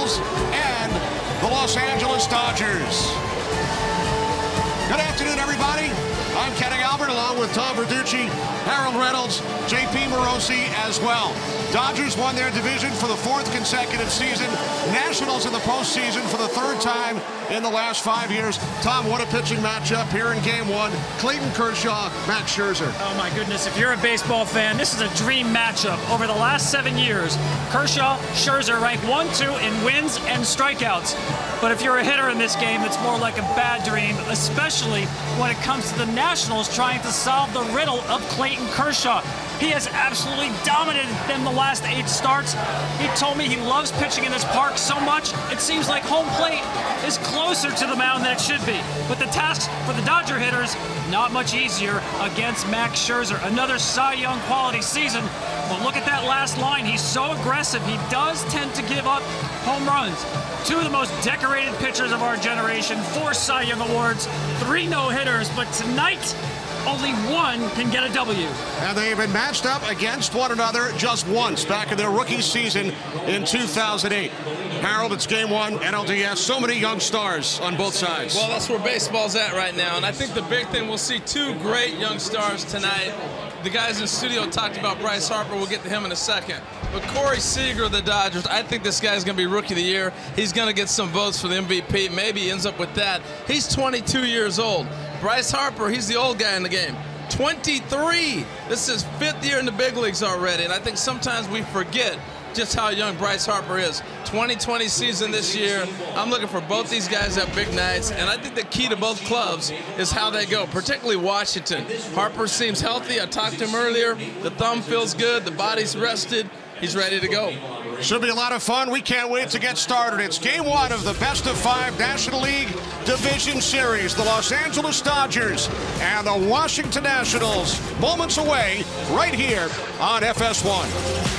Orioles and the Los Angeles Dodgers. Good afternoon, everybody. I'm Kenny Albert, along with Tom Verducci, Harold Reynolds, J.P. Morosi as well. Dodgers won their division for the 4th consecutive season. Nationals in the postseason for the 3rd time in the last 5 years. Tom, what a pitching matchup here in Game 1. Clayton Kershaw, Max Scherzer. Oh, my goodness. If you're a baseball fan, this is a dream matchup. Over the last 7 years, Kershaw, Scherzer ranked 1-2 in wins and strikeouts. But if you're a hitter in this game, it's more like a bad dream, especially when it comes to the Nationals trying to solve the riddle of Clayton Kershaw. He has absolutely dominated them the last 8 starts. He told me he loves pitching in this park so much, it seems like home plate is closer to the mound than it should be. But the task for the Dodger hitters, not much easier against Max Scherzer. Another Cy Young quality season. But look at that last line. He's so aggressive. He does tend to give up home runs. 2 of the most decorated pitchers of our generation, 4 Cy Young awards, 3 no-hitters, but tonight, only 1 can get a W. And they've been matched up against one another just once back in their rookie season in 2008. Harold, it's Game 1, NLDS. So many young stars on both sides. Well, that's where baseball's at right now. And I think the big thing, we'll see 2 great young stars tonight. The guys in the studio talked about Bryce Harper. We'll get to him in a second. But Corey Seager of the Dodgers, I think this guy's going to be Rookie of the Year. He's going to get some votes for the MVP. Maybe he ends up with that. He's 22 years old. Bryce Harper, he's the old guy in the game. 23. This is his 5th year in the big leagues already. And I think sometimes we forget just how young Bryce Harper is. 2020 season this year. I'm looking for both these guys at big nights, and I think the key to both clubs is how they go, particularly Washington. Harper seems healthy. I talked to him earlier. The thumb feels good. The body's rested. He's ready to go. Should be a lot of fun. We can't wait to get started. It's Game 1 of the best-of-5 National League Division Series. The Los Angeles Dodgers and the Washington Nationals moments away right here on FS1.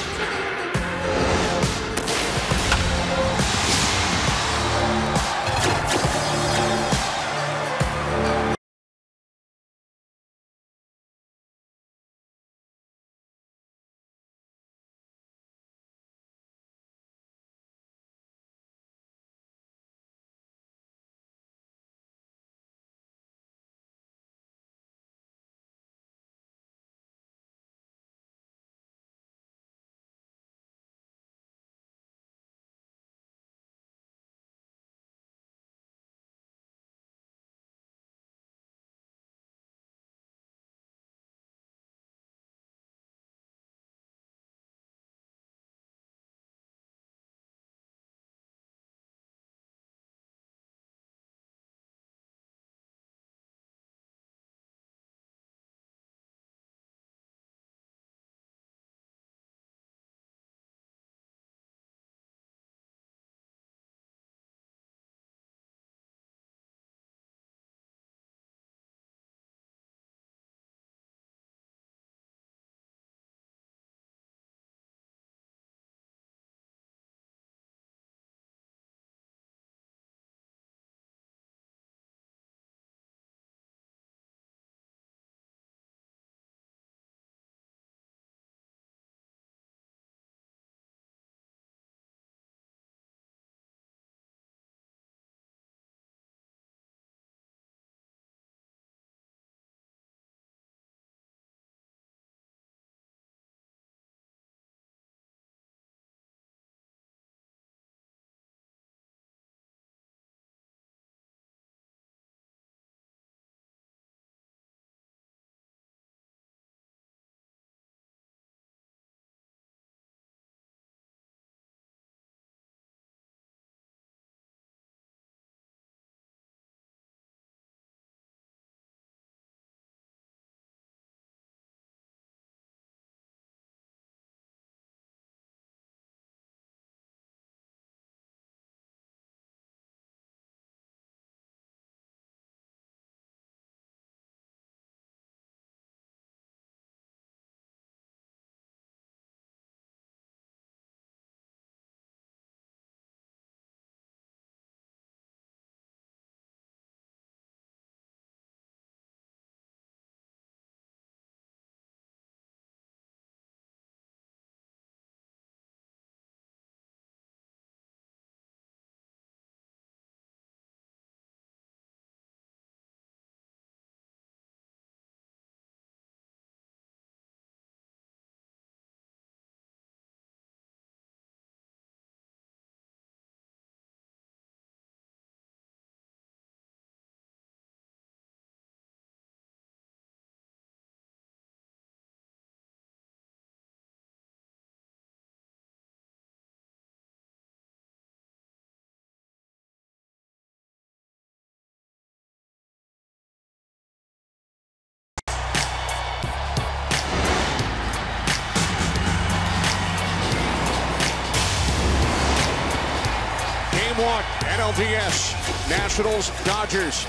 one. NLDS, Nationals, Dodgers.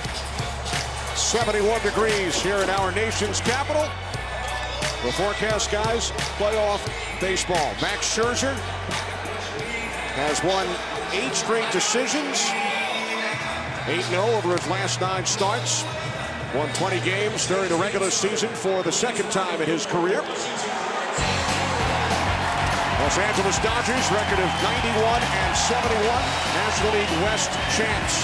71 degrees here in our nation's capital. The forecast, guys, playoff baseball. Max Scherzer has won 8 straight decisions. 8-0 over his last 9 starts. Won 20 games during the regular season for the 2nd time in his career. Los Angeles Dodgers, record of 91 and 71. National League West champs.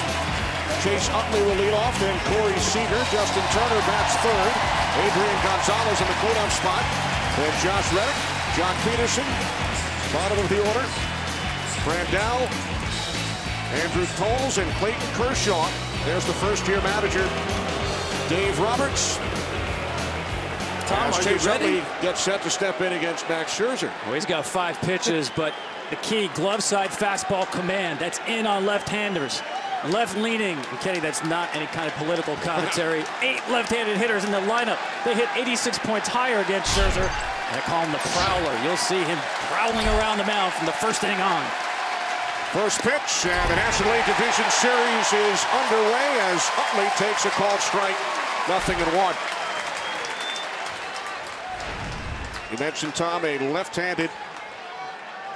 Chase Utley will lead off, then Corey Seager. Justin Turner bats 3rd. Adrian Gonzalez in the cleanup spot. Then Josh Reddick, John Peterson, bottom of the order. Brandell, Andrew Toles, and Clayton Kershaw. There's the first-year manager, Dave Roberts. Tom, as Chase Utley gets set to step in against Max Scherzer. Well, he's got 5 pitches, but the key glove side fastball command. That's in on left-handers. Left-leaning. I'm kidding, that's not any kind of political commentary. 8 left-handed hitters in the lineup. They hit 86 points higher against Scherzer. I call him the Prowler. You'll see him prowling around the mound from the first inning on. First pitch, and the National League Division Series is underway as Utley takes a called strike. 0-1. You mentioned, Tom, a left-handed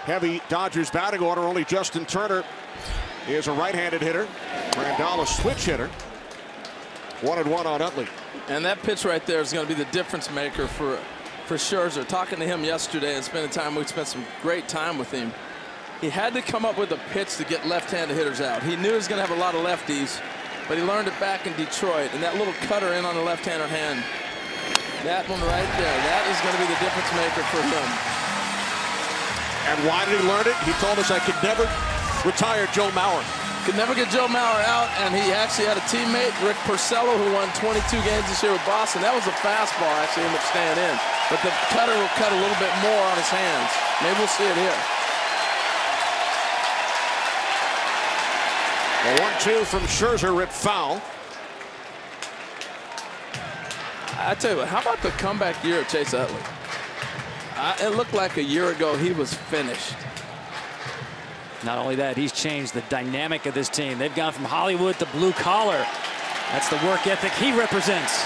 heavy Dodgers batting order. Only Justin Turner is a right-handed hitter. Brandell a switch hitter. 1-1 on Utley. And that pitch right there is going to be the difference maker for Scherzer. Talking to him yesterday and spending time, we spent some great time with him. He had to come up with a pitch to get left-handed hitters out. He knew he was going to have a lot of lefties, but he learned it back in Detroit. And that little cutter in on the left-hander hand, that one right there, that is going to be the difference maker for him. And why did he learn it? He told us, I could never retire Joe Mauer. Could never get Joe Mauer out, and he actually had a teammate, Rick Porcello, who won 22 games this year with Boston. That was a fastball, actually, ended up staying in. But the cutter will cut a little bit more on his hands. Maybe we'll see it here. A 1-2 from Scherzer, ripped foul. I tell you what, how about the comeback year of Chase Utley? It looked like a year ago he was finished. Not only that, he's changed the dynamic of this team. They've gone from Hollywood to blue collar. That's the work ethic he represents.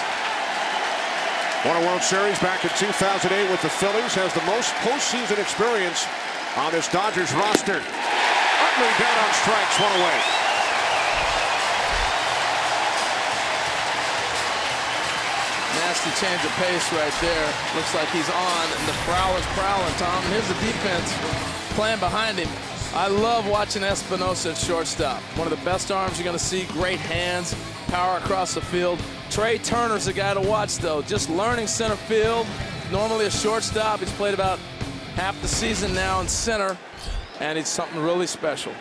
Won a World Series back in 2008 with the Phillies. Has the most postseason experience on this Dodgers roster. Utley down on strikes, 1 away. Nasty change of pace right there. Looks like he's on, and the Prowler's prowling, Tom. And here's the defense playing behind him. I love watching Espinosa at shortstop. One of the best arms you're going to see. Great hands, power across the field. Trey Turner's the guy to watch, though. Just learning center field. Normally a shortstop. He's played about half the season now in center, and he's something really special.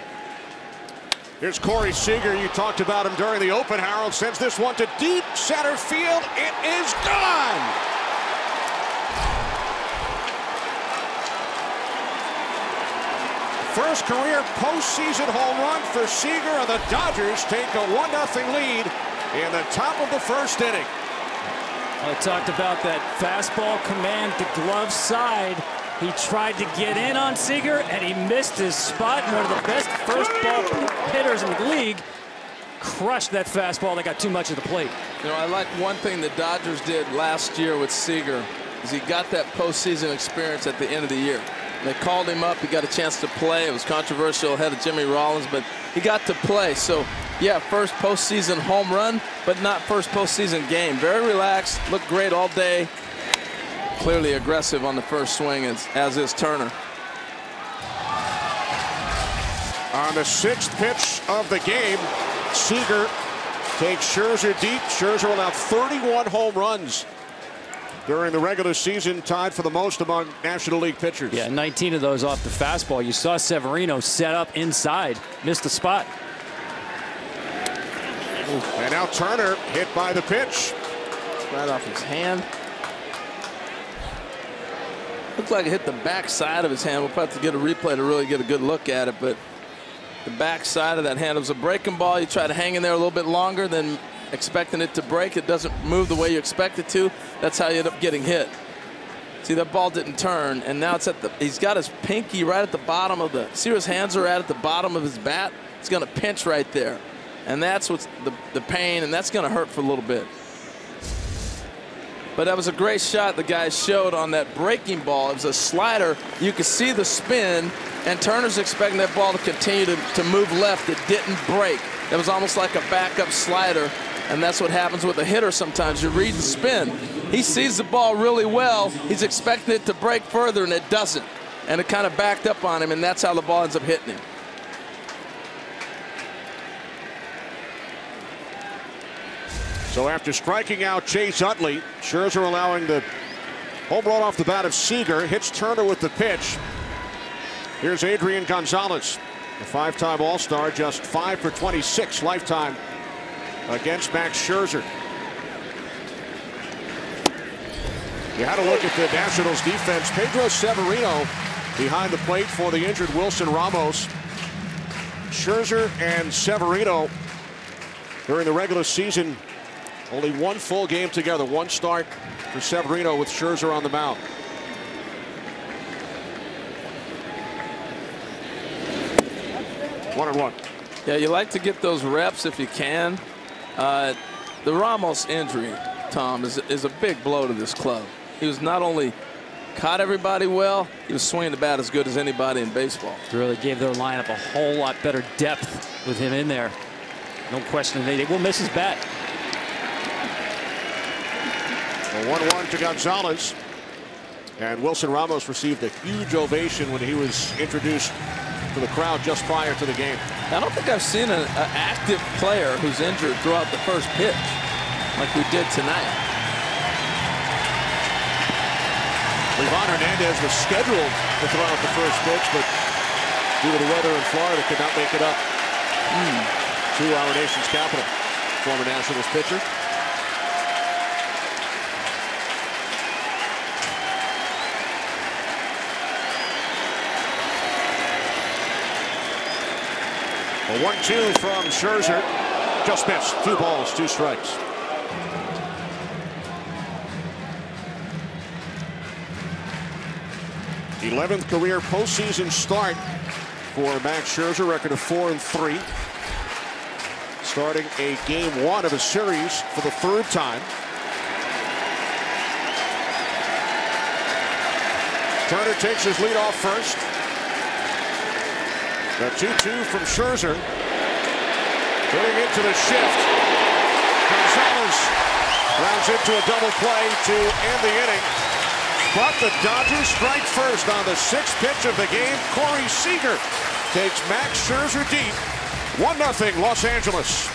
Here's Corey Seager. You talked about him during the open. Harold sends this one to deep center field. It is gone. First career postseason home run for Seager, and the Dodgers take a 1-0 lead in the top of the first inning. I talked about that fastball command to glove side. He tried to get in on Seager, and he missed his spot. One of the best first ball hitters in the league crushed that fastball that got too much of the plate. You know, I like one thing the Dodgers did last year with Seager is he got that postseason experience at the end of the year. They called him up. He got a chance to play. It was controversial ahead of Jimmy Rollins, but he got to play. So, yeah, first postseason home run, but not first postseason game. Very relaxed, looked great all day. Clearly aggressive on the first swing, as is Turner. On the 6th pitch of the game, Seager takes Scherzer deep. Scherzer will have 31 home runs during the regular season, tied for the most among National League pitchers. Yeah, 19 of those off the fastball. You saw Severino set up inside, missed the spot. And now Turner hit by the pitch. Right off his hand. Looked like it hit the back side of his hand. We'll probably have to get a replay to really get a good look at it, but the back side of that hand. It was a breaking ball. You try to hang in there a little bit longer than expecting it to break. It doesn't move the way you expect it to. That's how you end up getting hit. See, that ball didn't turn, and now it's at the, he's got his pinky right at the bottom of the, see where his hands are at the bottom of his bat? He's going to pinch right there. And that's what's the pain, and that's going to hurt for a little bit. But that was a great shot the guy showed on that breaking ball. It was a slider. You could see the spin, and Turner's expecting that ball to continue to move left. It didn't break. It was almost like a backup slider, and that's what happens with a hitter sometimes. You read the spin. He sees the ball really well. He's expecting it to break further, and it doesn't. And it kind of backed up on him, and that's how the ball ends up hitting him. So after striking out Chase Utley, Scherzer allowing the home run off the bat of Seager, hits Turner with the pitch. Here's Adrian Gonzalez, a 5-time All-Star, just 5 for 26 lifetime against Max Scherzer. You had a look at the Nationals defense. Pedro Severino behind the plate for the injured Wilson Ramos. Scherzer and Severino during the regular season, only one full game together, one start for Severino with Scherzer on the mound. One and one. Yeah, you like to get those reps if you can. The Ramos injury, Tom, is a big blow to this club. He was not only caught everybody well, he was swinging the bat as good as anybody in baseball. It really gave their lineup a whole lot better depth with him in there. No question, they will miss his bat. A 1-1 to Gonzalez. And Wilson Ramos received a huge ovation when he was introduced to the crowd just prior to the game. I don't think I've seen an active player who's injured throughout the first pitch like we did tonight. Livan Hernandez was scheduled to throw out the first pitch, but due to the weather in Florida, could not make it up to our nation's capital. Former Nationals pitcher. A 1-2 from Scherzer. Just missed. 2 balls, 2 strikes. The 11th career postseason start for Max Scherzer. Record of 4-3. Starting a game 1 of a series for the 3rd time. Turner takes his lead off first. The 2-2 from Scherzer. Getting into the shift. Gonzalez rounds into a double play to end the inning. But the Dodgers strike first on the 6th pitch of the game. Corey Seager takes Max Scherzer deep. 1-0 Los Angeles.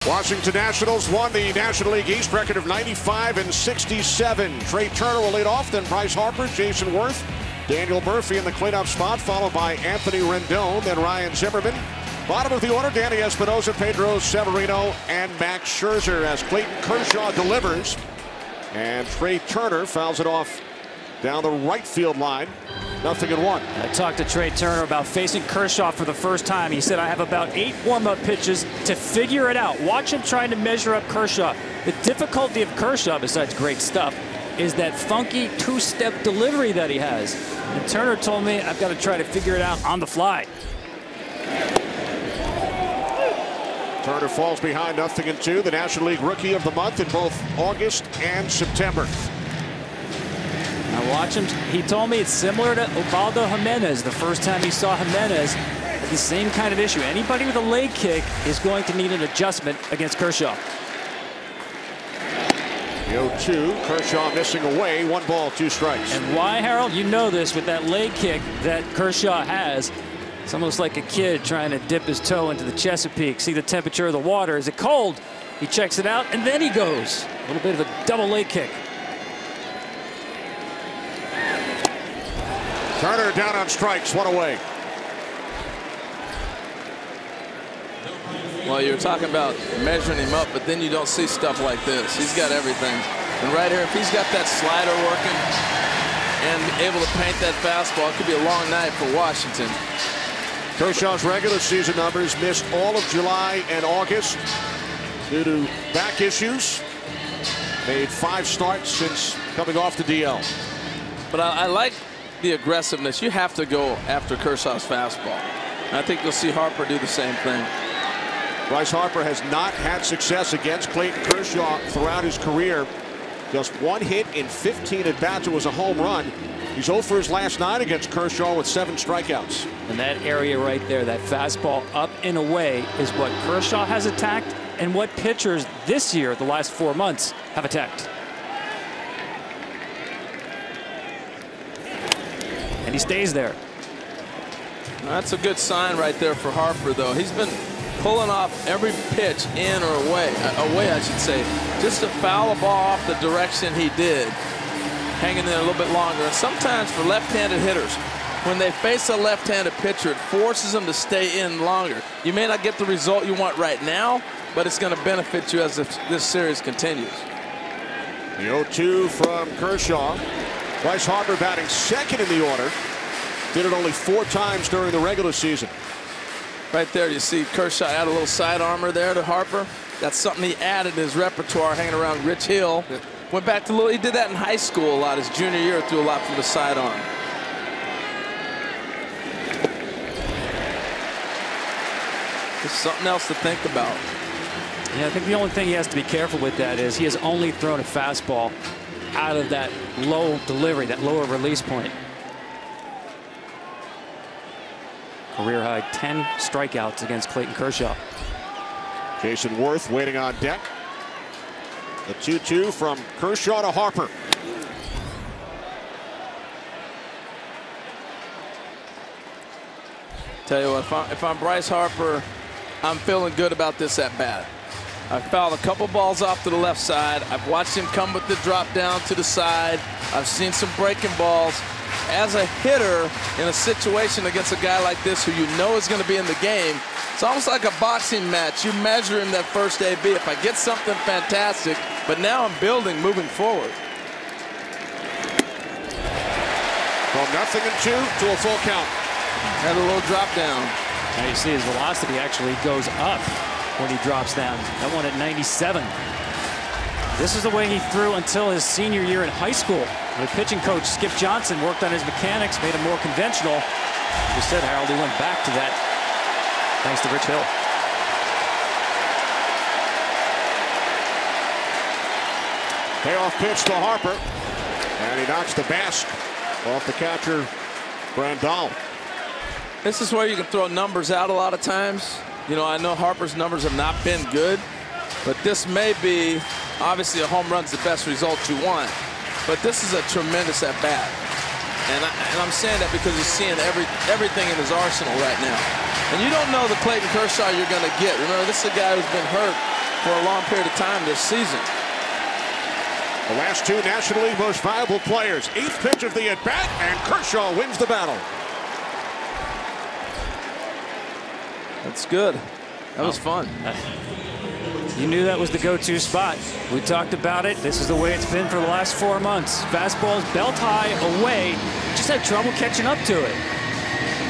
Washington Nationals won the National League East, record of 95-67. Trey Turner will lead off, then Bryce Harper, Jason Worth, Daniel Murphy in the cleanup spot, followed by Anthony Rendon, then Ryan Zimmerman. Bottom of the order, Danny Espinosa, Pedro Severino, and Max Scherzer as Clayton Kershaw delivers. And Trey Turner fouls it off down the right field line. 0-1. I talked to Trey Turner about facing Kershaw for the first time. He said, I have about 8 warm-up pitches to figure it out. Watch him trying to measure up Kershaw. The difficulty of Kershaw, besides great stuff, is that funky two-step delivery that he has. And Turner told me, I've got to try to figure it out on the fly. Turner falls behind 0-2. The National League Rookie of the Month in both August and September. Now watch him. He told me it's similar to Ubaldo Jimenez. The first time he saw Jimenez, the same kind of issue. Anybody with a leg kick is going to need an adjustment against Kershaw. The 0-2, Kershaw missing away, 1 ball, 2 strikes. And why, Harold? You know this with that leg kick that Kershaw has. It's almost like a kid trying to dip his toe into the Chesapeake, see the temperature of the water. Is it cold? He checks it out, and then he goes. A little bit of a double leg kick. Turner down on strikes, 1 away. Well, you're talking about measuring him up, but then you don't see stuff like this. He's got everything. And right here, if he's got that slider working and able to paint that fastball, it could be a long night for Washington. Kershaw's regular season numbers missed all of July and August due to back issues. Made 5 starts since coming off the DL. But I like the aggressiveness. You have to go after Kershaw's fastball. And I think you'll see Harper do the same thing. Bryce Harper has not had success against Clayton Kershaw throughout his career. Just 1 hit in 15 at-bats. It was a home run. He's 0 for his last 9 against Kershaw with 7 strikeouts. And that area right there, that fastball up and away, is what Kershaw has attacked and what pitchers this year, the last 4 months, have attacked. And he stays there. That's a good sign right there for Harper, though. He's been pulling off every pitch in or away, I should say, just to foul a ball off the direction he did, hanging there a little bit longer. And sometimes for left-handed hitters, when they face a left-handed pitcher, it forces them to stay in longer. You may not get the result you want right now, but it's going to benefit you as this series continues. The 0-2 from Kershaw. Bryce Harper batting second in the order. Did it only 4 times during the regular season. Right there, you see Kershaw add a little side armor there to Harper. That's something he added in his repertoire, hanging around Rich Hill. Went back to he did that in high school a lot. His junior year, threw a lot from the sidearm. There's something else to think about. Yeah, I think the only thing he has to be careful with that is he has only thrown a fastball out of that low delivery, that lower release point. Career high 10 strikeouts against Clayton Kershaw. Jason Worth waiting on deck. The 2-2 from Kershaw to Harper. Tell you what, if I'm Bryce Harper, I'm feeling good about this at bat. I've fouled a couple balls off to the left side. I've watched him come with the drop down to the side. I've seen some breaking balls. As a hitter in a situation against a guy like this who you know is going to be in the game, it's almost like a boxing match. You measure him that first AB. If I get something fantastic, but now I'm building moving forward. From 0-2 to a full count. Had a little drop down. Now you see his velocity actually goes up when he drops down. That one at 97. This is the way he threw until his senior year in high school. The pitching coach, Skip Johnson, worked on his mechanics, made him more conventional. As you said, Harold, he went back to that thanks to Rich Hill. Payoff pitch to Harper. And he knocks the mask off the catcher, Brandal. This is where you can throw numbers out a lot of times. You know, I know Harper's numbers have not been good, but this may be, obviously a home run's the best result you want, but this is a tremendous at-bat. And I'm saying that because he's seeing everything in his arsenal right now. And you don't know the Clayton Kershaw you're going to get. Remember, this is a guy who's been hurt for a long period of time this season. The last two National League most valuable players. 8th pitch of the at-bat, and Kershaw wins the battle. That's good. That was fun. You knew that was the go-to spot. We talked about it. This is the way it's been for the last 4 months. Fastballs belt high away. Just had trouble catching up to it.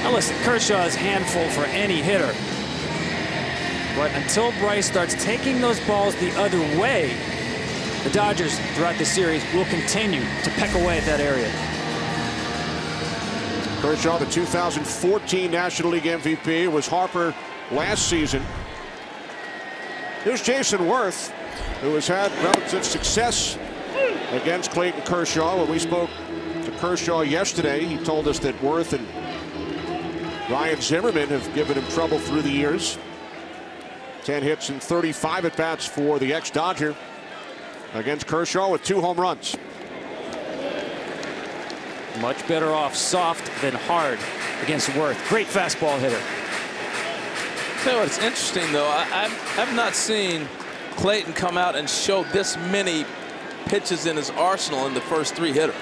Now listen, Kershaw is handful for any hitter. But until Bryce starts taking those balls the other way, the Dodgers throughout the series will continue to peck away at that area. Kershaw, the 2014 National League MVP, it was Harper last season. Here's Jason Worth, who has had relative success against Clayton Kershaw. When we spoke to Kershaw yesterday, he told us that Worth and Ryan Zimmerman have given him trouble through the years. 10 hits and 35 at-bats for the ex-Dodger against Kershaw with 2 home runs. Much better off soft than hard against Worth. Great fastball hitter. Tell you what, it's interesting though. I've not seen Clayton come out and show this many pitches in his arsenal in the first 3 hitters.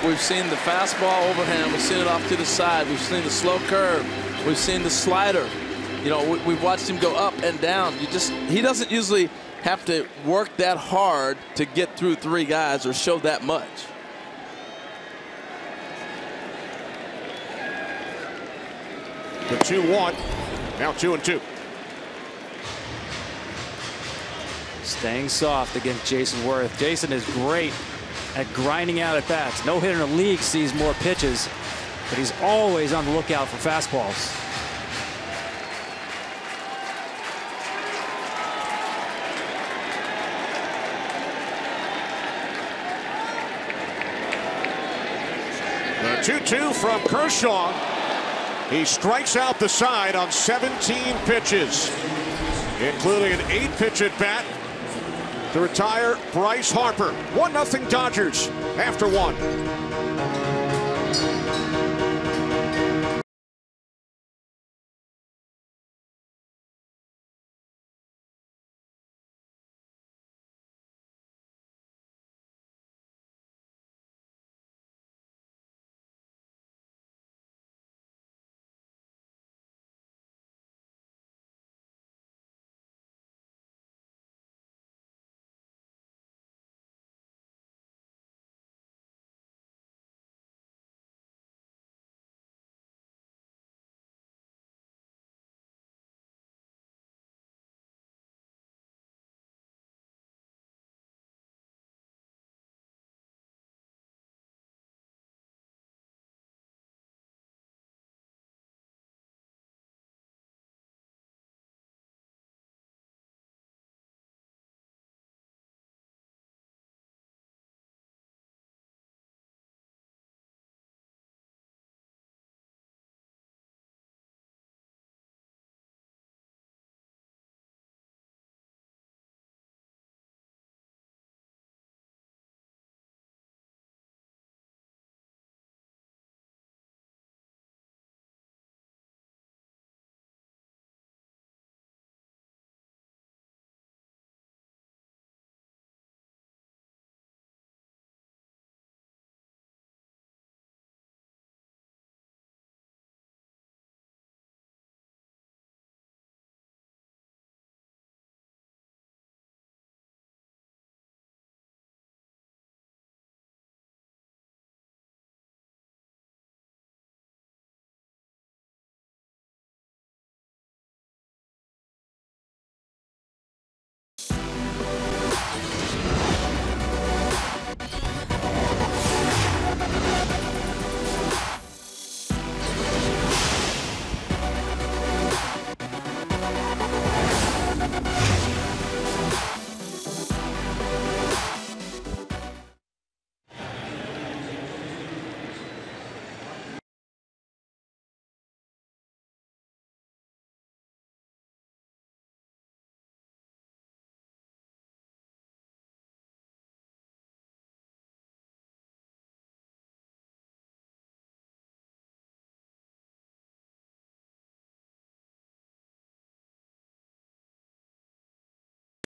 We've seen the fastball overhand. We've seen it off to the side. We've seen the slow curve. We've seen the slider. You know, we've watched him go up and down. He doesn't usually have to work that hard to get through 3 guys or show that much. The 2-1, now 2-2. Staying soft against Jason Worth. Jason is great at grinding out at bats. No hitter in the league sees more pitches, but he's always on the lookout for fastballs. The 2-2 from Kershaw. He strikes out the side on 17 pitches, including an 8-pitch at bat to retire Bryce Harper. 1-0 Dodgers after 1.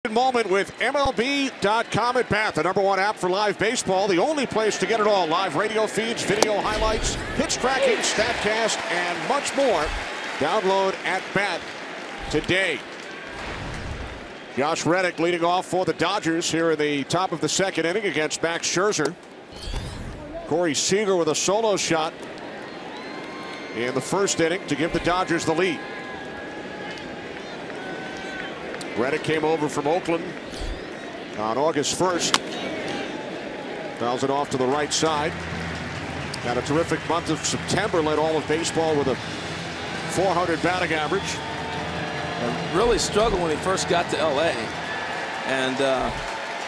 Moment with MLB.com at bat, the #1 app for live baseball, the only place to get it all. Live radio feeds, video highlights, pitch tracking, StatCast, and much more. Download at bat today. Josh Reddick leading off for the Dodgers here in the top of the second inning against Max Scherzer. Corey Seager with a solo shot in the first inning to give the Dodgers the lead. Reddick came over from Oakland on August 1st. Fouls it off to the right side. Had a terrific month of September, led all of baseball with a .400 batting average. And really struggled when he first got to LA. And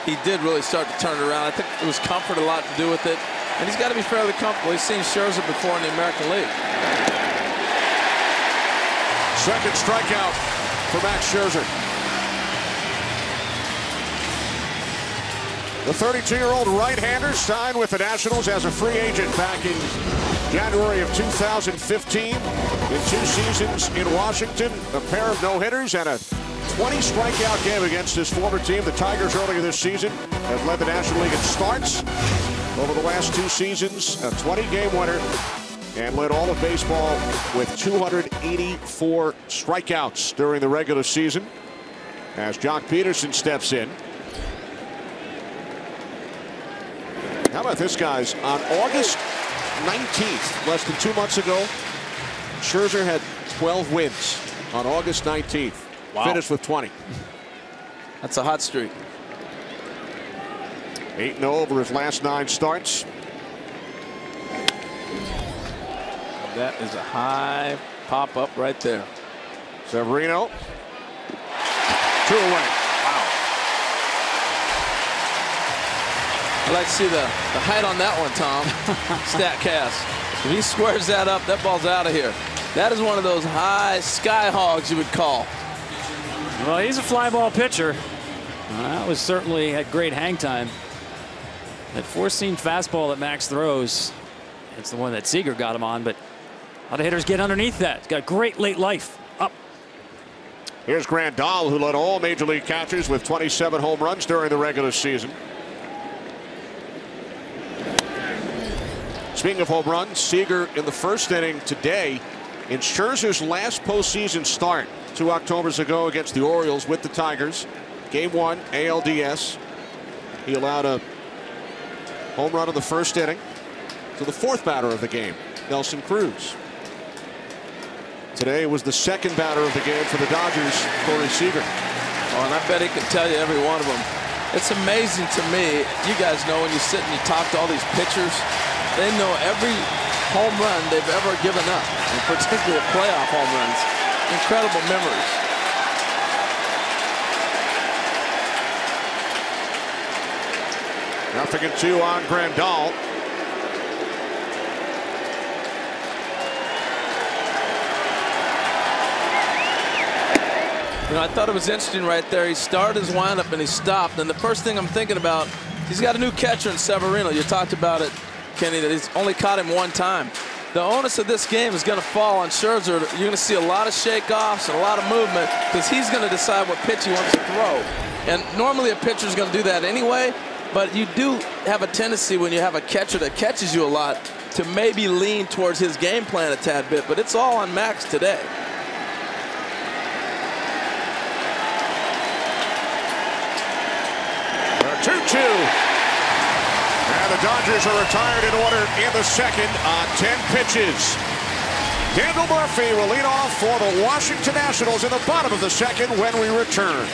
he did really start to turn it around. I think it was comfort a lot to do with it. And he's got to be fairly comfortable. He's seen Scherzer before in the American League. Second strikeout for Max Scherzer. The 32-year-old right-hander signed with the Nationals as a free agent back in January of 2015. In 2 seasons in Washington, a pair of no-hitters and a 20-strikeout game against his former team. The Tigers earlier this season have led the National League in starts over the last 2 seasons. A 20-game winner and led all of baseball with 284 strikeouts during the regular season as Jock Peterson steps in. How about this, guys? On August 19th, less than 2 months ago, Scherzer had 12 wins. On August 19th, wow. Finished with 20. That's a hot streak. 8-0 over his last 9 starts. That is a high pop-up right there. Severino. 2 away. I'd like to see the height on that one, Tom. StatCast. If he squares that up, that ball's out of here. That is one of those high sky hogs you would call. Well, he's a fly ball pitcher. That was certainly had great hang time. That 4-seam fastball that Max throws, it's the one that Seager got him on, but a lot of hitters get underneath that. He's got great late life. Up. Here's Grandal, who led all major league catchers with 27 home runs during the regular season. Speaking of home runs, Seager in the first inning today in Scherzer's last postseason start 2 Octobers ago against the Orioles with the Tigers. Game 1 ALDS. He allowed a home run in the first inning to the 4th batter of the game, Nelson Cruz. Today was the 2nd batter of the game for the Dodgers, Corey Seager. Oh, and I bet he can tell you every one of them. It's amazing to me. You guys know when you sit and you talk to all these pitchers, they know every home run they've ever given up, and particularly playoff home runs. Incredible memories. Nothing in 2 on Grandal. You know, I thought it was interesting right there. He started his windup and he stopped. And the first thing I'm thinking about, he's got a new catcher in Severino. You talked about it, Kenny, that he's only caught him 1 time. The onus of this game is going to fall on Scherzer. You're going to see a lot of shake-offs and a lot of movement because he's going to decide what pitch he wants to throw. And normally a pitcher is going to do that anyway, but you do have a tendency when you have a catcher that catches you a lot to maybe lean towards his game plan a tad bit, but it's all on Max today. A 2-2. And the Dodgers are retired in order in the second on 10 pitches. Daniel Murphy will lead off for the Washington Nationals in the bottom of the second when we return.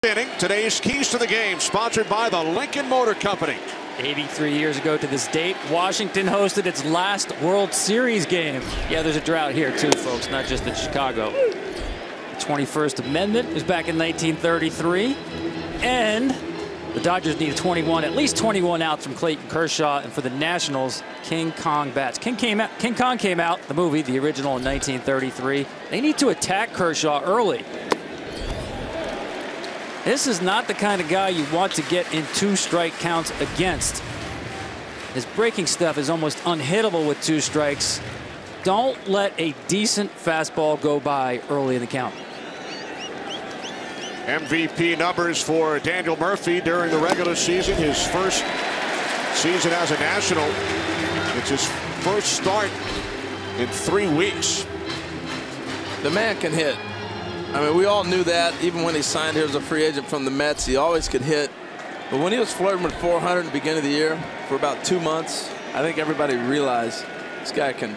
Inning. Today's Keys to the Game, sponsored by the Lincoln Motor Company. 83 years ago to this date, Washington hosted its last World Series game. Yeah, there's a drought here too, folks, not just in Chicago. The 21st Amendment was back in 1933, and the Dodgers needed at least 21 outs from Clayton Kershaw, and for the Nationals, King Kong bats. King Kong came out, the movie, the original, in 1933. They need to attack Kershaw early. This is not the kind of guy you want to get in 2 strike counts against. His breaking stuff is almost unhittable with 2 strikes. Don't let a decent fastball go by early in the count. MVP numbers for Daniel Murphy during the regular season. His first season as a National. It's his first start in 3 weeks. The man can hit. I mean, we all knew that. Even when he signed here as a free agent from the Mets, he always could hit. But when he was flirting with 400 at the beginning of the year for about 2 months, I think everybody realized this guy can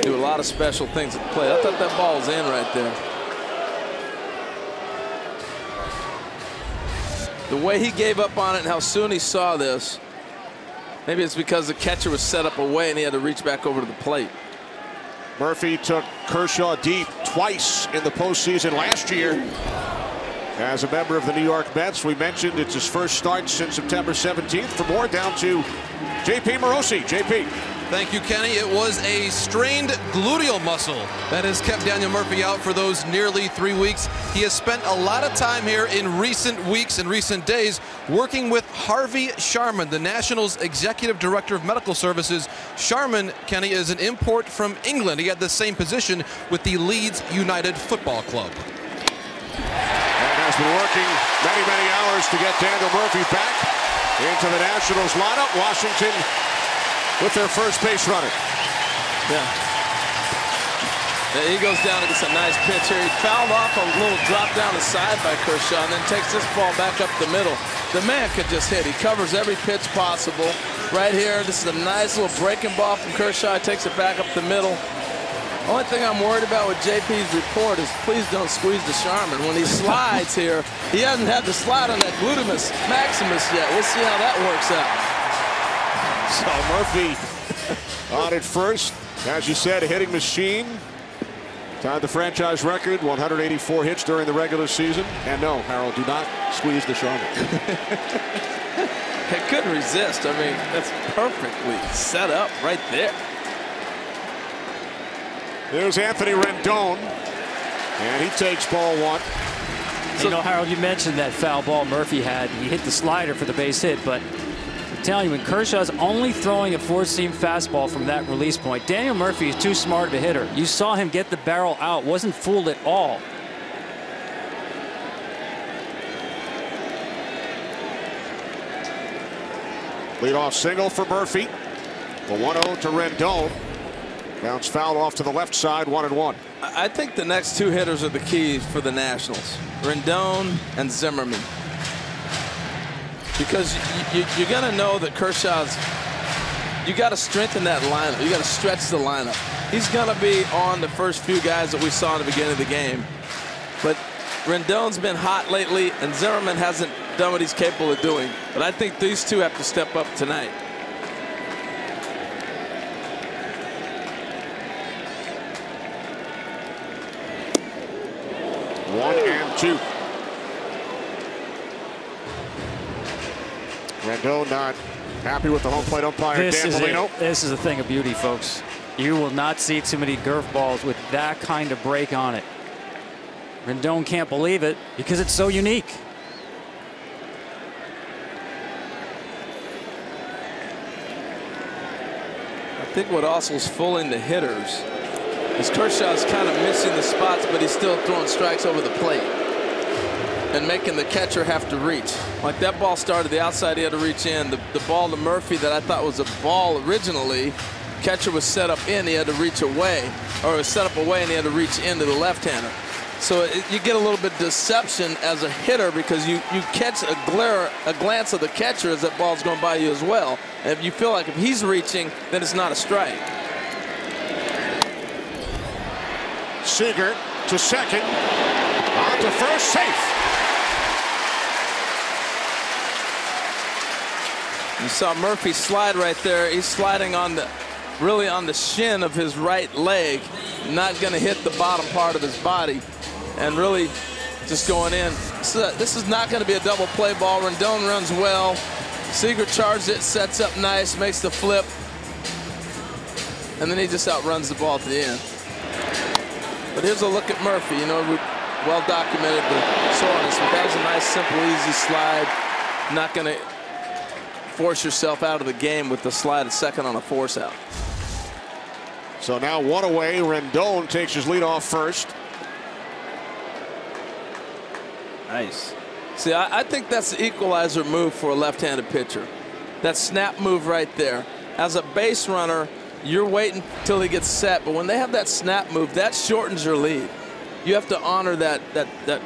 do a lot of special things at the plate. I thought that ball was in right there. The way he gave up on it and how soon he saw this, maybe it's because the catcher was set up away and he had to reach back over to the plate. Murphy took Kershaw deep twice in the postseason last year. As a member of the New York Mets, we mentioned it's his first start since September 17th. For more, down to JP Morosi. JP. Thank you, Kenny. It was a strained gluteal muscle that has kept Daniel Murphy out for those nearly 3 weeks. He has spent a lot of time here in recent weeks and recent days working with Harvey Sharman, the Nationals Executive Director of Medical Services. Sharman, Kenny, is an import from England. He had the same position with the Leeds United Football Club. And has been working many hours to get Daniel Murphy back into the Nationals lineup. Washington with their first base runner. Yeah. He goes down and gets a nice pitch here. He fouled off a little drop down the side by Kershaw and then takes this ball back up the middle. The man could just hit. He covers every pitch possible. Right here, this is a nice little breaking ball from Kershaw. He takes it back up the middle. Only thing I'm worried about with JP's report is please don't squeeze the Sharman. When he slides here, he hasn't had to slide on that gluteus maximus yet. We'll see how that works out. So Murphy on it first. As you said, a hitting machine. Tied the franchise record, 184 hits during the regular season. And no, Harold, do not squeeze the Sharman. He couldn't resist. I mean, that's perfectly set up right there. There's Anthony Rendon. And he takes ball 1. So, you know, Harold, you mentioned that foul ball Murphy had. He hit the slider for the base hit, but I'm telling you, when Kershaw's only throwing a 4-seam fastball from that release point, Daniel Murphy is too smart of a hitter. You saw him get the barrel out, wasn't fooled at all. Leadoff single for Murphy. The 1-0 to Rendon. Bounce foul off to the left side, 1-1. I think the next 2 hitters are the keys for the Nationals, Rendon and Zimmerman. Because you're going to know that Kershaw's, you got to strengthen that lineup. You got to stretch the lineup. He's going to be on the first few guys that we saw in the beginning of the game. But Rendon's been hot lately, and Zimmerman hasn't done what he's capable of doing. But I think these 2 have to step up tonight. One and 2. Rendon not happy with the home plate umpire, Dan Molino. This is a thing of beauty, folks. You will not see too many Gurf balls with that kind of break on it. Rendon can't believe it because it's so unique. I think what also is fooling the hitters is Kershaw's kind of missing the spots, but he's still throwing strikes over the plate and making the catcher have to reach. Like that ball started the outside, he had to reach in. The ball to Murphy that I thought was a ball originally, catcher was set up in, he had to reach away, or was set up away and he had to reach into the left-hander. So you get a little bit of deception as a hitter because you catch a glance of the catcher as that ball's going by you as well. And if you feel like if he's reaching, then it's not a strike. Seager to second, on to first, safe. You saw Murphy slide right there. He's sliding on the, really on the shin of his right leg, not going to hit the bottom part of his body, and really just going in. So this is not going to be a double play ball. Rendon runs well. Seager charges it, sets up nice, makes the flip, and then he just outruns the ball at the end. But here's a look at Murphy. You know, well documented the soreness, but that was a nice, simple, easy slide. Not going to force yourself out of the game with the slide at second on a force out. So now one away. Rendon takes his lead off first. Nice. See, I think that's the equalizer move for a left-handed pitcher. That snap move right there. As a base runner, you're waiting till he gets set, but when they have that snap move, that shortens your lead. You have to honor that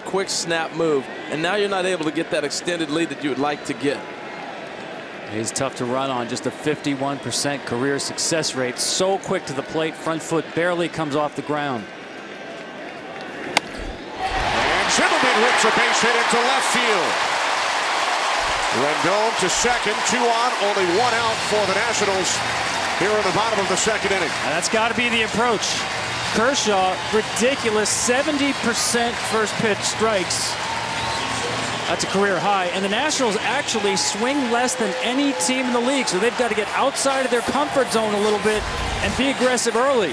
quick snap move, and now you're not able to get that extended lead that you would like to get. He's tough to run on, just a 51% career success rate. So quick to the plate, front foot barely comes off the ground. And Zimmerman whips a base hit into left field. Rendon to second, 2 on, only 1 out for the Nationals here in the bottom of the second inning. And that's got to be the approach. Kershaw, ridiculous 70% first pitch strikes. That's a career high. And the Nationals actually swing less than any team in the league, so they've got to get outside of their comfort zone a little bit and be aggressive early.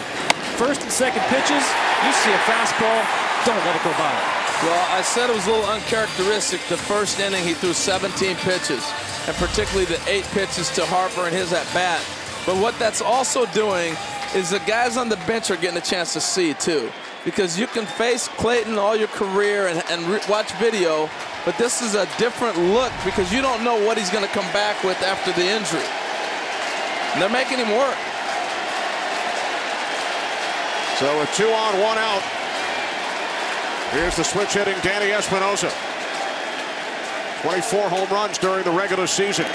First and second pitches, you see a fastball, don't let it go by. Well, I said it was a little uncharacteristic. The first inning, he threw 17 pitches, and particularly the 8 pitches to Harper and his at-bat. But what that's also doing is the guys on the bench are getting a chance to see, too. Because you can face Clayton all your career and watch video, but this is a different look because you don't know what he's going to come back with after the injury. And they're making him work. So with 2 on, 1 out, here's the switch hitting Danny Espinosa. 24 home runs during the regular season.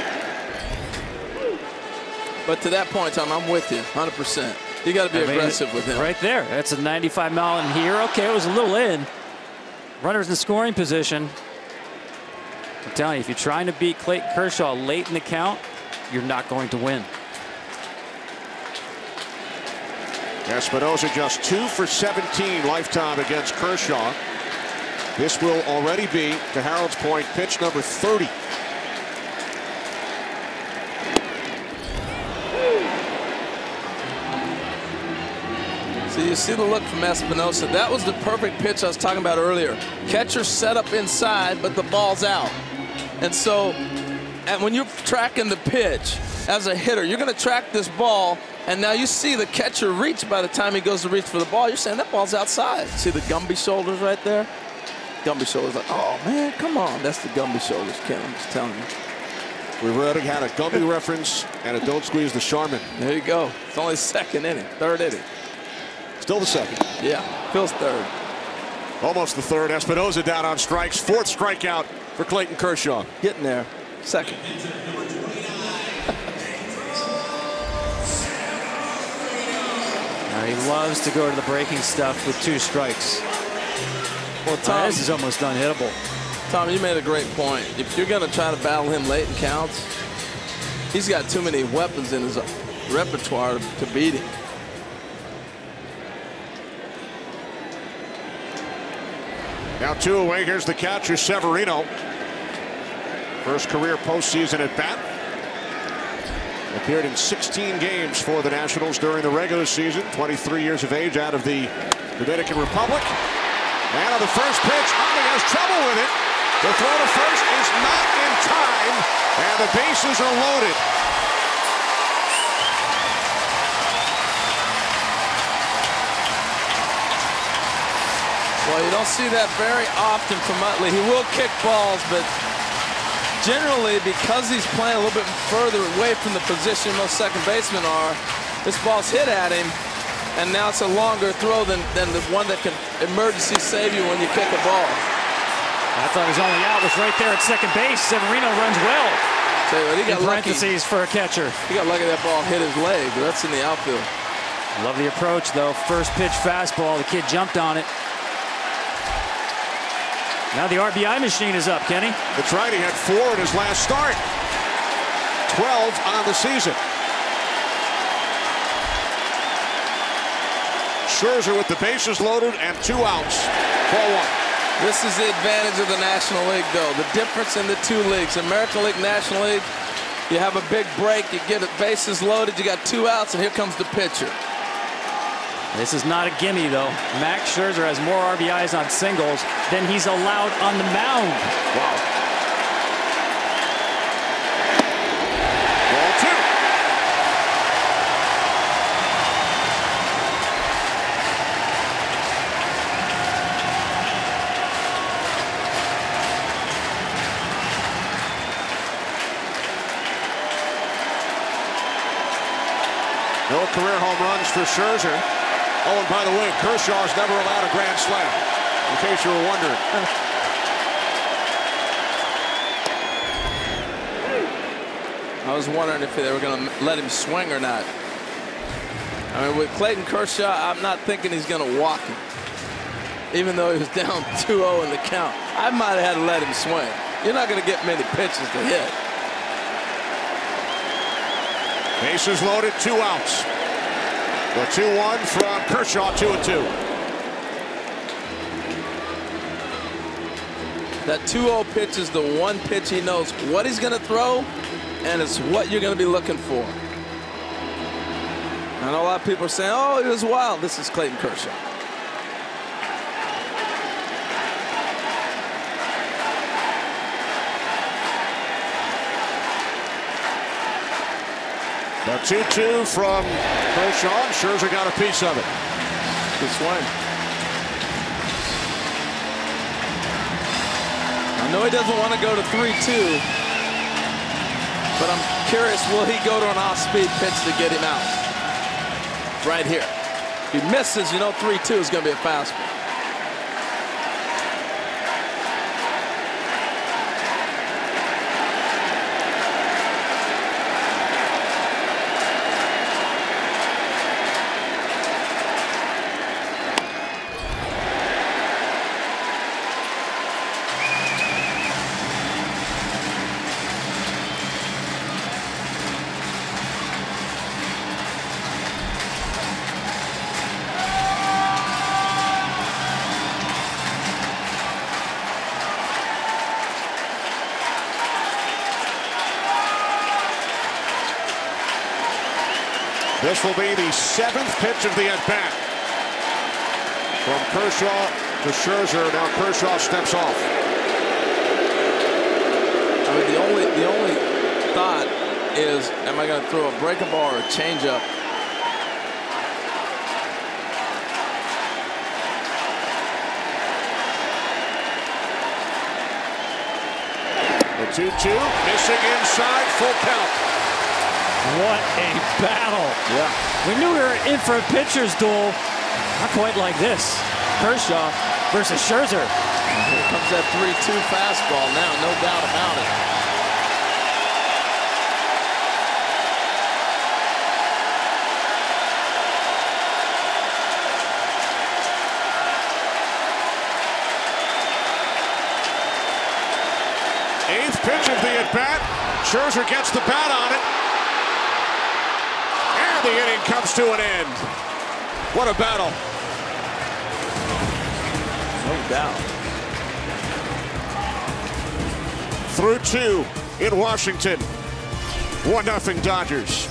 But to that point, Tom, I'm with you 100%. You got to be aggressive with him. Right there. That's a 95 mile in here. Okay, it was a little in. Runners in scoring position. I'm telling you, if you're trying to beat Clayton Kershaw late in the count, you're not going to win. Espinosa just 2 for 17 lifetime against Kershaw. This will already be, to Harold's point, pitch number 30. So you see the look from Espinosa. That was the perfect pitch I was talking about earlier. Catcher set up inside, but the ball's out. And so, when you're tracking the pitch as a hitter, you're going to track this ball, and now you see the catcher reach by the time he goes to reach for the ball. You're saying that ball's outside. See the Gumby shoulders right there? Gumby shoulders, like, oh man, come on. That's the Gumby shoulders, Ken. I'm just telling you. We've already had a Gumby reference and a don't squeeze the Charmin. There you go. It's only second inning, third inning. Still the second. Yeah, feels third. Almost the third. Espinosa down on strikes. 4th strikeout for Clayton Kershaw. Getting there. Second. He loves to go to the breaking stuff with 2 strikes. Well, Tom, this is almost unhittable. Tom, you made a great point. If you're going to try to battle him late in counts, he's got too many weapons in his repertoire to beat him. Now 2 away. Here's the catcher, Severino. First career postseason at bat. Appeared in 16 games for the Nationals during the regular season. 23 years of age, out of the Dominican Republic. And on the first pitch, Holly has trouble with it. The throw to first is not in time, and the bases are loaded. Well, you don't see that very often from Utley. He will kick balls, but generally, because he's playing a little bit further away from the position most second basemen are, this ball's hit at him, and now it's a longer throw than the one that can emergency save you when you kick a ball. I thought his only out was right there at second base. Severino runs well. Tell you what, he got in parentheses for a catcher. He got lucky that ball hit his leg, but that's in the outfield. Love the approach, though. First pitch fastball. The kid jumped on it. Now the RBI machine is up, Kenny. That's right. He had 4 in his last start. 12 on the season. Scherzer with the bases loaded and 2 outs. Ball 1. This is the advantage of the National League, though. The difference in the 2 leagues. American League, National League, you have a big break, you get it bases loaded, you got 2 outs, and here comes the pitcher. This is not a gimme, though. Max Scherzer has more RBIs on singles than he's allowed on the mound. Wow. Ball 2. No career home runs for Scherzer. Oh, and by the way, Kershaw's never allowed a grand slam, in case you were wondering. I was wondering if they were going to let him swing or not. I mean, with Clayton Kershaw, I'm not thinking he's going to walk him. Even though he was down 2-0 in the count, I might have had to let him swing. You're not going to get many pitches to hit. Bases loaded, 2 outs. The 2-1 from Kershaw, 2-2. That 2-0 pitch is the one pitch he knows what he's going to throw, and it's what you're going to be looking for. I know a lot of people are saying, oh, he was wild. This is Clayton Kershaw. The 2-2 from Kershaw. Scherzer got a piece of it. Good swing. I know he doesn't want to go to 3-2, but I'm curious, will he go to an off-speed pitch to get him out? Right here. If he misses, you know 3-2 is going to be a fastball. This will be the 7th pitch of the at-bat. From Kershaw to Scherzer. Now Kershaw steps off. I mean, the only thought is, am I going to throw a breaking ball or a changeup? The 2-2, missing inside, full count. What a battle. Yeah. We knew we were in for a pitcher's duel. Not quite like this. Kershaw versus Scherzer. Here comes that 3-2 fastball now, no doubt about it. Eighth pitch of the at-bat. Scherzer gets the bat on it. And the inning comes to an end. What a battle. No doubt. Through 2 in Washington. 1-0 Dodgers.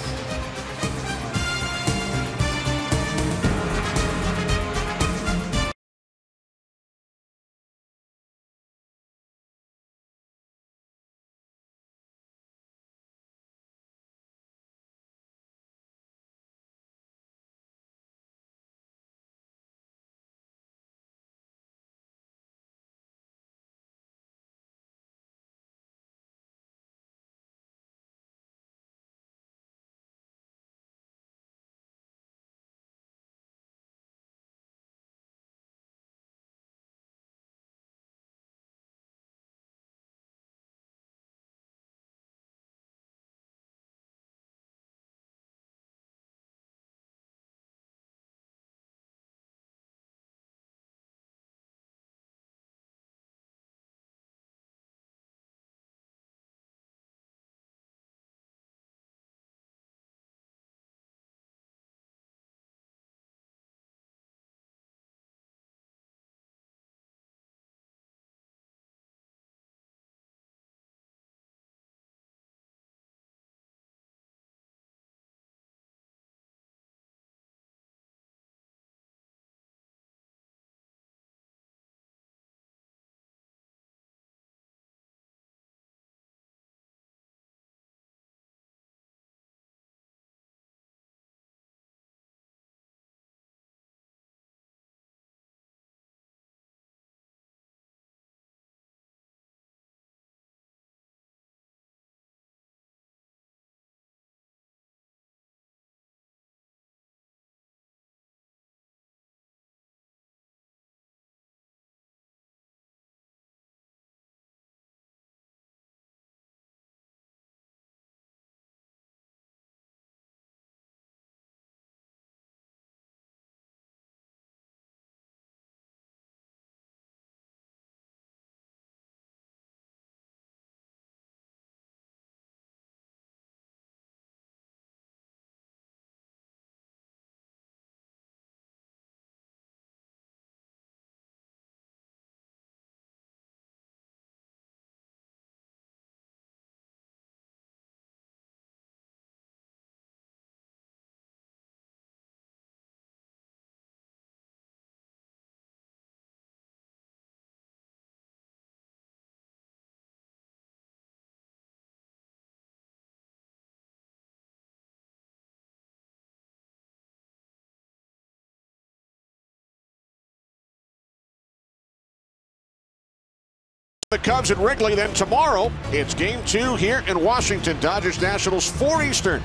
The Cubs at Wrigley. Then tomorrow, it's Game 2 here in Washington. Dodgers Nationals 4 Eastern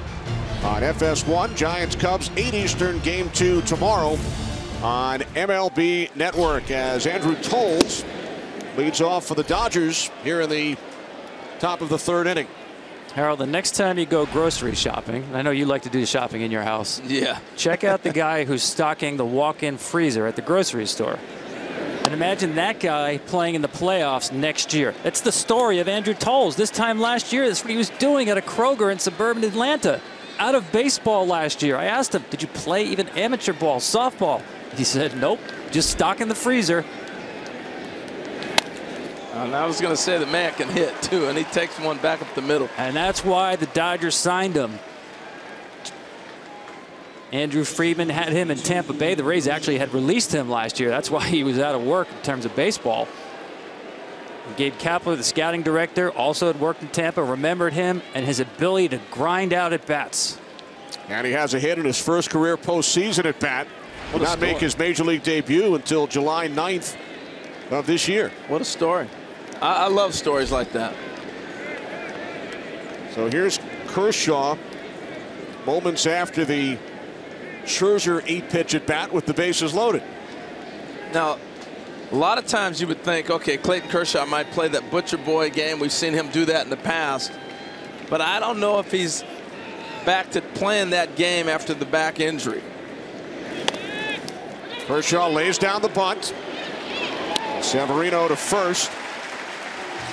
on FS1. Giants Cubs 8 Eastern. Game 2 tomorrow on MLB Network as Andrew Toles leads off for the Dodgers here in the top of the 3rd inning. Harold, the next time you go grocery shopping, I know you like to do shopping in your house. Yeah. Check out the guy who's stocking the walk-in freezer at the grocery store. And imagine that guy playing in the playoffs next year. That's the story of Andrew Toles. This time last year, that's what he was doing at a Kroger in suburban Atlanta. Out of baseball last year. I asked him, did you play even amateur ball, softball? He said, nope, just stocking the freezer. And I was going to say the man can hit, too, and he takes one back up the middle. And that's why the Dodgers signed him. Andrew Friedman had him in Tampa Bay. The Rays actually had released him last year. That's why he was out of work in terms of baseball. Gabe Kapler, the scouting director, also had worked in Tampa, remembered him and his ability to grind out at bats. And he has a hit in his first career postseason at bat. Will not make his major league debut until July 9th of this year. What a story. I love stories like that. So here's Kershaw moments after the Scherzer 8-pitch at bat with the bases loaded. Now, a lot of times you would think, okay, Clayton Kershaw might play that Butcher Boy game. We've seen him do that in the past. But I don't know if he's back to playing that game after the back injury. Kershaw lays down the bunt. Severino to first.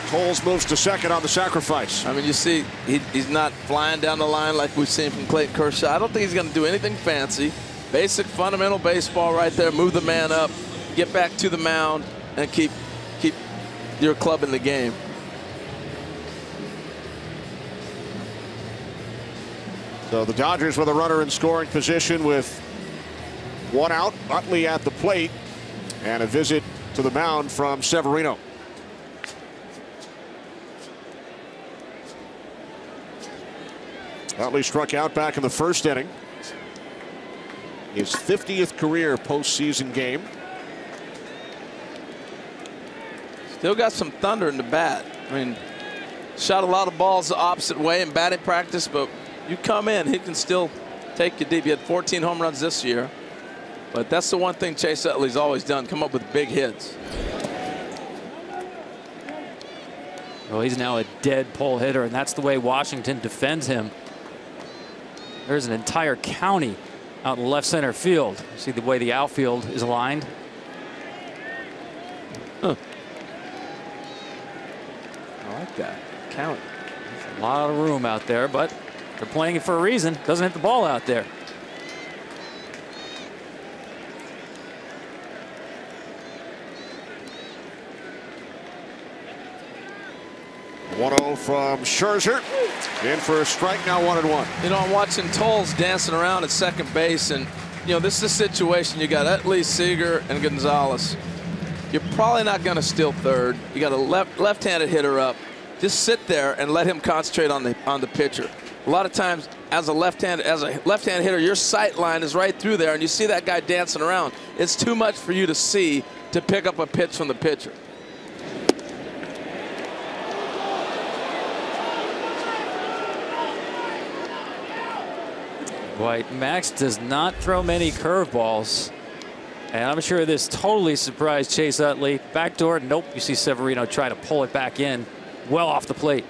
Toles moves to second on the sacrifice. I mean, you see, he's not flying down the line like we've seen from Clayton Kershaw. I don't think he's going to do anything fancy. Basic fundamental baseball right there. Move the man up, get back to the mound, and keep your club in the game. So the Dodgers with a runner in scoring position with 1 out. Utley at the plate, and a visit to the mound from Severino. Utley struck out back in the 1st inning. His 50th career postseason game. Still got some thunder in the bat. I mean, shot a lot of balls the opposite way in batting practice, but you come in, he can still take you deep. He had 14 home runs this year. But that's the one thing Chase Utley's always done, come up with big hits. Well, he's now a dead pull hitter, and that's the way Washington defends him. There's an entire county out in left center field. See the way the outfield is aligned. Huh. I like that. Count. There's a lot of room out there, but they're playing it for a reason. Doesn't hit the ball out there. .1-0 from Scherzer. In for a strike, now 1-1. You know, I'm watching Toles dancing around at second base, and, you know, this is a situation. You got Utley, Seager, and Gonzalez. You're probably not going to steal third. You got a left-handed hitter up. Just sit there and let him concentrate on the pitcher. A lot of times, as a left-handed hitter, your sight line is right through there, and you see that guy dancing around. It's too much for you to see to pick up a pitch from the pitcher. Boy, Max does not throw many curveballs. And I'm sure this totally surprised Chase Utley. Backdoor, nope. You see Severino try to pull it back in, well off the plate.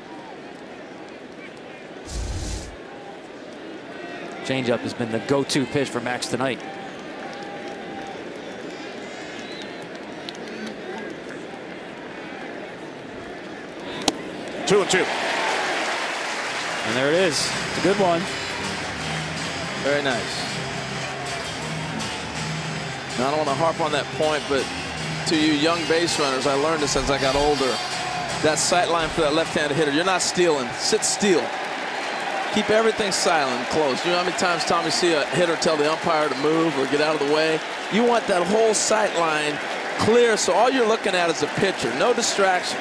Changeup has been the go-to pitch for Max tonight. Two and two. And there it is. It's a good one. Very nice. Now, I don't want to harp on that point, but to you young base runners, I learned this as I got older. That sight line for that left-handed hitter, you're not stealing. Sit still. Keep everything silent and close. You know how many times, Tom, you see a hitter tell the umpire to move or get out of the way? You want that whole sight line clear, so all you're looking at is the pitcher. No distraction.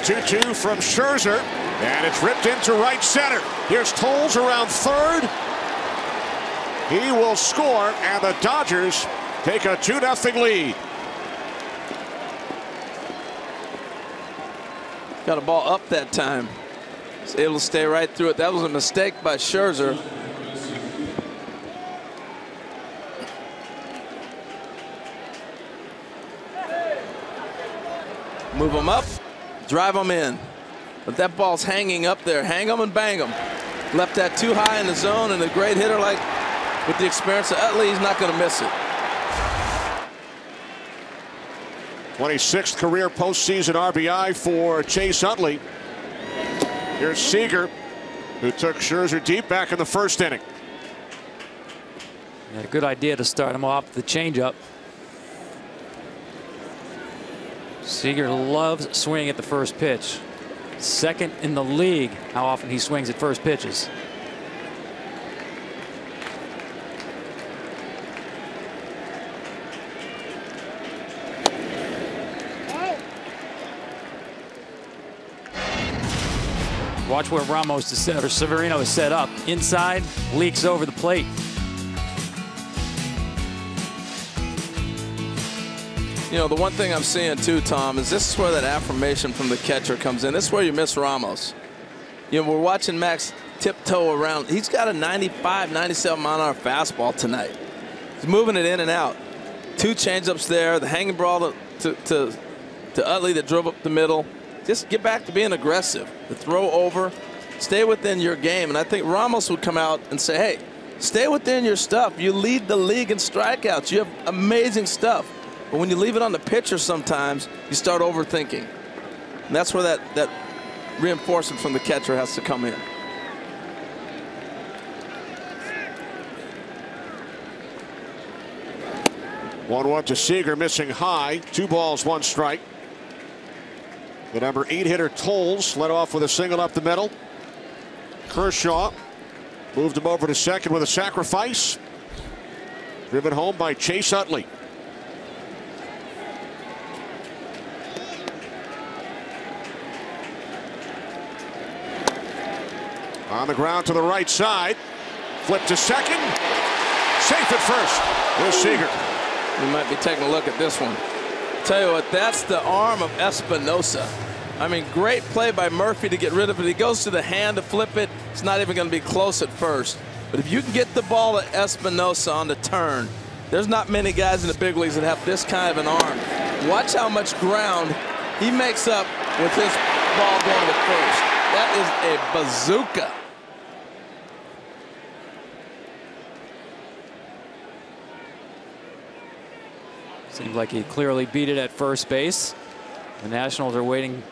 2-2 from Scherzer, and it's ripped into right center. Here's Toles around third. He will score, and the Dodgers take a 2-0 lead. Got a ball up that time. Was able to stay right through it. That was a mistake by Scherzer. Move them up, drive them in. But that ball's hanging up there. Hang them and bang them. Left that too high in the zone, and a great hitter like with the experience of Utley, he's not going to miss it. 26th career postseason RBI for Chase Utley. Here's Seager, who took Scherzer deep back in the first inning. Yeah, good idea to start him off the changeup. Seager loves swinging at the first pitch. Second in the league how often he swings at first pitches. Watch where Ramos is set, or Severino is set up. Inside, leaks over the plate. You know, the one thing I'm seeing too, Tom, is this is where that affirmation from the catcher comes in. This is where you miss Ramos. You know, we're watching Max tiptoe around. He's got a 95, 97 mile-an-hour fastball tonight. He's moving it in and out. Two changeups there, the hanging ball to Utley that drove up the middle. Just get back to being aggressive. The throw over, stay within your game. And I think Ramos would come out and say, hey, stay within your stuff. You lead the league in strikeouts. You have amazing stuff. But when you leave it on the pitcher sometimes, you start overthinking. And that's where that reinforcement from the catcher has to come in. One to Seager, missing high. 2 balls, 1 strike. The number 8 hitter Toles led off with a single up the middle. Kershaw moved him over to second with a sacrifice. Driven home by Chase Utley. On the ground to the right side. Flip to second. Safe at first. Here's Seager. We might be taking a look at this one. Tell you what, that's the arm of Espinosa. I mean, great play by Murphy to get rid of it. He goes to the hand to flip it. It's not even going to be close at first. But if you can get the ball to Espinosa on the turn, there's not many guys in the big leagues that have this kind of an arm. Watch how much ground he makes up with his ball going to first. That is a bazooka. Seems like he clearly beat it at first base. The Nationals are waiting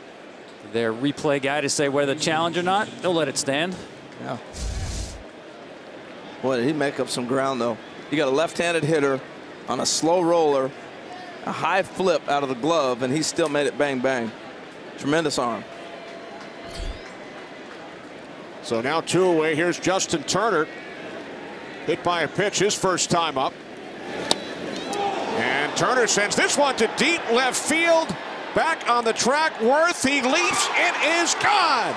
for their replay guy to say whether the challenge or not. They'll let it stand. Yeah. Boy, did he make up some ground, though. You got a left-handed hitter on a slow roller, a high flip out of the glove, and he still made it bang, bang. Tremendous arm. So now 2 away. Here's Justin Turner. Hit by a pitch, his first time up. And Turner sends this one to deep left field. Back on the track, Worth, he leaps, it is gone.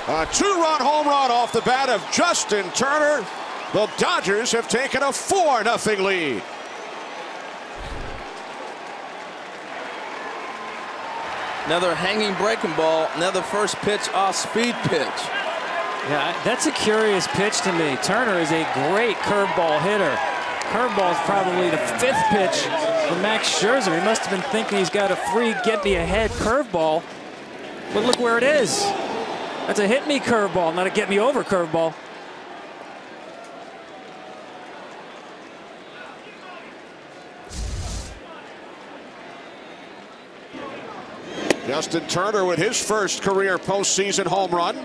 A 2-run home run off the bat of Justin Turner. The Dodgers have taken a 4-0 lead. Another hanging breaking ball, another first pitch off speed pitch. Yeah, that's a curious pitch to me. Turner is a great curveball hitter. Curveball is probably the 5th pitch for Max Scherzer. He must have been thinking he's got a free get me ahead curveball. But look where it is. That's a hit me curveball, not a get me over curveball. Justin Turner with his first career postseason home run.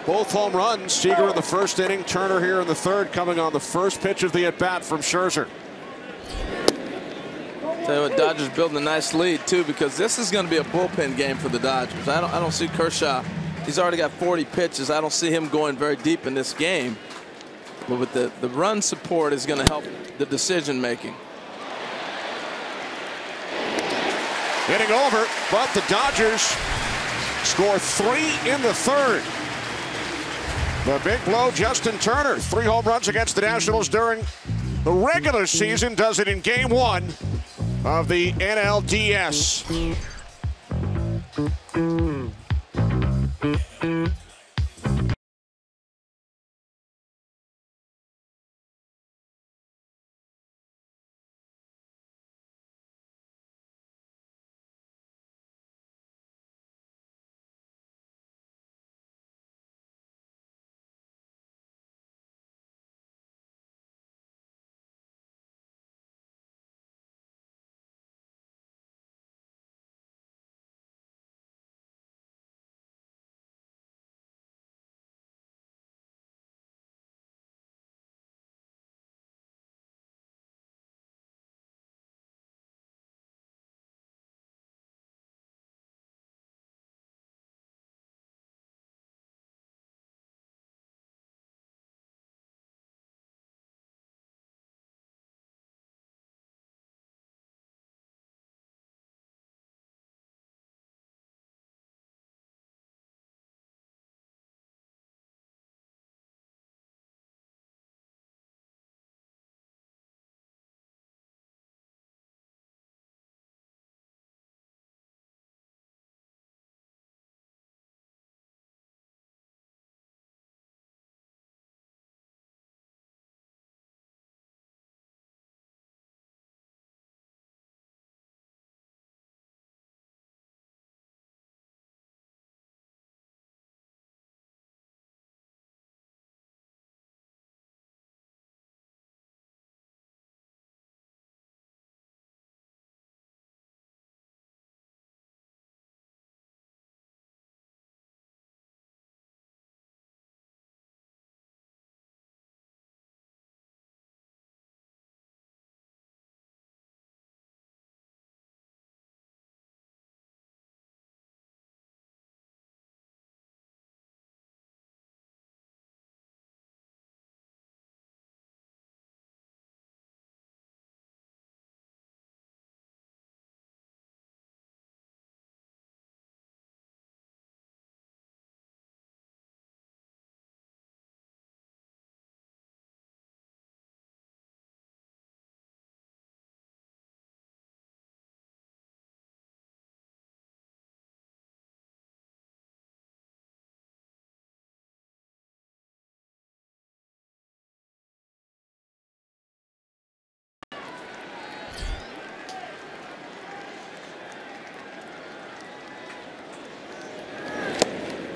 Both home runs, Seager in the first inning, Turner here in the third, coming on the first pitch of the at-bat from Scherzer. Tell you what, Dodgers building a nice lead too, because this is going to be a bullpen game for the Dodgers. I don't see Kershaw. He's already got 40 pitches. I don't see him going very deep in this game. But with the run support is going to help the decision making. Inning over, but the Dodgers score 3 in the third. The big blow, Justin Turner, 3 home runs against the Nationals during the regular season, does it in Game 1 of the NLDS.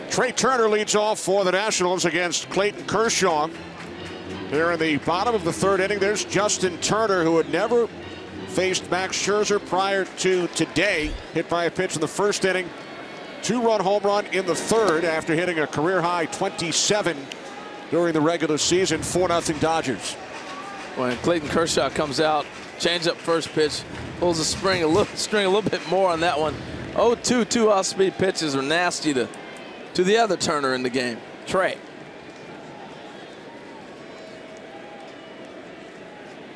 Trey Turner leads off for the Nationals against Clayton Kershaw. Here in the bottom of the third inning, there's Justin Turner, who had never faced Max Scherzer prior to today. Hit by a pitch in the first inning. 2-run home run in the third after hitting a career-high 27 during the regular season. 4-0 Dodgers. When Clayton Kershaw comes out, change up first pitch, pulls the string a little bit more on that one. 0-2, 2 off-speed pitches are nasty to the other Turner in the game, Trey.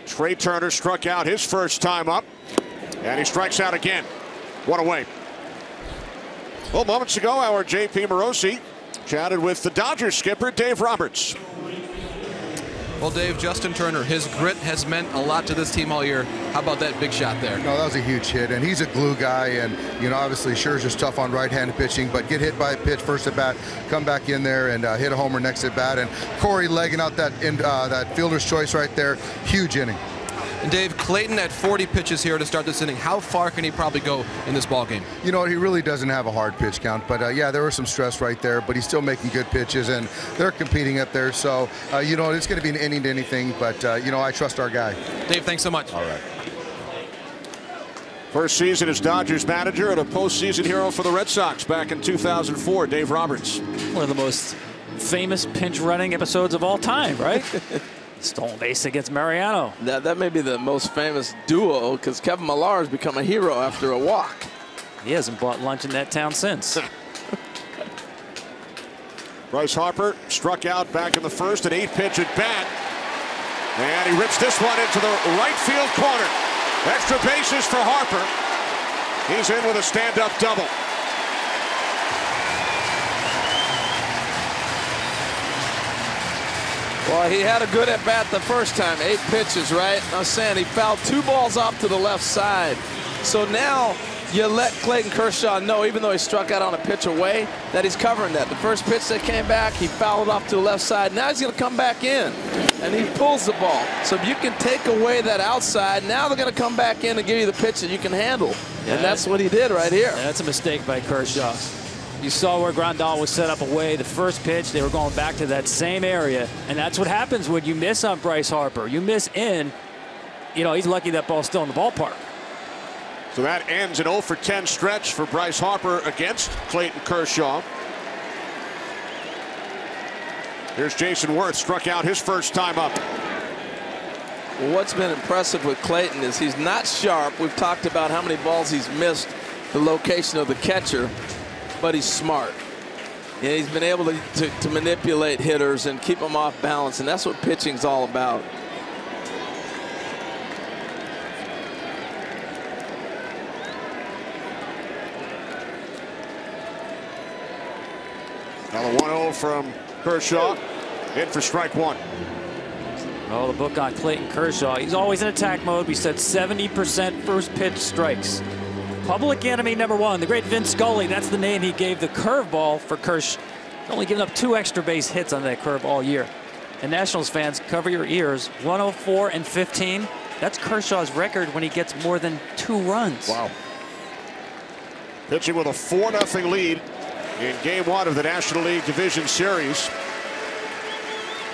Trey Turner struck out his first time up, and he strikes out again. 1 away. Well, moments ago, our J.P. Morosi chatted with the Dodgers skipper, Dave Roberts. Well, Dave, Justin Turner, his grit has meant a lot to this team all year. How about that big shot there? No, that was a huge hit, and he's a glue guy, and, you know, obviously Scherzer's tough on right-handed pitching, but get hit by a pitch first at bat, come back in there and hit a homer next at bat, and Corey legging out that fielder's choice right there. Huge inning. And Dave, Clayton at 40 pitches here to start this inning. How far can he probably go in this ball game? You know, he really doesn't have a hard pitch count, but yeah, there was some stress right there, but he's still making good pitches, and they're competing up there. So, you know, it's going to be an inning to anything, but, you know, I trust our guy. Dave, thanks so much. All right. First season as Dodgers manager and a postseason hero for the Red Sox back in 2004, Dave Roberts. One of the most famous pinch running episodes of all time, right? Stolen base against Mariano. That may be the most famous duo, because Kevin Millar has become a hero after a walk. He hasn't bought lunch in that town since. Bryce Harper struck out back in the first, an 8-pitch at bat. And he rips this one into the right field corner. Extra bases for Harper. He's in with a stand-up double. Well, he had a good at-bat the first time, 8 pitches, right? I'm saying he fouled 2 balls off to the left side. So now you let Clayton Kershaw know, even though he struck out on a pitch away, that he's covering that. The first pitch that came back, he fouled off to the left side. Now he's going to come back in, and he pulls the ball. So if you can take away that outside, now they're going to come back in and give you the pitch that you can handle. Yeah, and that's what he did right here. Yeah, that's a mistake by Kershaw. You saw where Grandal was set up away. The first pitch, they were going back to that same area. And that's what happens when you miss on Bryce Harper. You miss in, you know, he's lucky that ball's still in the ballpark. So that ends an 0 for 10 stretch for Bryce Harper against Clayton Kershaw. Here's Jason Worth, struck out his first time up. Well, what's been impressive with Clayton is he's not sharp. We've talked about how many balls he's missed, the location of the catcher, but he's smart. And he's been able to manipulate hitters and keep them off balance, and that's what pitching's all about. Now the 1-0 from Kershaw, in for strike 1. Oh, the book on Clayton Kershaw. He's always in attack mode. We said 70% first pitch strikes. Public enemy number 1, the great Vin Scully. That's the name he gave the curveball for Kershaw. Only giving up 2 extra base hits on that curve all year. And Nationals fans, cover your ears. 104 and 15. That's Kershaw's record when he gets more than 2 runs. Wow. Pitching with a 4-0 lead in Game 1 of the National League Division Series.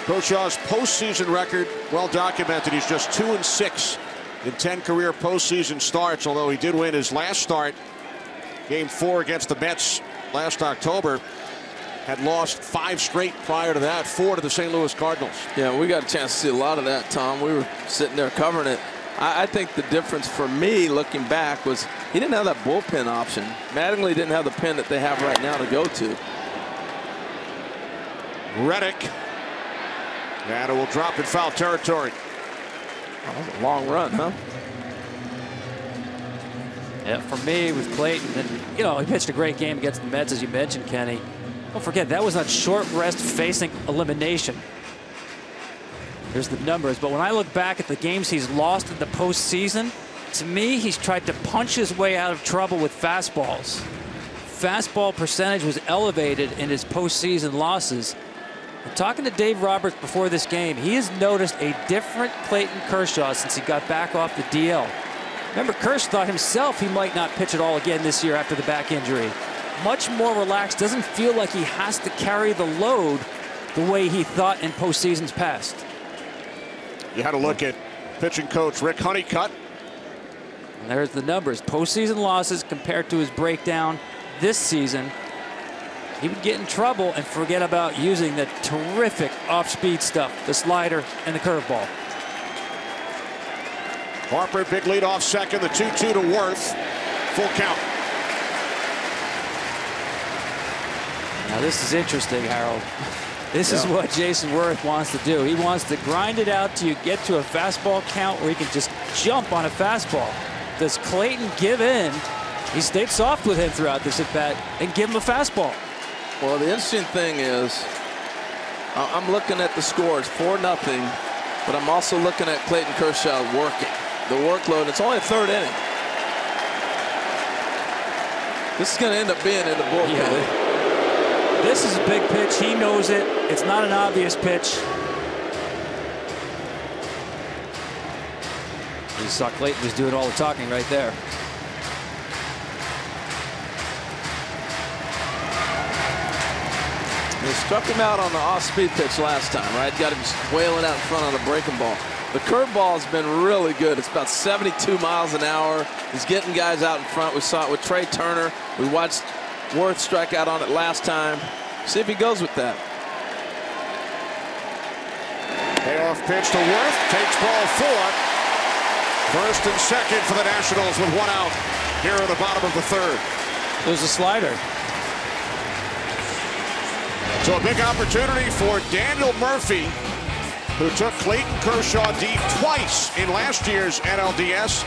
Kershaw's postseason record, well documented. He's just 2-6 in 10 career postseason starts, although he did win his last start, Game 4 against the Mets last October. Had lost 5 straight prior to that, 4 to the St. Louis Cardinals. Yeah, we got a chance to see a lot of that, Tom. We were sitting there covering it. I think the difference for me, looking back, was he didn't have that bullpen option. Mattingly didn't have the pen that they have right now to go to. Reddick. And it will drop in foul territory. Oh, that was a long run, huh? Yeah, for me with Clayton, and you know, he pitched a great game against the Mets, as you mentioned, Kenny. Don't forget, that was on short rest facing elimination. There's the numbers, but when I look back at the games he's lost in the postseason, to me, he's tried to punch his way out of trouble with fastballs. Fastball percentage was elevated in his postseason losses. And talking to Dave Roberts before this game, he has noticed a different Clayton Kershaw since he got back off the DL. Remember, Kershaw thought himself he might not pitch at all again this year after the back injury. Much more relaxed, doesn't feel like he has to carry the load the way he thought in postseasons past. You had a look at pitching coach Rick Honeycutt. And there's the numbers. Postseason losses compared to his breakdown this season. He would get in trouble and forget about using the terrific off-speed stuff, the slider and the curveball. Harper, big lead off second, the 2-2 to Worth. Full count. Now this is interesting, Harold. This is what Jason Worth wants to do. He wants to grind it out till you get to a fastball count where he can just jump on a fastball. Does Clayton give in? He stayed soft with him throughout this at-bat and give him a fastball. Well, the interesting thing is, I'm looking at the scores, 4-0, but I'm also looking at Clayton Kershaw working. The workload, it's only a 3rd inning. This is going to end up being in the bullpen. Yeah. This is a big pitch. He knows it. It's not an obvious pitch. You saw Clayton was doing all the talking right there. They struck him out on the off-speed pitch last time, right? Got him wailing out in front on the breaking ball. The curveball has been really good. It's about 72 miles an hour. He's getting guys out in front. We saw it with Trey Turner. We watched Worth strike out on it last time. See if he goes with that. Payoff pitch to Worth. Takes ball 4. First and second for the Nationals with 1 out here at the bottom of the 3rd. There's a slider. So a big opportunity for Daniel Murphy, who took Clayton Kershaw deep twice in last year's NLDS.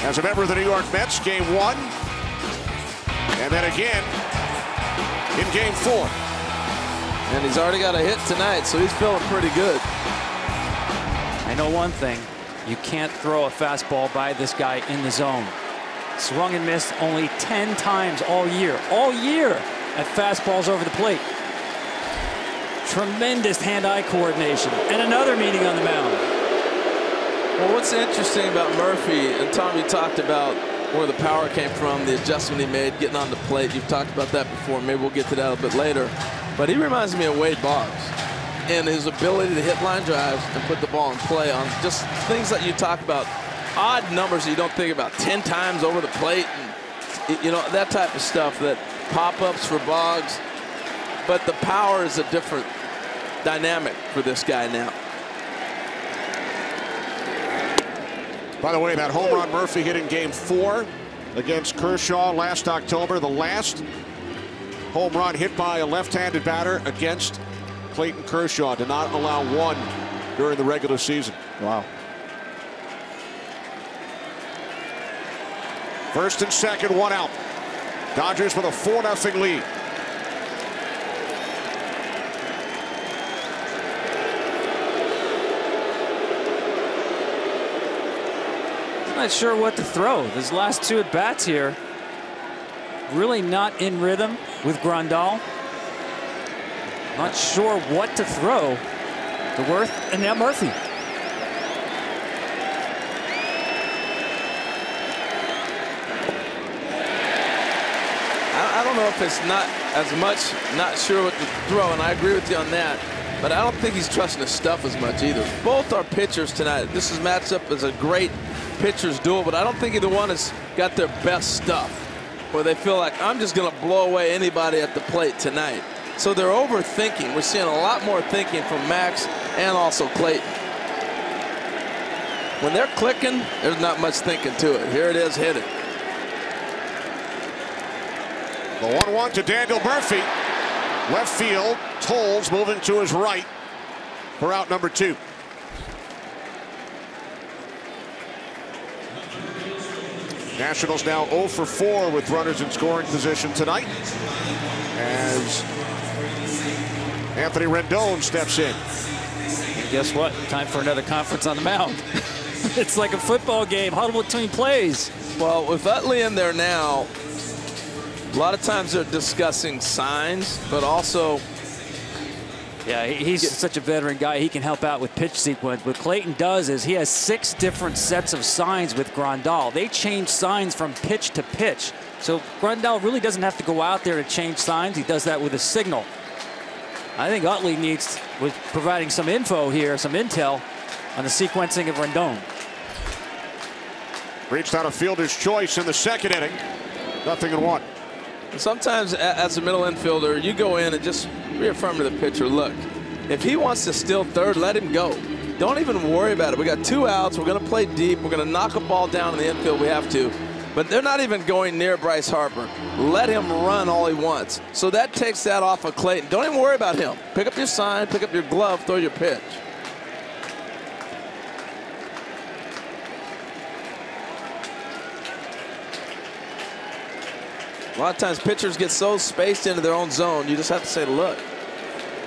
as a member of the New York Mets, Game 1. And then again in Game 4. And he's already got a hit tonight, so he's feeling pretty good. I know one thing. You can't throw a fastball by this guy in the zone. Swung and missed only 10 times all year at fastballs over the plate. Tremendous hand-eye coordination. And another meeting on the mound. Well, what's interesting about Murphy, and Tom, you talked about where the power came from, the adjustment he made, getting on the plate. You've talked about that before. Maybe we'll get to that a bit later. But he reminds me of Wade Boggs and his ability to hit line drives and put the ball in play on just things that you talk about, odd numbers that you don't think about, 10 times over the plate, and, you know, that type of stuff, that pop-ups for Boggs. But the power is a different dynamic for this guy now. By the way, that home run Murphy hit in Game 4 against Kershaw last October, the last home run hit by a left-handed batter against Clayton Kershaw, did not allow one during the regular season. Wow. First and second, one out. Dodgers with a 4-0 lead. Not sure what to throw. His last 2 at-bats here, really not in rhythm with Grandal. Not sure what to throw to Worth, and now Murphy. I don't know if it's not as much, not sure what to throw, and I agree with you on that. But I don't think he's trusting his stuff as much either. Both are pitchers tonight. This is matched up as a great pitchers duel, but I don't think either one has got their best stuff, where they feel like, I'm just going to blow away anybody at the plate tonight. So they're overthinking. We're seeing a lot more thinking from Max and also Clayton. When they're clicking, there's not much thinking to it. Here it is, hit it. The 1-1 to Daniel Murphy. Left field, Tolles moving to his right for out number 2. Nationals now 0 for 4 with runners in scoring position tonight, as Anthony Rendon steps in. And guess what? Time for another conference on the mound. It's like a football game, huddle between plays. Well, with Utley in there now, a lot of times they're discussing signs, but also, yeah, he's such a veteran guy. He can help out with pitch sequence. What Clayton does is he has 6 different sets of signs with Grandal. They change signs from pitch to pitch. So Grandal really doesn't have to go out there to change signs. He does that with a signal. I think Utley was providing some info here, some intel on the sequencing of Rendon. Reached out a fielder's choice in the second inning. 0-1. sometimes as a middle infielder, you go in and just reaffirm to the pitcher, look, if he wants to steal third, let him go. Don't even worry about it. We got 2 outs. We're going to play deep. We're going to knock a ball down in the infield. We have to. But they're not even going near Bryce Harper. Let him run all he wants. So that takes that off of Clayton. Don't even worry about him. Pick up your sign, pick up your glove, throw your pitch. A lot of times pitchers get so spaced into their own zone, you just have to say, look,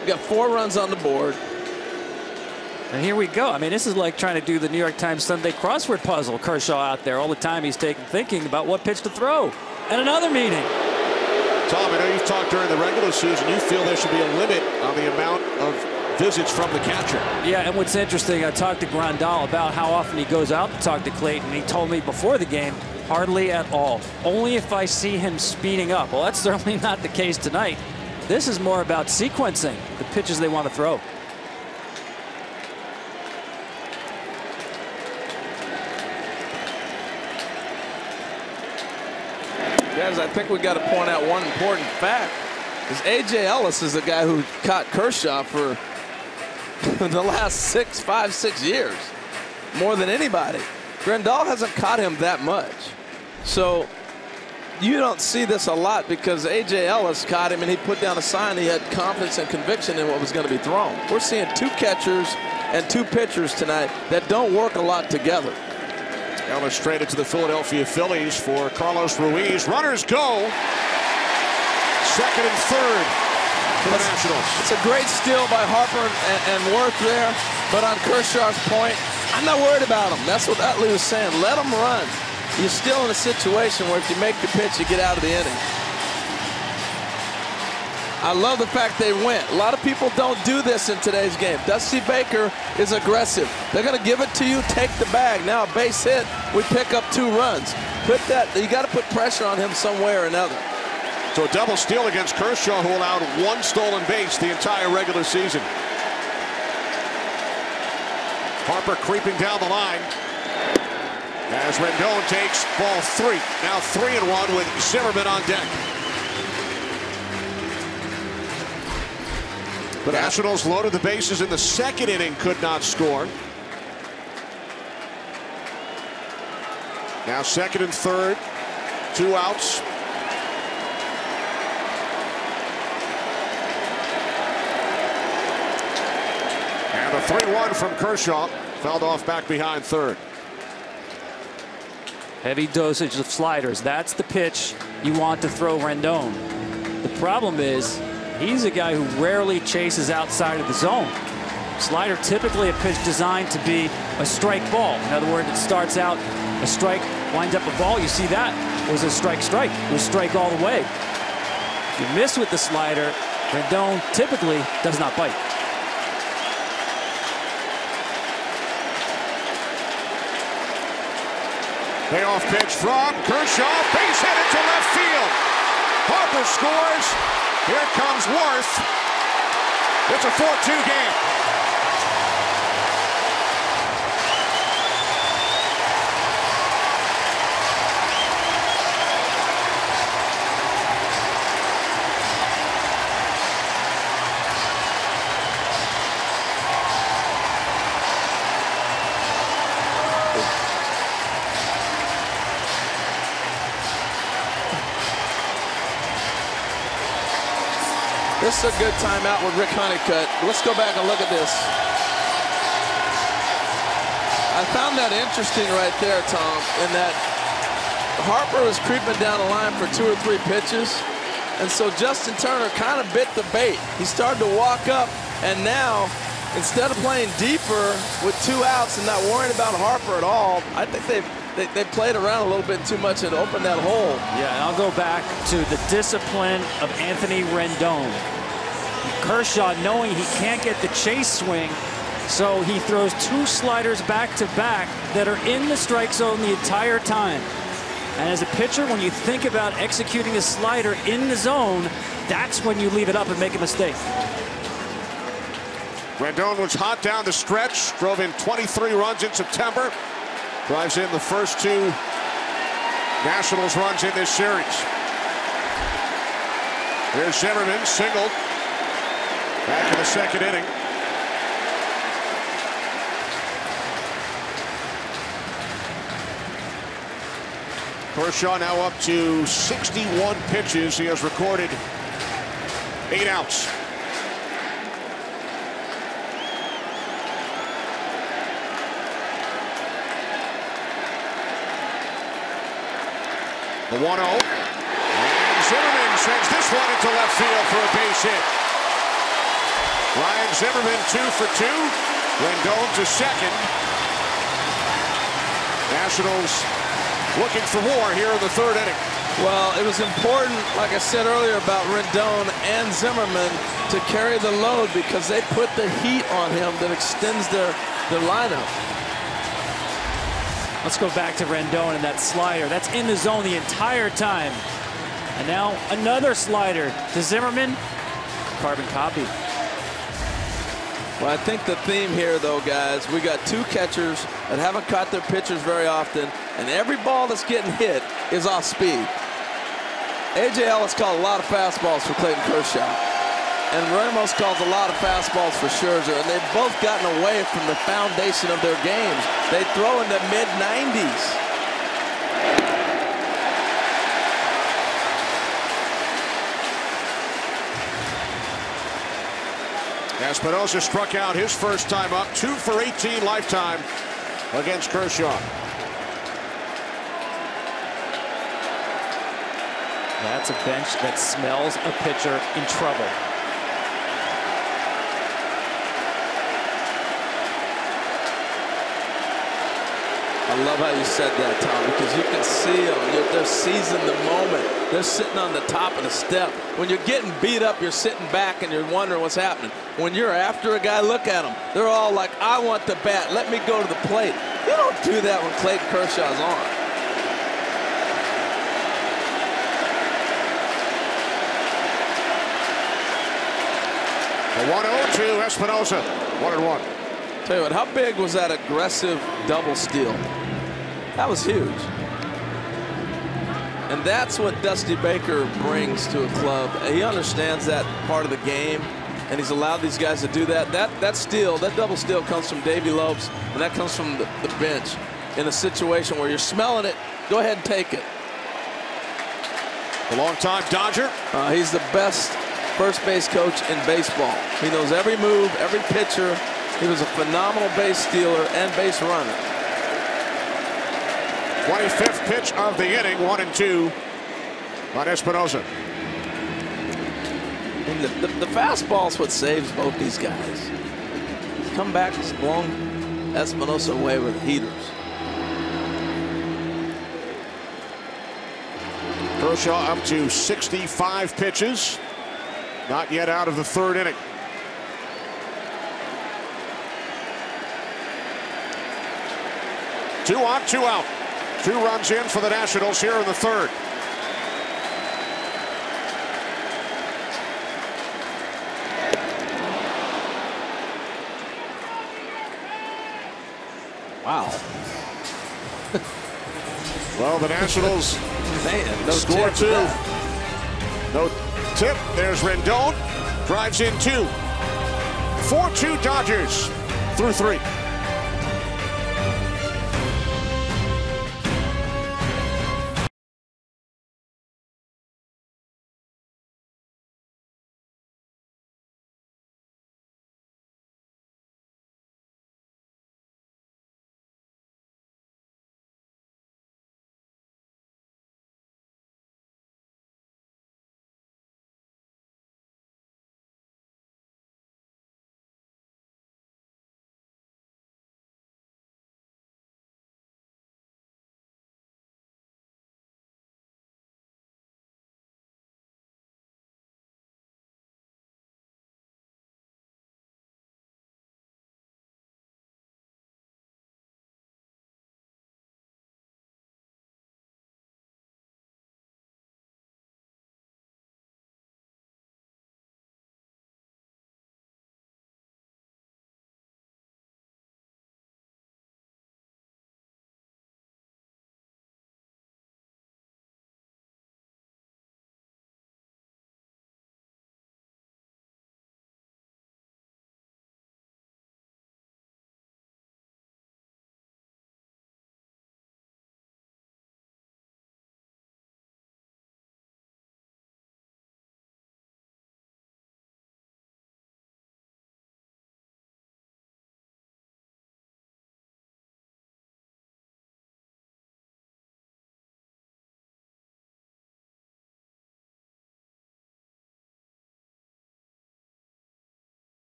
we got 4 runs on the board. And here we go. I mean, this is like trying to do the New York Times Sunday crossword puzzle. Kershaw out there all the time. He's thinking about what pitch to throw. And another meeting. Tom, I know you've talked during the regular season. You feel there should be a limit on the amount of visits from the catcher. Yeah, and what's interesting, I talked to Grandal about how often he goes out to talk to Clayton. He told me before the game, hardly at all. Only if I see him speeding up. Well, that's certainly not the case tonight. This is more about sequencing the pitches they want to throw. Guys, I think we got to point out one important fact. Is A.J. Ellis is the guy who caught Kershaw for the last 5, 6 years, more than anybody. Grandal hasn't caught him that much. So you don't see this a lot because A.J. Ellis caught him and he put down a sign. He had confidence and conviction in what was going to be thrown. We're seeing 2 catchers and 2 pitchers tonight that don't work a lot together. Ellis traded to the Philadelphia Phillies for Carlos Ruiz. Runners go. Second and third for the Nationals. It's a great steal by Harper and Worth there. But on Kershaw's point, I'm not worried about him. That's what Utley was saying. Let him run. You're still in a situation where if you make the pitch, you get out of the inning. I love the fact they went. A lot of people don't do this in today's game. Dusty Baker is aggressive. They're going to give it to you, take the bag. Now a base hit, we pick up 2 runs. You got to put pressure on him some way or another. So a double steal against Kershaw, who allowed 1 stolen base the entire regular season. Harper creeping down the line as Rendon takes ball 3. Now 3-1 with Zimmerman on deck. The Nationals loaded the bases in the second inning, could not score. Now second and third, 2 outs. And a 3-1 from Kershaw, fouled off back behind third. Heavy dosage of sliders. That's the pitch you want to throw Rendon. The problem is he's a guy who rarely chases outside of the zone. Slider typically a pitch designed to be a strike ball. In other words, it starts out a strike, winds up a ball. You see that was a strike. It was strike all the way. If you miss with the slider, Rendon typically does not bite. Payoff pitch from Kershaw. Base hit into left field. Harper scores. Here comes Worth. It's a 4-2 game. This is a good timeout with Rick Honeycutt. Let's go back and look at this. I found that interesting right there, Tom, in that Harper was creeping down the line for 2 or 3 pitches. And so Justin Turner kind of bit the bait. He started to walk up, and now, instead of playing deeper with 2 outs and not worrying about Harper at all, I think they played around a little bit too much and opened that hole. Yeah, and I'll go back to the discipline of Anthony Rendon. Kershaw, knowing he can't get the chase swing, so he throws 2 sliders back to back that are in the strike zone the entire time. And as a pitcher, when you think about executing a slider in the zone, that's when you leave it up and make a mistake. Rendon was hot down the stretch, drove in 23 runs in September, drives in the first 2 Nationals runs in this series. Here's Zimmerman, singled. Back in the second inning. Kershaw now up to 61 pitches. He has recorded 8 outs. The 1-0. And Zimmerman sends this one into left field for a base hit. Ryan Zimmerman 2 for 2. Rendon to second. Nationals looking for more here in the 3rd inning. Well, it was important, like I said earlier, about Rendon and Zimmerman to carry the load because they put the heat on him that extends their lineup. Let's go back to Rendon and that slider. That's in the zone the entire time. And now another slider to Zimmerman. Carbon copy. Well, I think the theme here, though, guys, we got 2 catchers that haven't caught their pitchers very often, and every ball that's getting hit is off speed. A.J. Ellis called a lot of fastballs for Clayton Kershaw, and Ramos calls a lot of fastballs for Scherzer, and they've both gotten away from the foundation of their games. They throw in the mid-90s. Espinosa struck out his first time up, 2 for 18 lifetime against Kershaw. That's a bench that smells a pitcher in trouble. I love how you said that, Tom, because you can see them. They're seizing the moment. They're sitting on the top of the step. When you're getting beat up, you're sitting back and you're wondering what's happening. When you're after a guy, look at them. They're all like, I want the bat. Let me go to the plate. You don't do that when Clayton Kershaw's on. The 1-0 to Espinosa. 1-1. Tell you what, how big was that aggressive double steal? That was huge. And that's what Dusty Baker brings to a club. He understands that part of the game, and he's allowed these guys to do that. That steal, that double steal comes from Davey Lopes, and that comes from the bench. In a situation where you're smelling it, go ahead and take it. The longtime Dodger. He's the best first base coach in baseball. He knows every move, every pitcher. He was a phenomenal base stealer and base runner. 25th pitch of the inning, 1-2 on Espinosa. And the fastball's what saves both these guys. He's come back, he's blown Espinosa away with heaters. Kershaw up to 65 pitches. Not yet out of the third inning. Two on, two out. 2 runs in for the Nationals here in the third. Wow. Well, the Nationals no score 2. No tip. There's Rendon. Drives in 2. 4-2 Dodgers through 3.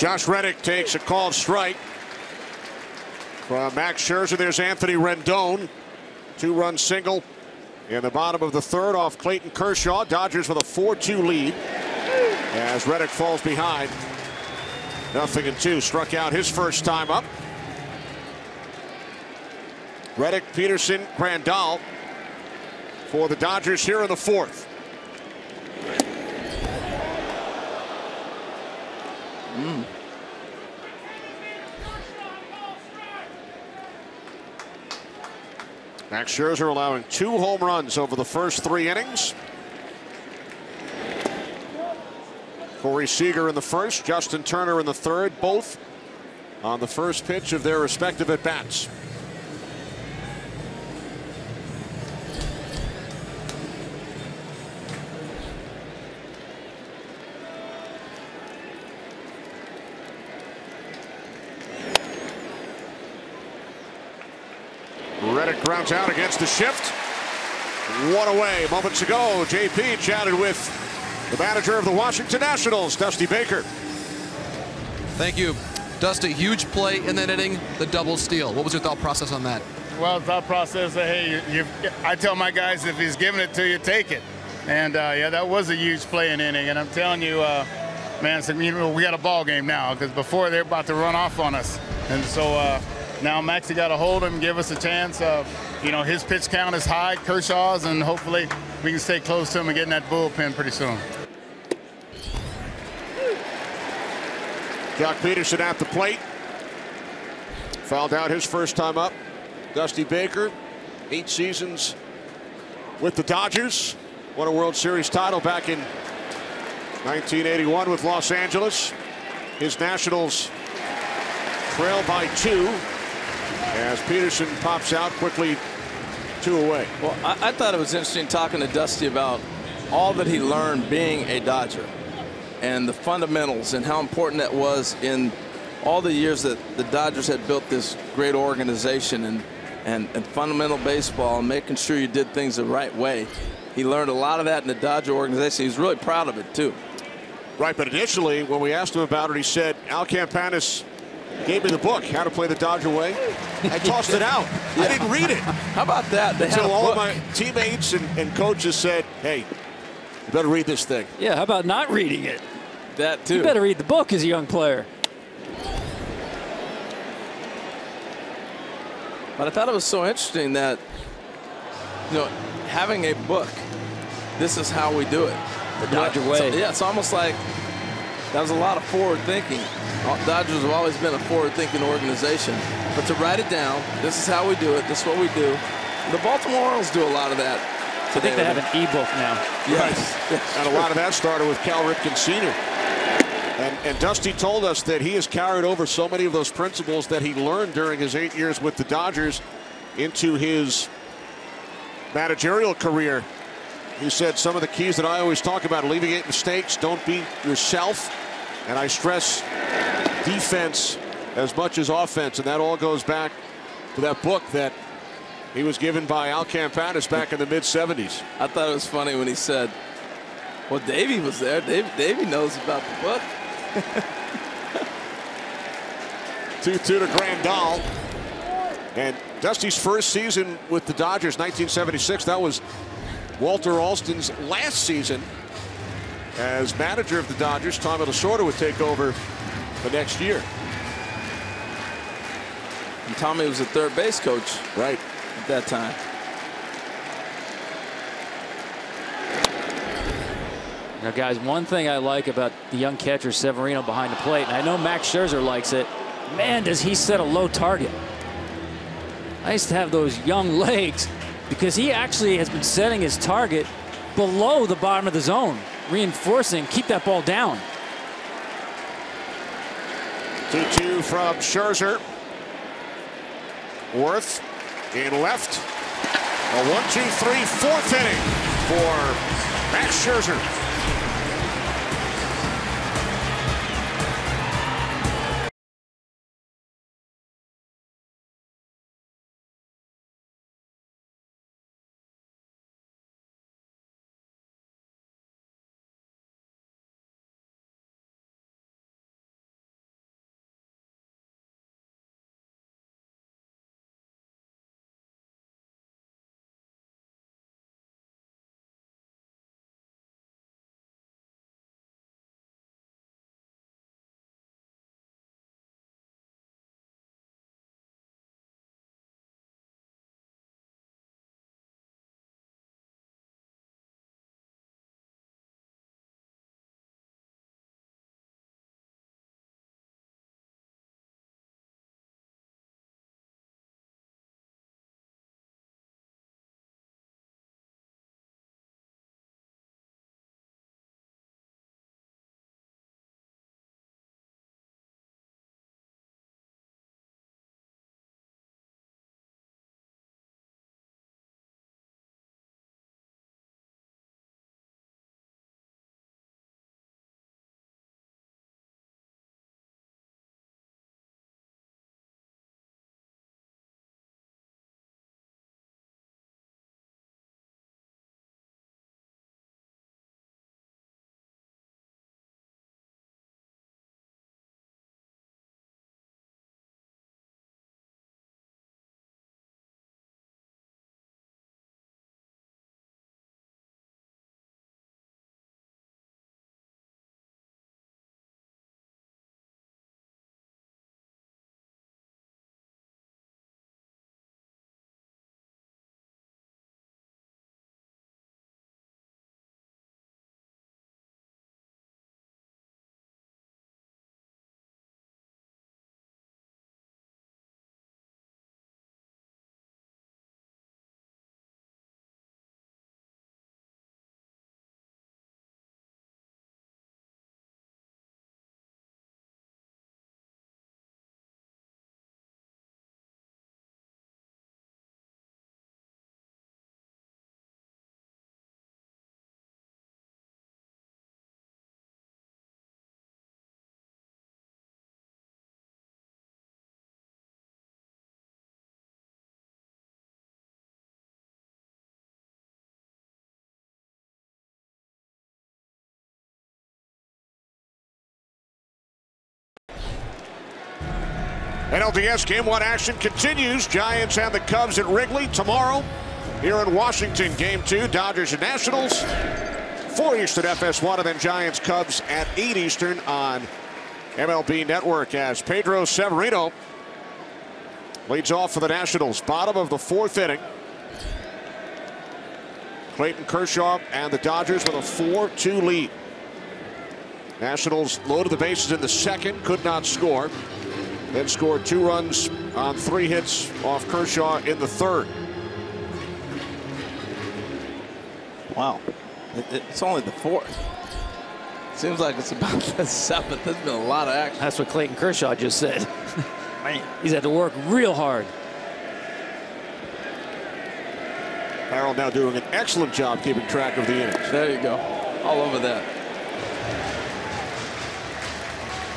Josh Reddick takes a called strike From Max Scherzer, there's Anthony Rendon. 2-run single in the bottom of the third off Clayton Kershaw. Dodgers with a 4-2 lead as Reddick falls behind. 0-2. Struck out his first time up. Reddick, Peterson, Grandal for the Dodgers here in the fourth. Max Scherzer allowing 2 home runs over the first 3 innings. Corey Seager in the first, Justin Turner in the third, both on the first pitch of their respective at-bats. Reddick grounds out against the shift. 1 away. Moments ago, JP chatted with the manager of the Washington Nationals, Dusty Baker. Thank you, Dusty. Huge play in that inning, the double steal. What was your thought process on that? Well, the thought process, hey, I tell my guys, if he's giving it to you, take it. And yeah, that was a huge play in inning. And I'm telling you, man, so, you know, we got a ball game now, because before they're about to run off on us. And so now Maxie got to hold him, give us a chance. You know, his pitch count is high, Kershaw's, and hopefully we can stay close to him and get in that bullpen pretty soon. Jock Peterson at the plate. Fouled out his first time up. Dusty Baker, 8 seasons with the Dodgers. Won a World Series title back in 1981 with Los Angeles. His Nationals trail by 2 as Peterson pops out quickly, 2 away. Well, I thought it was interesting talking to Dusty about all that he learned being a Dodger and the fundamentals and how important that was in all the years that the Dodgers had built this great organization and fundamental baseball and making sure you did things the right way. He learned a lot of that in the Dodger organization. He's really proud of it, too. Right, but initially, when we asked him about it, he said, Al Campanis gave me the book, How to Play the Dodger Way. I tossed it out. Yeah. I didn't read it. How about that? Until all of my teammates and coaches said, hey, you better read this thing. Yeah, how about not reading it? That, too. You better read the book as a young player. But I thought it was so interesting that, you know, having a book, this is how we do it. The Dodger way. So, yeah, it's almost like that was a lot of forward thinking. Dodgers have always been a forward thinking organization. But to write it down, this is how we do it, this is what we do. The Baltimore Orioles do a lot of that. I think they have an e-book now. Yes. And a lot of that started with Cal Ripken Sr. And Dusty told us that he has carried over so many of those principles that he learned during his 8 years with the Dodgers into his managerial career. He said some of the keys that I always talk about: alleviate mistakes, don't be yourself, and I stress defense as much as offense. And that all goes back to that book that he was given by Al Campanis back in the mid-'70s. I thought it was funny when he said, well, Davey was there. Davey knows about the book. 2-2 to Grandal. And Dusty's first season with the Dodgers, 1976, that was Walter Alston's last season as manager of the Dodgers. Tommy Lasorda would take over the next year. And Tommy was the third base coach. Right. At that time. Now, guys, one thing I like about the young catcher Severino behind the plate, and I know Max Scherzer likes it, man, does he set a low target. I used to have those young legs because he actually has been setting his target below the bottom of the zone, reinforcing, keep that ball down. 2-2 from Scherzer. Worth in left. A 1-2-3 fourth inning for Max Scherzer. NLDS Game 1 action continues. Giants and the Cubs at Wrigley tomorrow. Here in Washington, Game 2, Dodgers and Nationals. 4 Eastern FS1, and then Giants Cubs at 8 Eastern on MLB Network, as Pedro Severino leads off for the Nationals. Bottom of the 4th inning. Clayton Kershaw and the Dodgers with a 4-2 lead. Nationals loaded the bases in the 2nd, could not score. Then scored 2 runs on 3 hits off Kershaw in the 3rd. Wow. It's only the 4th. Seems like it's about the 7th. There's been a lot of action. That's what Clayton Kershaw just said. Man, he's had to work real hard. Harold now doing an excellent job keeping track of the innings. There you go. All over that.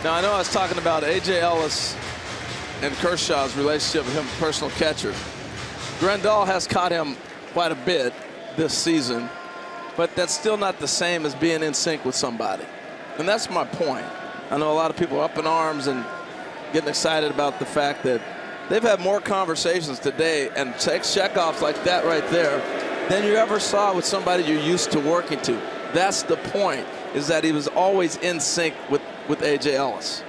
Now, I know I was talking about A.J. Ellis and Kershaw's relationship with him, personal catcher. Grandal has caught him quite a bit this season, but that's still not the same as being in sync with somebody. And that's my point. I know a lot of people are up in arms and getting excited about the fact that they've had more conversations today and checkoffs like that right there than you ever saw with somebody you're used to working to. That's the point, is that he was always in sync with A.J. Ellis.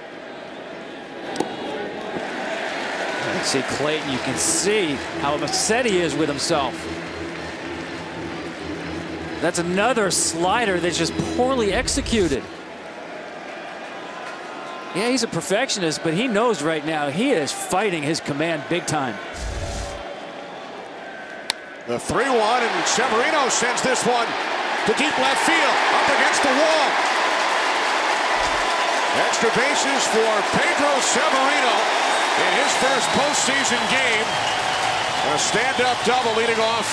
You see Clayton, you can see how upset he is with himself. That's another slider that's just poorly executed. Yeah, he's a perfectionist, but he knows right now he is fighting his command big time. The 3-1, and Severino sends this one to deep left field, up against the wall. Extra bases for Pedro Severino in his first postseason game. A stand-up double leading off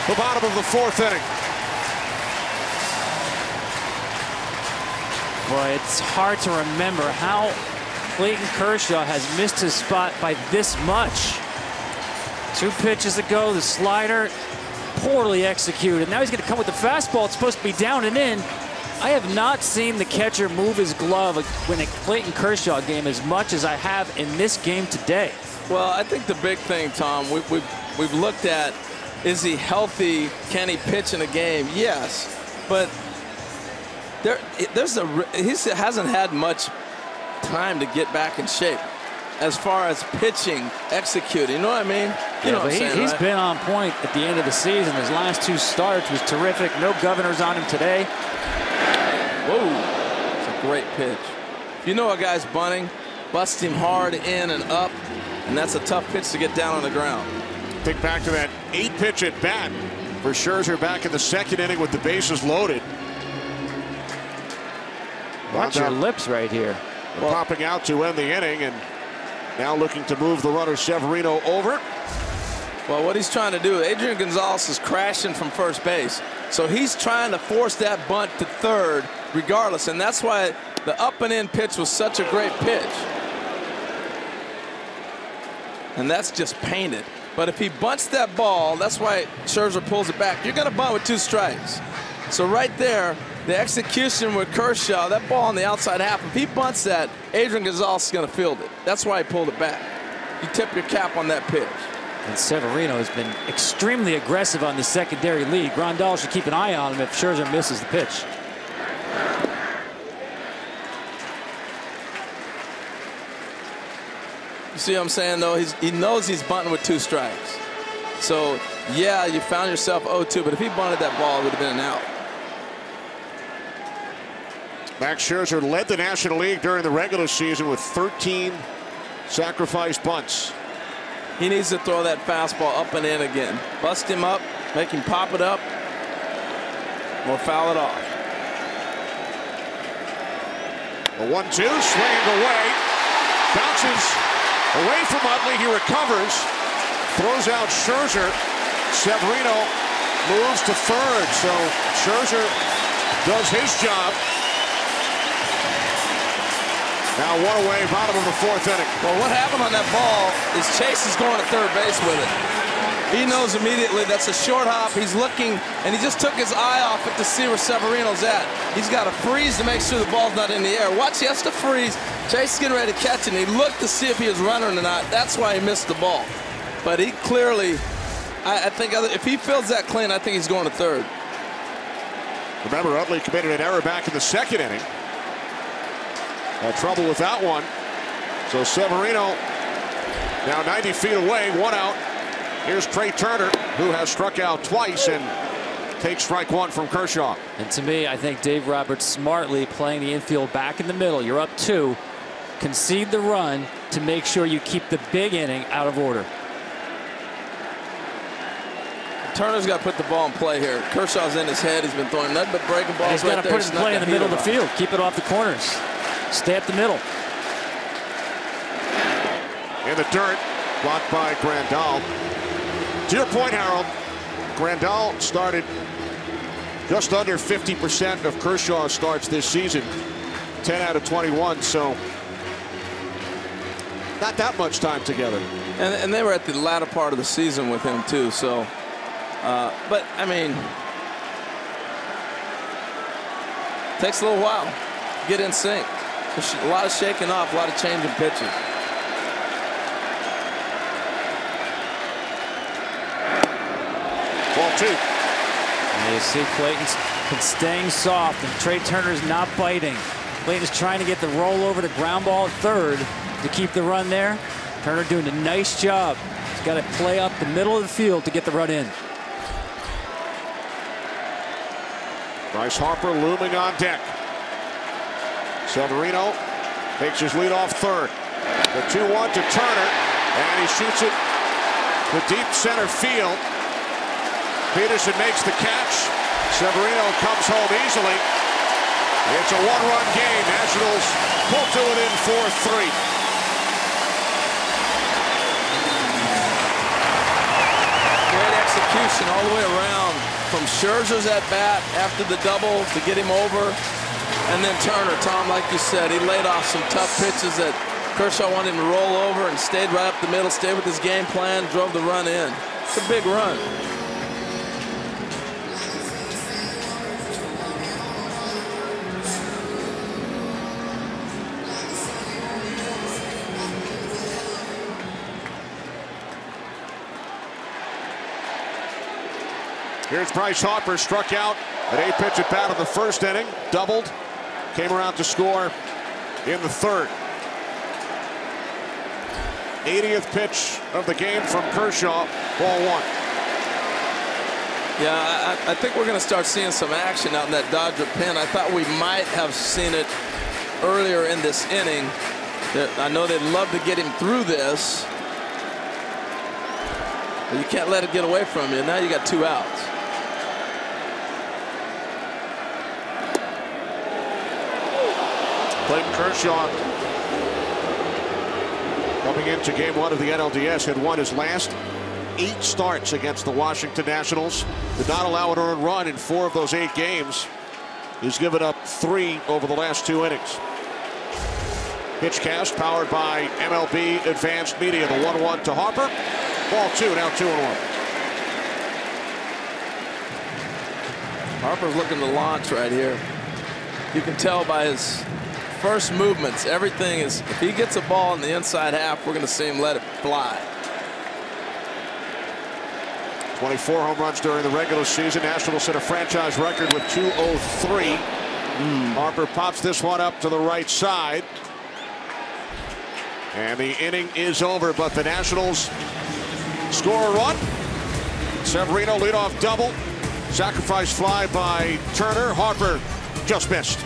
the bottom of the 4th inning. Boy, it's hard to remember how Clayton Kershaw has missed his spot by this much. 2 pitches ago, the slider poorly executed. Now he's going to come with the fastball. It's supposed to be down and in. I have not seen the catcher move his glove in a Clayton Kershaw game as much as I have in this game today. Well, I think the big thing, Tom, we've looked at, is he healthy? Can he pitch in a game? Yes, but he hasn't had much time to get back in shape as far as pitching, executing. You know what I mean? You know what I'm saying, he's right? been on point at the end of the season. His last 2 starts was terrific. No governors on him today. Whoa, it's a great pitch. You know a guy's bunting, bust him hard in and up, and that's a tough pitch to get down on the ground. Think back to that 8-pitch at bat for Scherzer back in the 2nd inning with the bases loaded. Watch your lips right here. Popping out to end the inning, and now looking to move the runner Severino over. Well, what he's trying to do, Adrian Gonzalez is crashing from first base. So he's trying to force that bunt to 3rd regardless, and that's why the up and in pitch was such a great pitch. And that's just painted. But if he bunts that ball, that's why Scherzer pulls it back. You're going to bunt with 2 strikes. So right there, the execution with Kershaw, that ball on the outside half, if he bunts that, Adrian Gonzalez is going to field it. That's why he pulled it back. You tip your cap on that pitch. And Severino has been extremely aggressive on the secondary lead. Grandal should keep an eye on him if Scherzer misses the pitch. You see what I'm saying, though? He knows he's bunting with 2 strikes. So, yeah, you found yourself 0-2, but if he bunted that ball, it would have been an out. Max Scherzer led the National League during the regular season with 13 sacrifice bunts. He needs to throw that fastball up and in again. Bust him up, make him pop it up, or foul it off. A 1-2, swinging away. Bounces away from Utley. He recovers. Throws out Scherzer. Severino moves to 3rd. So Scherzer does his job. Now 1 away, bottom of the 4th inning. Well, what happened on that ball is Chase is going to 3rd base with it. He knows immediately that's a short hop. He's looking, and he just took his eye off it to see where Severino's at. He's got to freeze to make sure the ball's not in the air. Watch, he has to freeze. Chase is getting ready to catch it, and he looked to see if he was running or not. That's why he missed the ball. But he clearly, I think if he fills that clean, I think he's going to third. Remember, Utley committed an error back in the second inning. Had trouble with that one. So Severino now 90 feet away, 1 out. Here's Trey Turner, who has struck out twice and takes strike 1 from Kershaw. And to me, I think Dave Roberts smartly playing the infield back in the middle. You're up 2. Concede the run to make sure you keep the big inning out of order. Turner's got to put the ball in play here. Kershaw's in his head. He's been throwing nothing but breaking balls. He's got to put it in play in the middle of the field. Keep it off the corners. Stay up the middle. In the dirt, blocked by Grandal. To your point, Harold, Grandal started just under 50% of Kershaw's starts this season. 10 out of 21, so not that much time together. And they were at the latter part of the season with him, too, so. But, I mean, takes a little while to get in sync. There's a lot of shaking off, a lot of changing pitches. Ball 2. And you see Clayton's staying soft, and Trey Turner's not biting. Clayton's trying to get the roll over to ground ball at third to keep the run there. Turner doing a nice job. He's got to play up the middle of the field to get the run in. Bryce Harper looming on deck. Severino takes his lead off third. The 2-1 to Turner, and he shoots it to deep center field. Peterson makes the catch. Severino comes home easily. It's a 1-run game. Nationals pull to it in 4-3. Great execution all the way around. From Scherzer's at bat after the double to get him over. And then Turner, Tom, like you said, he laid off some tough pitches that Kershaw wanted him to roll over and stayed right up the middle, stayed with his game plan, drove the run in. It's a big run. Here's Bryce Harper, struck out at 8-pitch at bat in the first inning, doubled, came around to score in the third. 80th pitch of the game from Kershaw, ball 1. Yeah, I think we're going to start seeing some action out in that Dodger pen. I thought we might have seen it earlier in this inning. I know they'd love to get him through this, but you can't let it get away from you. Now you got 2 outs. Clayton Kershaw, coming into game 1 of the NLDS, had won his last 8 starts against the Washington Nationals. Did not allow an earned run in 4 of those 8 games. He's given up 3 over the last 2 innings. Pitchcast powered by MLB Advanced Media. The 1-1 to Harper. Ball 2, now 2-1. Harper's looking to launch right here. You can tell by his first movements, everything is, if he gets a ball in the inside half, we're going to see him let it fly. 24 home runs during the regular season. Nationals set a franchise record with 203. Harper pops this one up to the right side. And the inning is over, but the Nationals score a run. Severino leadoff double. Sacrifice fly by Turner. Harper just missed.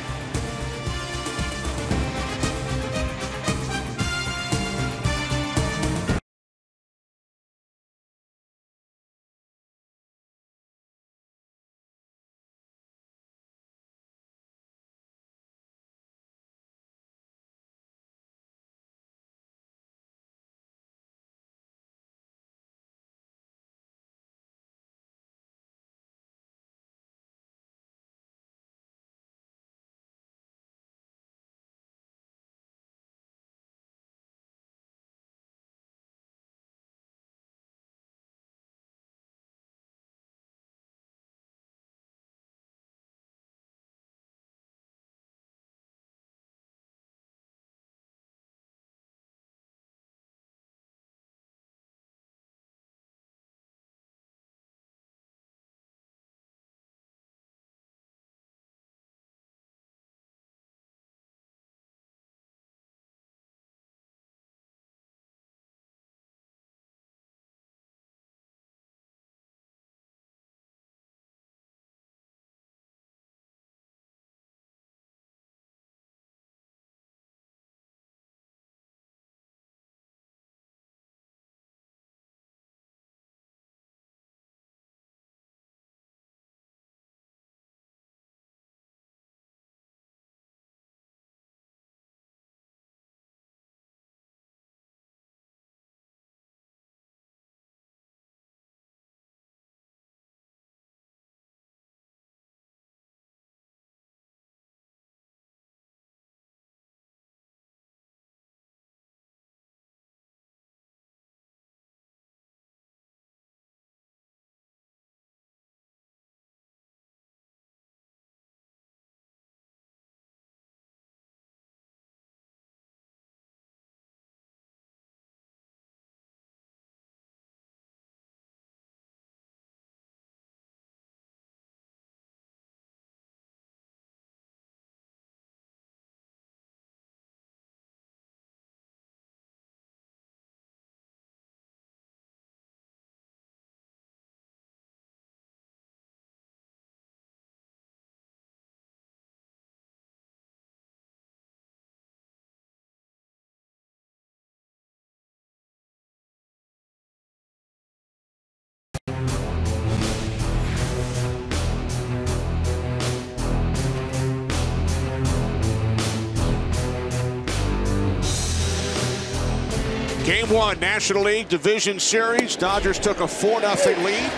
Game 1, National League Division Series. Dodgers took a 4-0 lead.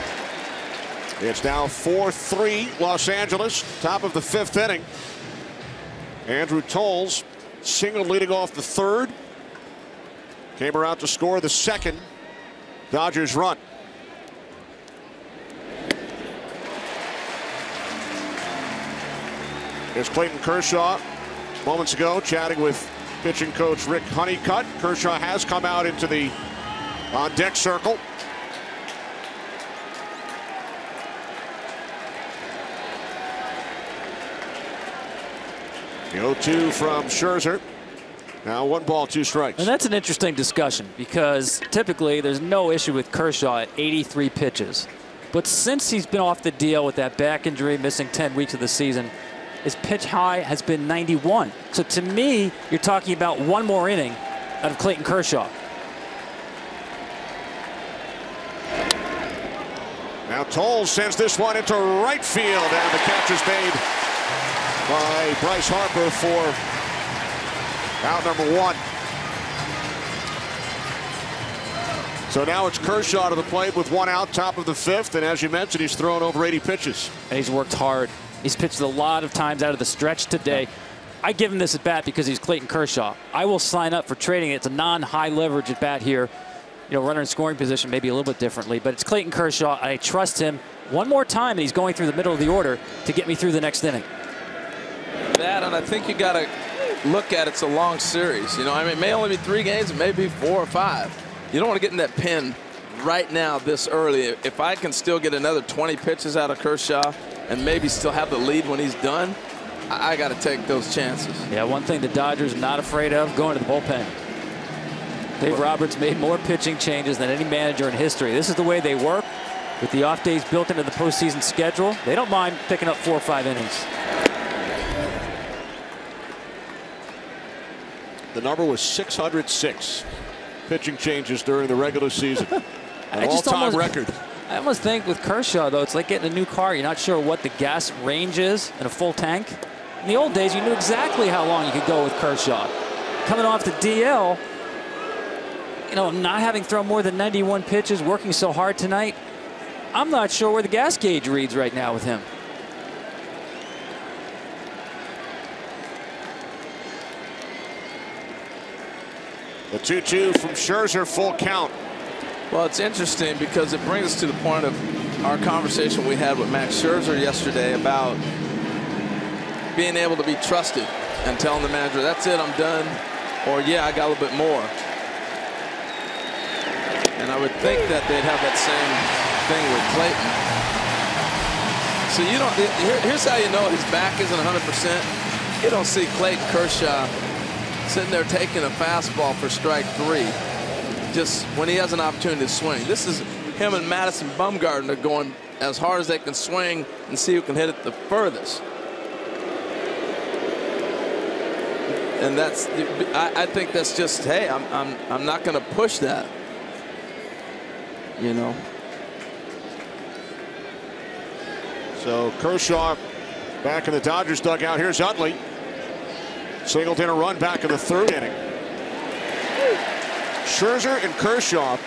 It's now 4-3 Los Angeles, top of the 5th inning. Andrew Toles single leading off the 3rd. Came around to score the 2nd Dodgers run. Here's Clayton Kershaw moments ago chatting with pitching coach Rick Honeycutt. Kershaw has come out into the on-deck circle. The 0-2 from Scherzer. Now 1 ball, 2 strikes. And that's an interesting discussion because typically there's no issue with Kershaw at 83 pitches. But since he's been off the deal with that back injury, missing 10 weeks of the season, his pitch high has been 91. So to me, you're talking about 1 more inning out of Clayton Kershaw. Now Toles sends this one into right field, and the catch is made by Bryce Harper for out number 1. So now it's Kershaw to the plate with 1 out, top of the 5th, and as you mentioned, he's thrown over 80 pitches. And he's worked hard. He's pitched a lot of times out of the stretch today. I give him this at bat because he's Clayton Kershaw. I will sign up for trading it. It's a non-high leverage at bat here. You know, runner in scoring position maybe a little bit differently, but it's Clayton Kershaw. I trust him one more time, and he's going through the middle of the order to get me through the next inning. That, and I think you got to look at it's a long series. You know, I mean, it may only be 3 games, it may be 4 or 5. You don't want to get in that pin right now this early. If I can still get another 20 pitches out of Kershaw and maybe still have the lead when he's done, I got to take those chances. Yeah, one thing the Dodgers are not afraid of, going to the bullpen. Dave Roberts made more pitching changes than any manager in history. This is the way they work. With the off days built into the postseason schedule, they don't mind picking up 4 or 5 innings. The number was 606 pitching changes during the regular season. An all-time record. I almost think with Kershaw, though, it's like getting a new car. You're not sure what the gas range is in a full tank. In the old days, you knew exactly how long you could go with Kershaw. Coming off the DL, you know, not having thrown more than 91 pitches, working so hard tonight, I'm not sure where the gas gauge reads right now with him. The 2-2 from Scherzer, full count. Well, it's interesting because it brings us to the point of our conversation we had with Max Scherzer yesterday about being able to be trusted and telling the manager, that's it, I'm done, or yeah, I got a little bit more. And I would think that they'd have that same thing with Clayton. So you don't, here's how you know his back isn't 100%. You don't see Clayton Kershaw sitting there taking a fastball for strike 3 just when he has an opportunity to swing. This is him and Madison Bumgarner going as hard as they can swing and see who can hit it the furthest. And that's, I think that's just, hey, I'm not going to push that, you know. So Kershaw back in the Dodgers dugout. Here's Utley. Singled in a run back in the 3rd inning. Scherzer and Kershaw,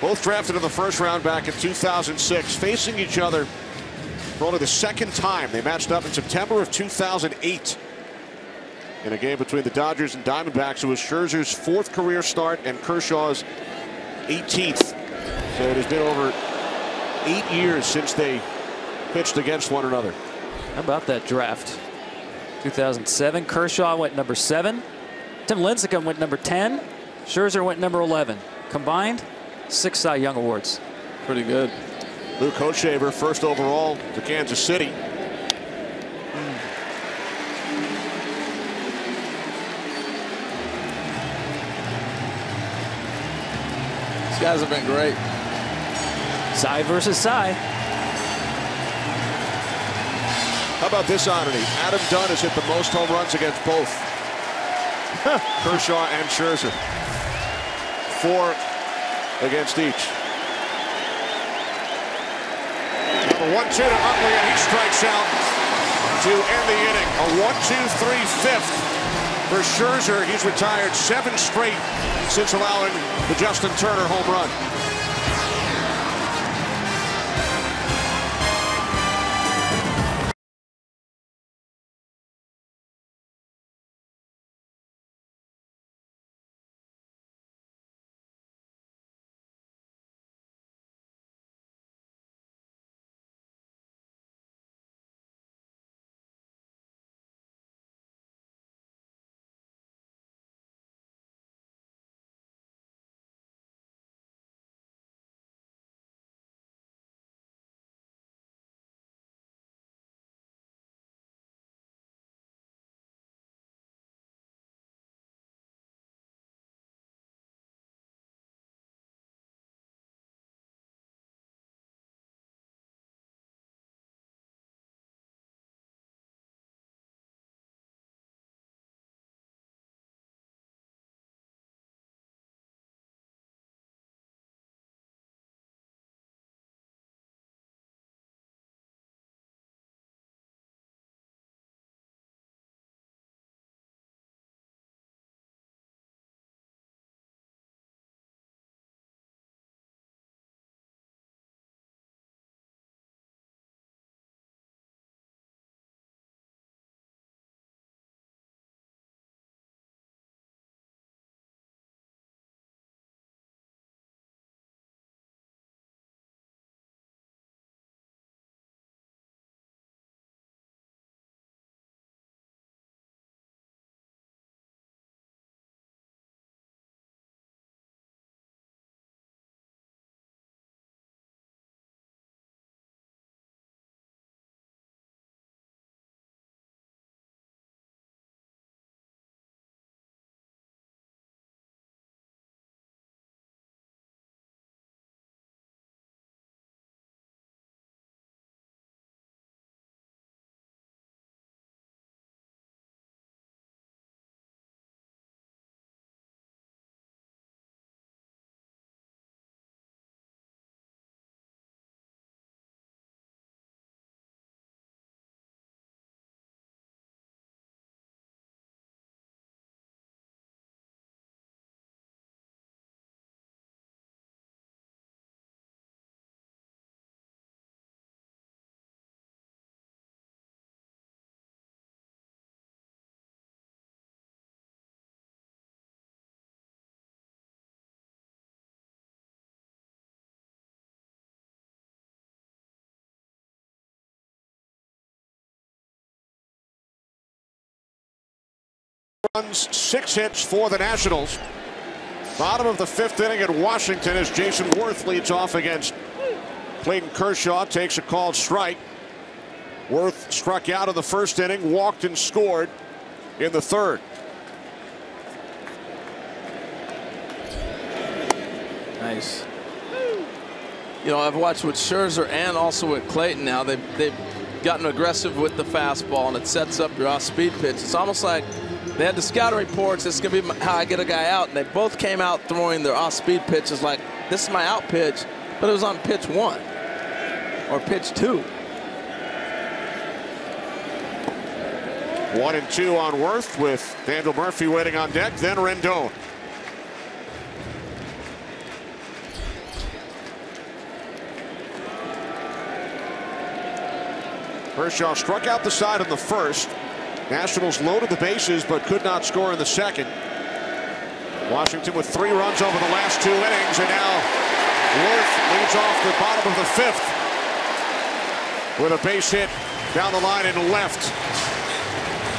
both drafted in the 1st round back in 2006, facing each other for only the 2nd time. They matched up in September of 2008 in a game between the Dodgers and Diamondbacks. It was Scherzer's 4th career start and Kershaw's 18th. So it has been over 8 years since they pitched against one another. How about that draft? 2007, Kershaw went number 7. Tim Lincecum went number 10. Scherzer went number 11. Combined, 6 Cy Young awards. Pretty good. Luke Hochevar, 1st overall to Kansas City. These guys have been great. Cy versus Cy. How about this oddity? Adam Dunn has hit the most home runs against both Kershaw and Scherzer. 4 against each. Now the 1-2 to Utley, and he strikes out to end the inning. A 1-2-3 5th For Scherzer, he's retired 7 straight since allowing the Justin Turner home run. Runs, 6 hits for the Nationals. Bottom of the 5th inning at Washington as Jason Worth leads off against Clayton Kershaw. Takes a called strike. Worth struck out in the 1st inning, walked and scored in the 3rd. Nice. You know, I've watched with Scherzer and also with Clayton now. They've gotten aggressive with the fastball, and it sets up your off-speed pitch. It's almost like they had the scouting reports. This is going to be how I get a guy out, and they both came out throwing their off-speed pitches like, this is my out pitch, but it was on pitch 1 or pitch 2. 1-2 on Worth with Daniel Murphy waiting on deck, then Rendon. Kershaw struck out the side in the 1st. Nationals loaded the bases but could not score in the 2nd. Washington with 3 runs over the last 2 innings, and now Worth leads off the bottom of the 5th with a base hit down the line and left.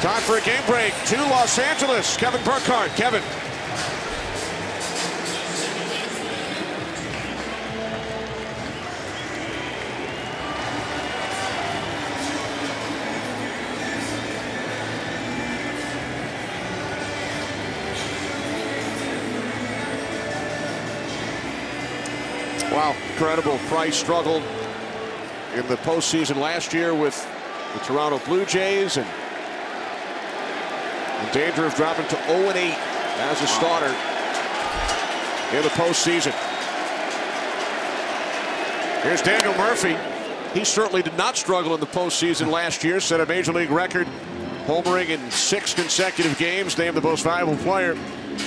Time for a game break to Los Angeles. Kevin Burkhardt. Kevin. Wow, incredible. Price struggled in the postseason last year with the Toronto Blue Jays and in danger of dropping to 0-8 as a starter in the postseason. Here's Daniel Murphy. He certainly did not struggle in the postseason last year, set a major league record homering in 6 consecutive games, named the most valuable player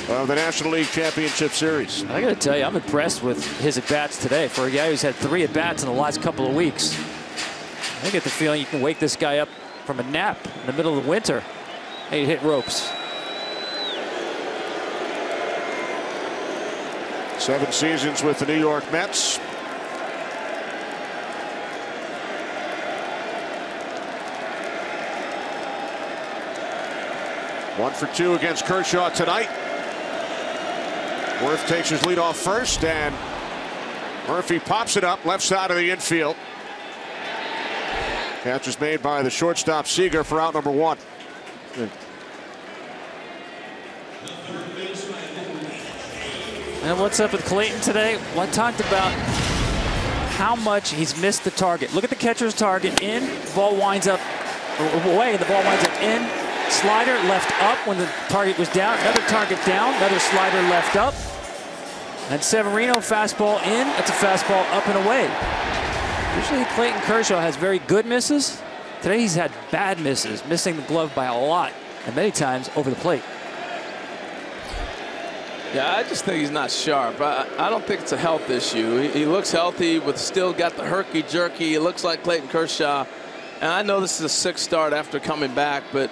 of the National League Championship Series. I got to tell you, I'm impressed with his at-bats today for a guy who's had 3 at-bats in the last couple of weeks. I get the feeling you can wake this guy up from a nap in the middle of the winter. Hey, hit ropes. 7 seasons with the New York Mets. One for 2 against Kershaw tonight. Worth takes his lead off first, and Murphy pops it up left side of the infield. Catch is made by the shortstop Seager for out number 1. Good. And what's up with Clayton today? Well, I talked about how much he's missed the target. Look at the catcher's target in. Ball winds up away. The ball winds up in. Slider left up when the target was down. Another target down. Another slider left up. And Severino fastball in. That's a fastball up and away. Usually Clayton Kershaw has very good misses. Today he's had bad misses, missing the glove by a lot, and many times over the plate. Yeah, I just think he's not sharp. I don't think it's a health issue. He looks healthy, but still got the herky-jerky. He looks like Clayton Kershaw. And I know this is a 6th start after coming back, but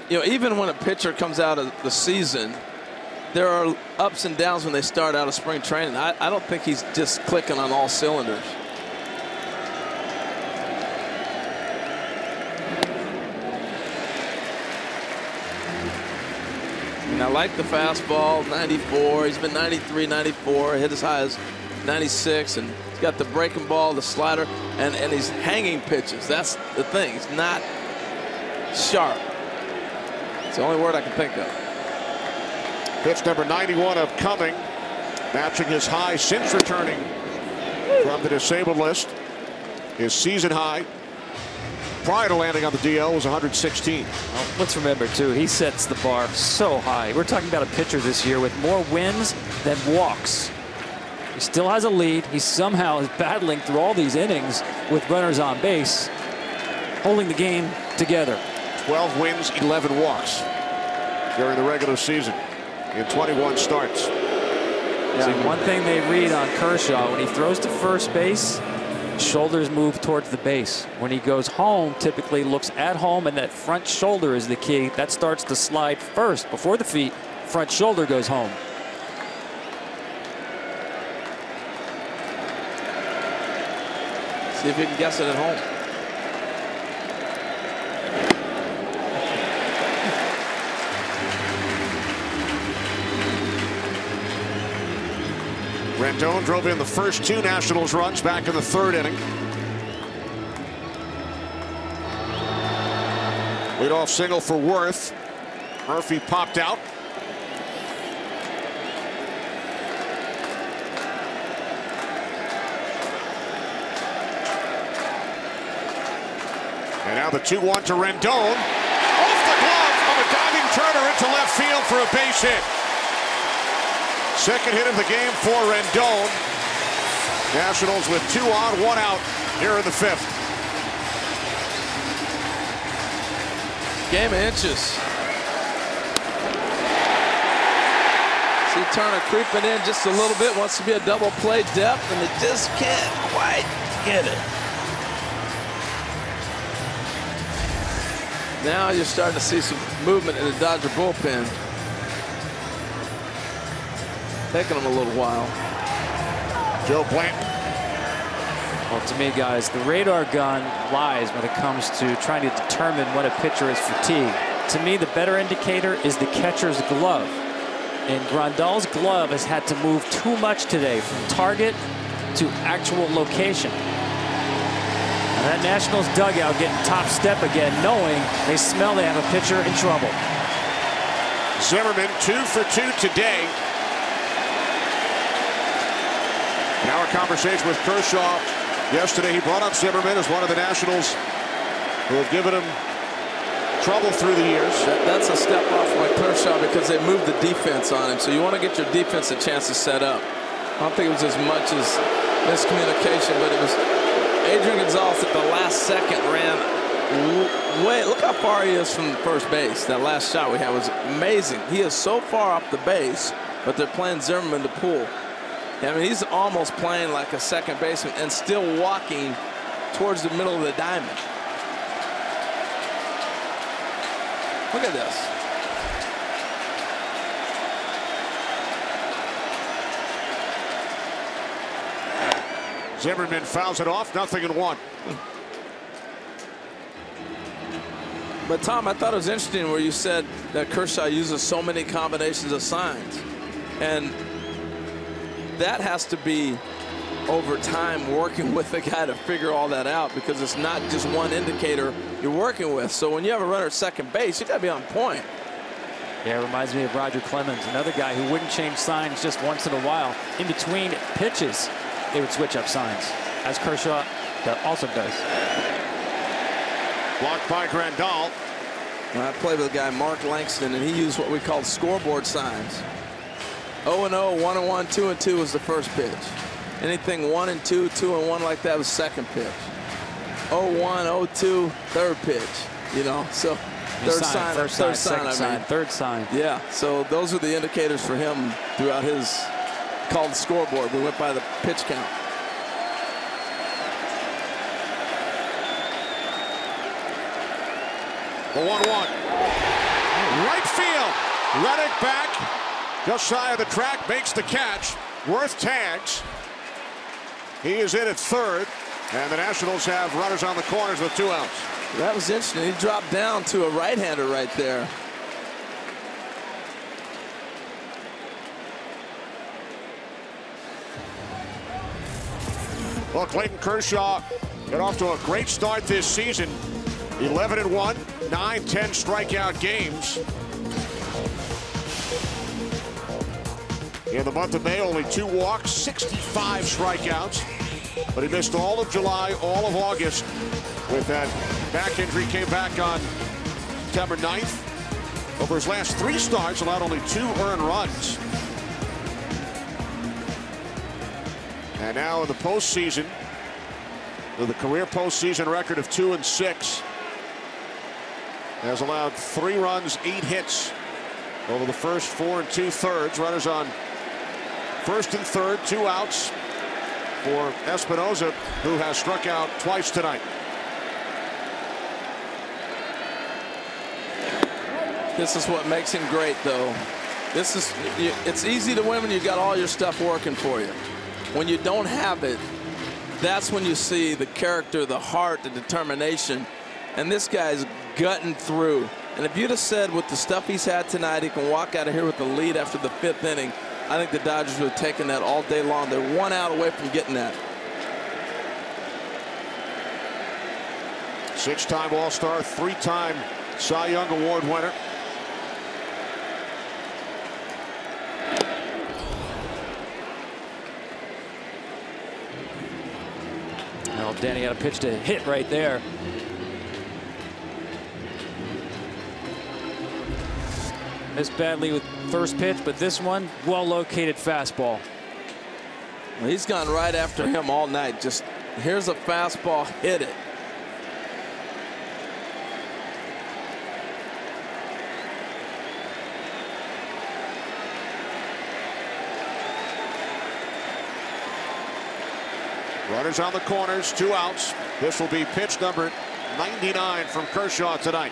you know, even when a pitcher comes out of the season, there are ups and downs when they start out of spring training. I don't think he's just clicking on all cylinders. And I like the fastball, 94. He's been 93, 94, hit as high as 96, and he's got the breaking ball, the slider, and he's hanging pitches. That's the thing. He's not sharp. It's the only word I can think of. Pitch number 91 of Cumming, matching his high since returning from the disabled list. His season high prior to landing on the DL was 116. Well, let's remember, too, he sets the bar so high. We're talking about a pitcher this year with more wins than walks. He still has a lead. He somehow is battling through all these innings with runners on base, holding the game together. 12 wins, 11 walks during the regular season in 21 starts. Yeah, see, one thing they read on Kershaw, when he throws to first base, shoulders move towards the base. When he goes home, typically looks at home, and that front shoulder is the key. That starts to slide first before the feet. Front shoulder goes home. See if you can guess it at home. Rendon drove in the first 2 Nationals runs back in the 3rd inning. Leadoff single for Worth. Murphy popped out. And now the 2-1 to Rendon. Off the glove of a diving Turner into left field for a base hit. Second hit of the game for Rendon. Nationals with 2 on, 1 out here in the 5th. Game of inches. See Turner creeping in just a little bit. Wants to be a double play depth, and they just can't quite get it. Now you're starting to see some movement in the Dodger bullpen. Taking them a little while. Joe Blanton. Well, to me, guys, the radar gun lies when it comes to trying to determine when a pitcher is fatigued. To me, the better indicator is the catcher's glove. And Grandal's glove has had to move too much today from target to actual location. And that Nationals dugout getting top step again, knowing they smell they have a pitcher in trouble. Zimmerman 2 for 2 today. In our conversation with Kershaw yesterday, he brought up Zimmerman as one of the Nationals who have given him trouble through the years. That's a step off by Kershaw because they moved the defense on him. So you want to get your defense a chance to set up. I don't think it was as much as miscommunication, but it was Adrian Gonzalez at the last second ran Look how far he is from first base. That last shot we had was amazing. He is so far off the base, but they're playing Zimmerman to pull. I mean, he's almost playing like a second baseman and still walking towards the middle of the diamond. Look at this. Zimmerman fouls it off, 0-1. But Tom, I thought it was interesting where you said that Kershaw uses so many combinations of signs. And that has to be over time working with the guy to figure all that out, because it's not just one indicator you're working with. So when you have a runner at second base, you got to be on point. Yeah, it reminds me of Roger Clemens, another guy who wouldn't change signs just once in a while. In between pitches, they would switch up signs, as Kershaw also does. Blocked by Grandal. I played with a guy, Mark Langston, and he used what we called scoreboard signs. 0-0, 1-1, 2-2 was the first pitch. Anything 1-2, 2-1 like that was second pitch. 0-1, 0-2, third pitch. You know, so third sign. Yeah, so those are the indicators for him throughout his called scoreboard. We went by the pitch count. The 1-1. Right field. Reddick back. Just shy of the track. Makes the catch. Worth tags. He is in at third. And the Nationals have runners on the corners with 2 outs. That was interesting. He dropped down to a right-hander right there. Well, Clayton Kershaw got off to a great start this season. 11-1, 9-10 strikeout games. In the month of May, only 2 walks, 65 strikeouts. But he missed all of July, all of August with that back injury. Came back on September 9th. Over his last 3 starts, allowed only 2 earned runs. And now in the postseason, with a career postseason record of 2-6, has allowed 3 runs, 8 hits over the first 4 2/3. Runners on first and third, 2 outs for Espinosa, who has struck out twice tonight. This is what makes him great, though. It's easy to win when you got all your stuff working for you. When you don't have it, that's when you see the character, the heart, the determination. And this guy's gutting through. And if you'd have said with the stuff he's had tonight, he can walk out of here with the lead after the 5th inning, I think the Dodgers would have taken that all day long. They're 1 out away from getting that. 6-time All-Star, 3-time Cy Young Award winner. Well, Danny had a pitch to hit right there. Missed badly with first pitch, but this one, well-located fastball. Well, he's gone right after him all night. Just here's a fastball, hit it. Runners on the corners, 2 outs. This will be pitch number 99 from Kershaw tonight.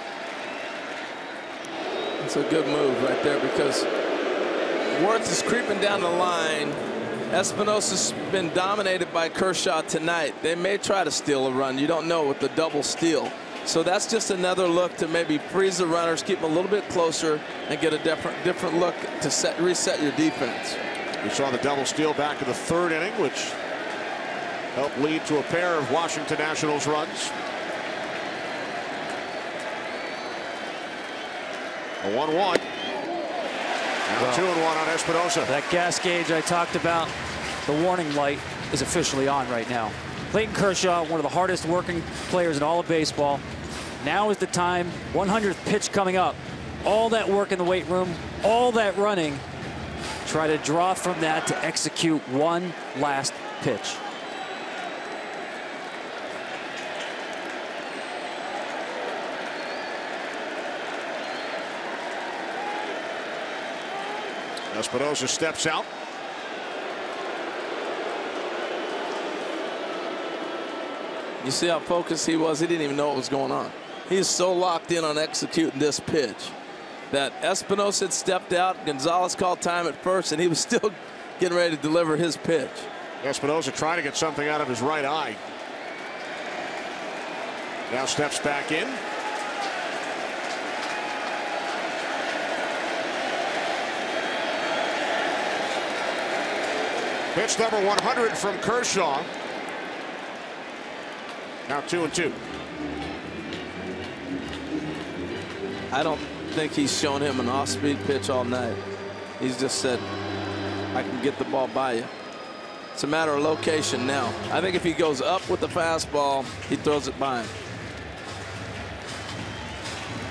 It's a good move right there, because Worth is creeping down the line. Espinosa's been dominated by Kershaw tonight. They may try to steal a run. You don't know with the double steal. So that's just another look to maybe freeze the runners, keep them a little bit closer, and get a different look to reset your defense. We saw the double steal back in the 3rd inning, which helped lead to a pair of Washington Nationals runs. A 1-1. And a 2-1 on Espinosa. That gas gauge I talked about, the warning light, is officially on right now. Clayton Kershaw, one of the hardest working players in all of baseball. Now is the time. 100th pitch coming up. All that work in the weight room, all that running. Try to draw from that to execute one last pitch. Espinosa steps out. You see how focused he was? He didn't even know what was going on. He's so locked in on executing this pitch that Espinosa had stepped out. Gonzalez called time at first, and he was still getting ready to deliver his pitch. Espinosa trying to get something out of his right eye. Now steps back in. Pitch number 100 from Kershaw. Now 2-2. I don't think he's shown him an off-speed pitch all night. He's just said, I can get the ball by you. It's a matter of location now. I think if he goes up with the fastball, he throws it by him.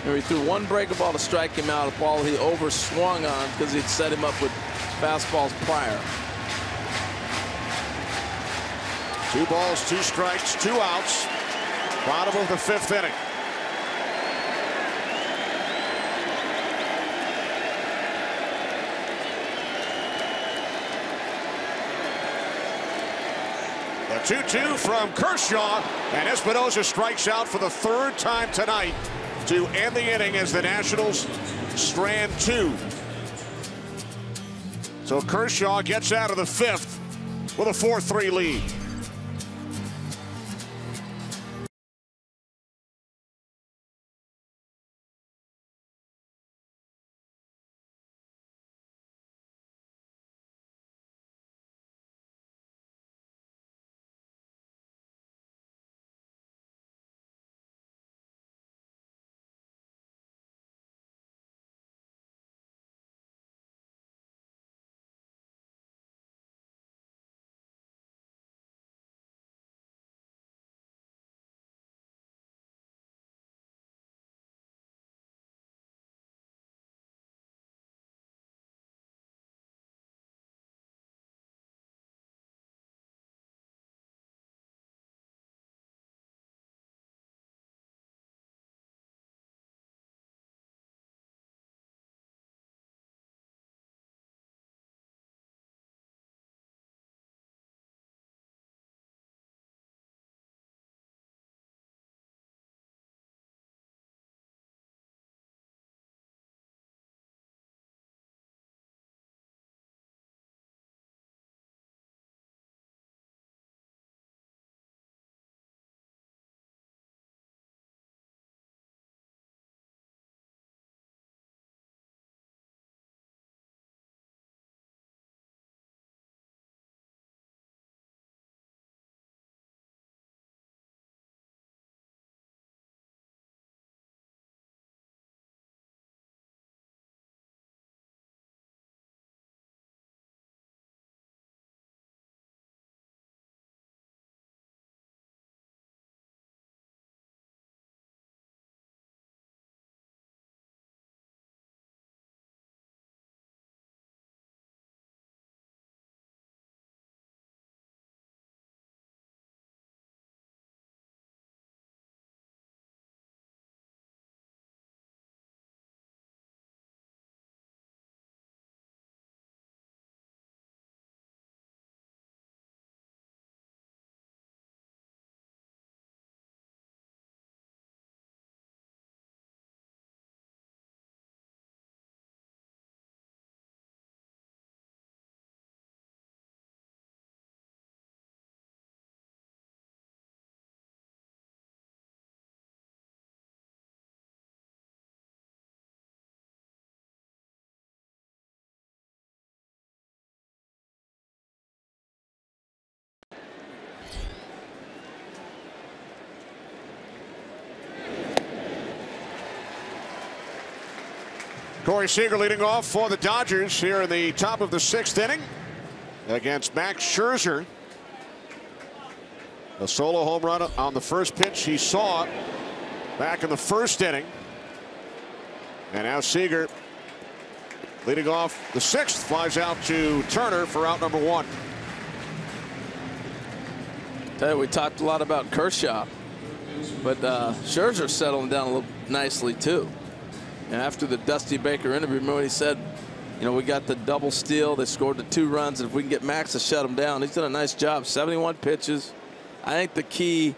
And he threw one breaking ball to strike him out, a ball he overswung on because he'd set him up with fastballs prior. 2 balls, 2 strikes, 2 outs. Bottom of the 5th inning. The 2-2 from Kershaw, and Espinosa strikes out for the 3rd time tonight to end the inning as the Nationals strand 2. So Kershaw gets out of the 5th with a 4-3 lead. Corey Seager leading off for the Dodgers here in the top of the 6th inning against Max Scherzer. A solo home run on the first pitch he saw back in the 1st inning. And now Seager leading off the 6th, flies out to Turner for out number 1. Tell you, we talked a lot about Kershaw, but Scherzer settling down a little nicely too. And after the Dusty Baker interview, remember what he said? You know, we got the double steal. They scored the 2 runs. And if we can get Max to shut him down, he's done a nice job. 71 pitches. I think the key,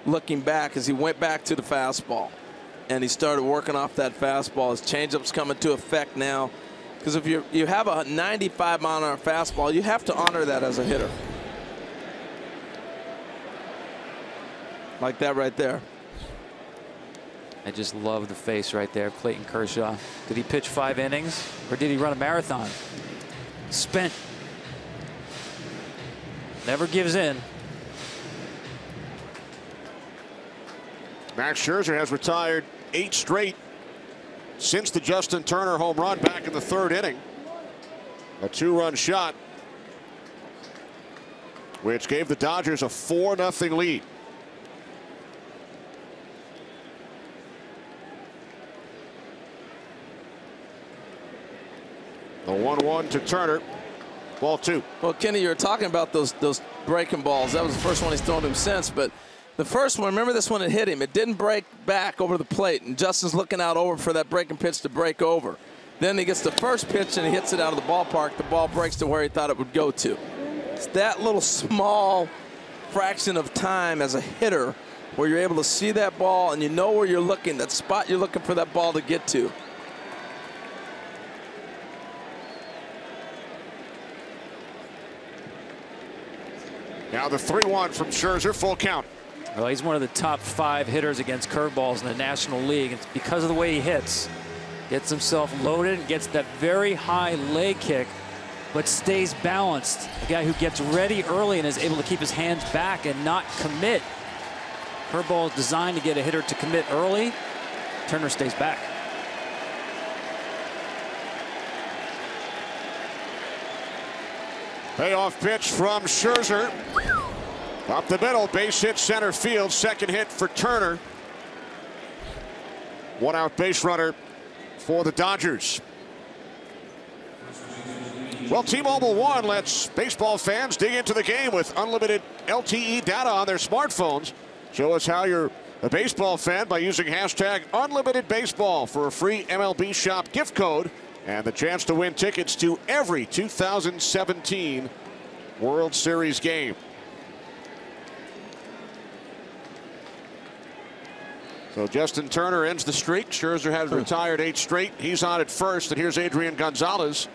looking back, is he went back to the fastball. And he started working off that fastball. His changeup's coming to effect now. Because if you have a 95-mile-an-hour fastball, you have to honor that as a hitter. Like that right there. I just love the face right there, Clayton Kershaw. Did he pitch 5 innings, or did he run a marathon? Spent. Never gives in. Max Scherzer has retired 8 straight since the Justin Turner home run back in the 3rd inning. A 2-run shot, which gave the Dodgers a 4-0 lead. The 1-1 to Turner. Ball 2. Well, Kenny, you were talking about those breaking balls. That was the first one he's thrown to him since. But the first one, remember this one, it hit him. It didn't break back over the plate. And Justin's looking out over for that breaking pitch to break over. Then he gets the first pitch and he hits it out of the ballpark. The ball breaks to where he thought it would go to. It's that little small fraction of time as a hitter where you're able to see that ball and you know where you're looking, that spot you're looking for that ball to get to. Now the 3-1 from Scherzer, full count. Well, he's one of the top 5 hitters against curveballs in the National League. It's because of the way he hits. Gets himself loaded and gets that very high leg kick, but stays balanced. A guy who gets ready early and is able to keep his hands back and not commit. Curveball is designed to get a hitter to commit early. Turner stays back. Payoff pitch from Scherzer. Up the middle, base hit center field. Second hit for Turner. 1-out base runner for the Dodgers. Well, T-Mobile One lets baseball fans dig into the game with unlimited LTE data on their smartphones. Show us how you're a baseball fan by using hashtag #UnlimitedBaseball for a free MLB Shop gift code and the chance to win tickets to every 2017 World Series game. So Justin Turner ends the streak. Scherzer has retired 8 straight. He's on at first, and here's Adrian Gonzalez,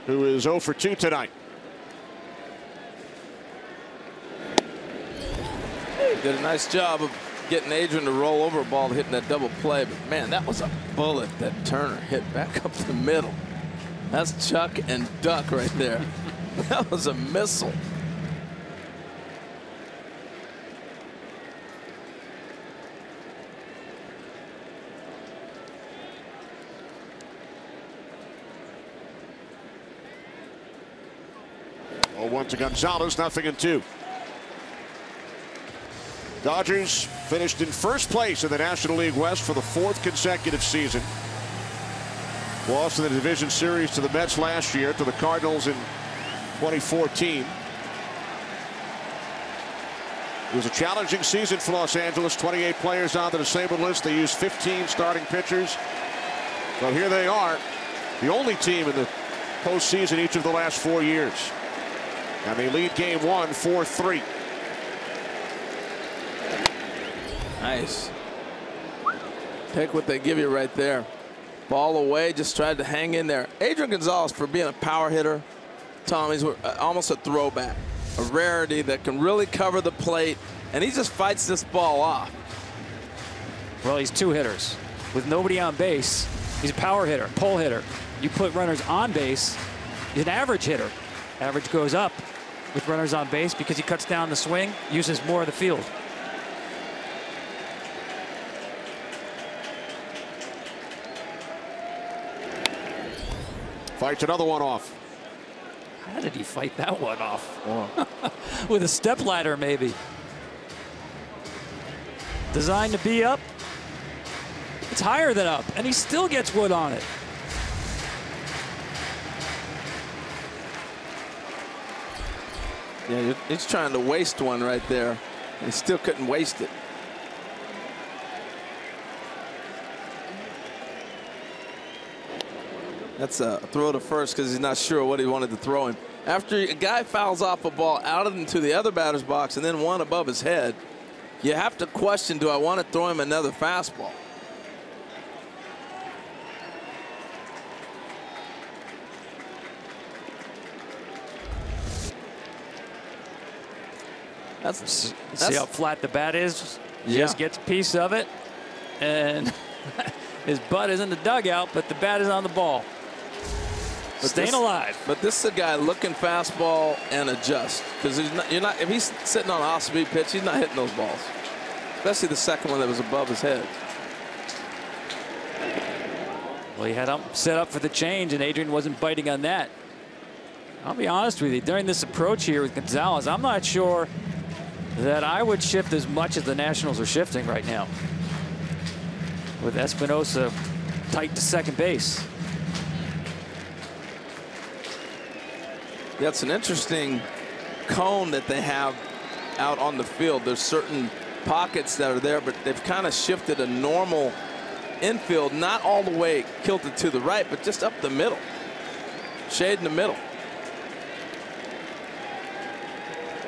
who is 0 for 2 tonight. Did a nice job of getting Adrian to roll over a ball, hitting that double play. But, man, that was a bullet that Turner hit back up the middle. That's chuck and duck right there. That was a missile. Oh, 1 to Gonzalez, 0-2. Dodgers finished in first place in the National League West for the 4th consecutive season. Lost in the division series to the Mets last year, to the Cardinals in 2014. It was a challenging season for Los Angeles. 28 players on the disabled list. They used 15 starting pitchers. So here they are, the only team in the postseason each of the last 4 years. And they lead game 1, 4-3. Nice. Take what they give you right there. Ball away, just tried to hang in there. Adrian Gonzalez, for being a power hitter, Tom, he's almost a throwback. A rarity that can really cover the plate, and he just fights this ball off. Well, he's 2 hitters. With nobody on base, he's a power hitter, pull hitter. You put runners on base, he's an average hitter. Average goes up with runners on base because he cuts down the swing, uses more of the field. Fights another one off. How did he fight that one off? With a step ladder, maybe. Designed to be up. It's higher than up, and he still gets wood on it. Yeah, he's trying to waste one right there. He still couldn't waste it. That's a throw to first because he's not sure what he wanted to throw him. After a guy fouls off a ball out into the other batter's box and then one above his head, you have to question, do I want to throw him another fastball? See how flat the bat is? Yeah. Just gets a piece of it, and his butt is in the dugout, but the bat is on the ball. But staying alive. But this is a guy looking fastball and adjust, because if he's sitting on an off-speed pitch, he's not hitting those balls, especially the second one that was above his head. Well, he had him set up for the change, and Adrian wasn't biting on that. I'll be honest with you, during this approach here with Gonzalez, I'm not sure that I would shift as much as the Nationals are shifting right now, with Espinosa tight to second base. That's an interesting cone that they have out on the field. There's certain pockets that are there, but they've kind of shifted a normal infield, not all the way tilted to the right, but just up the middle, shade in the middle.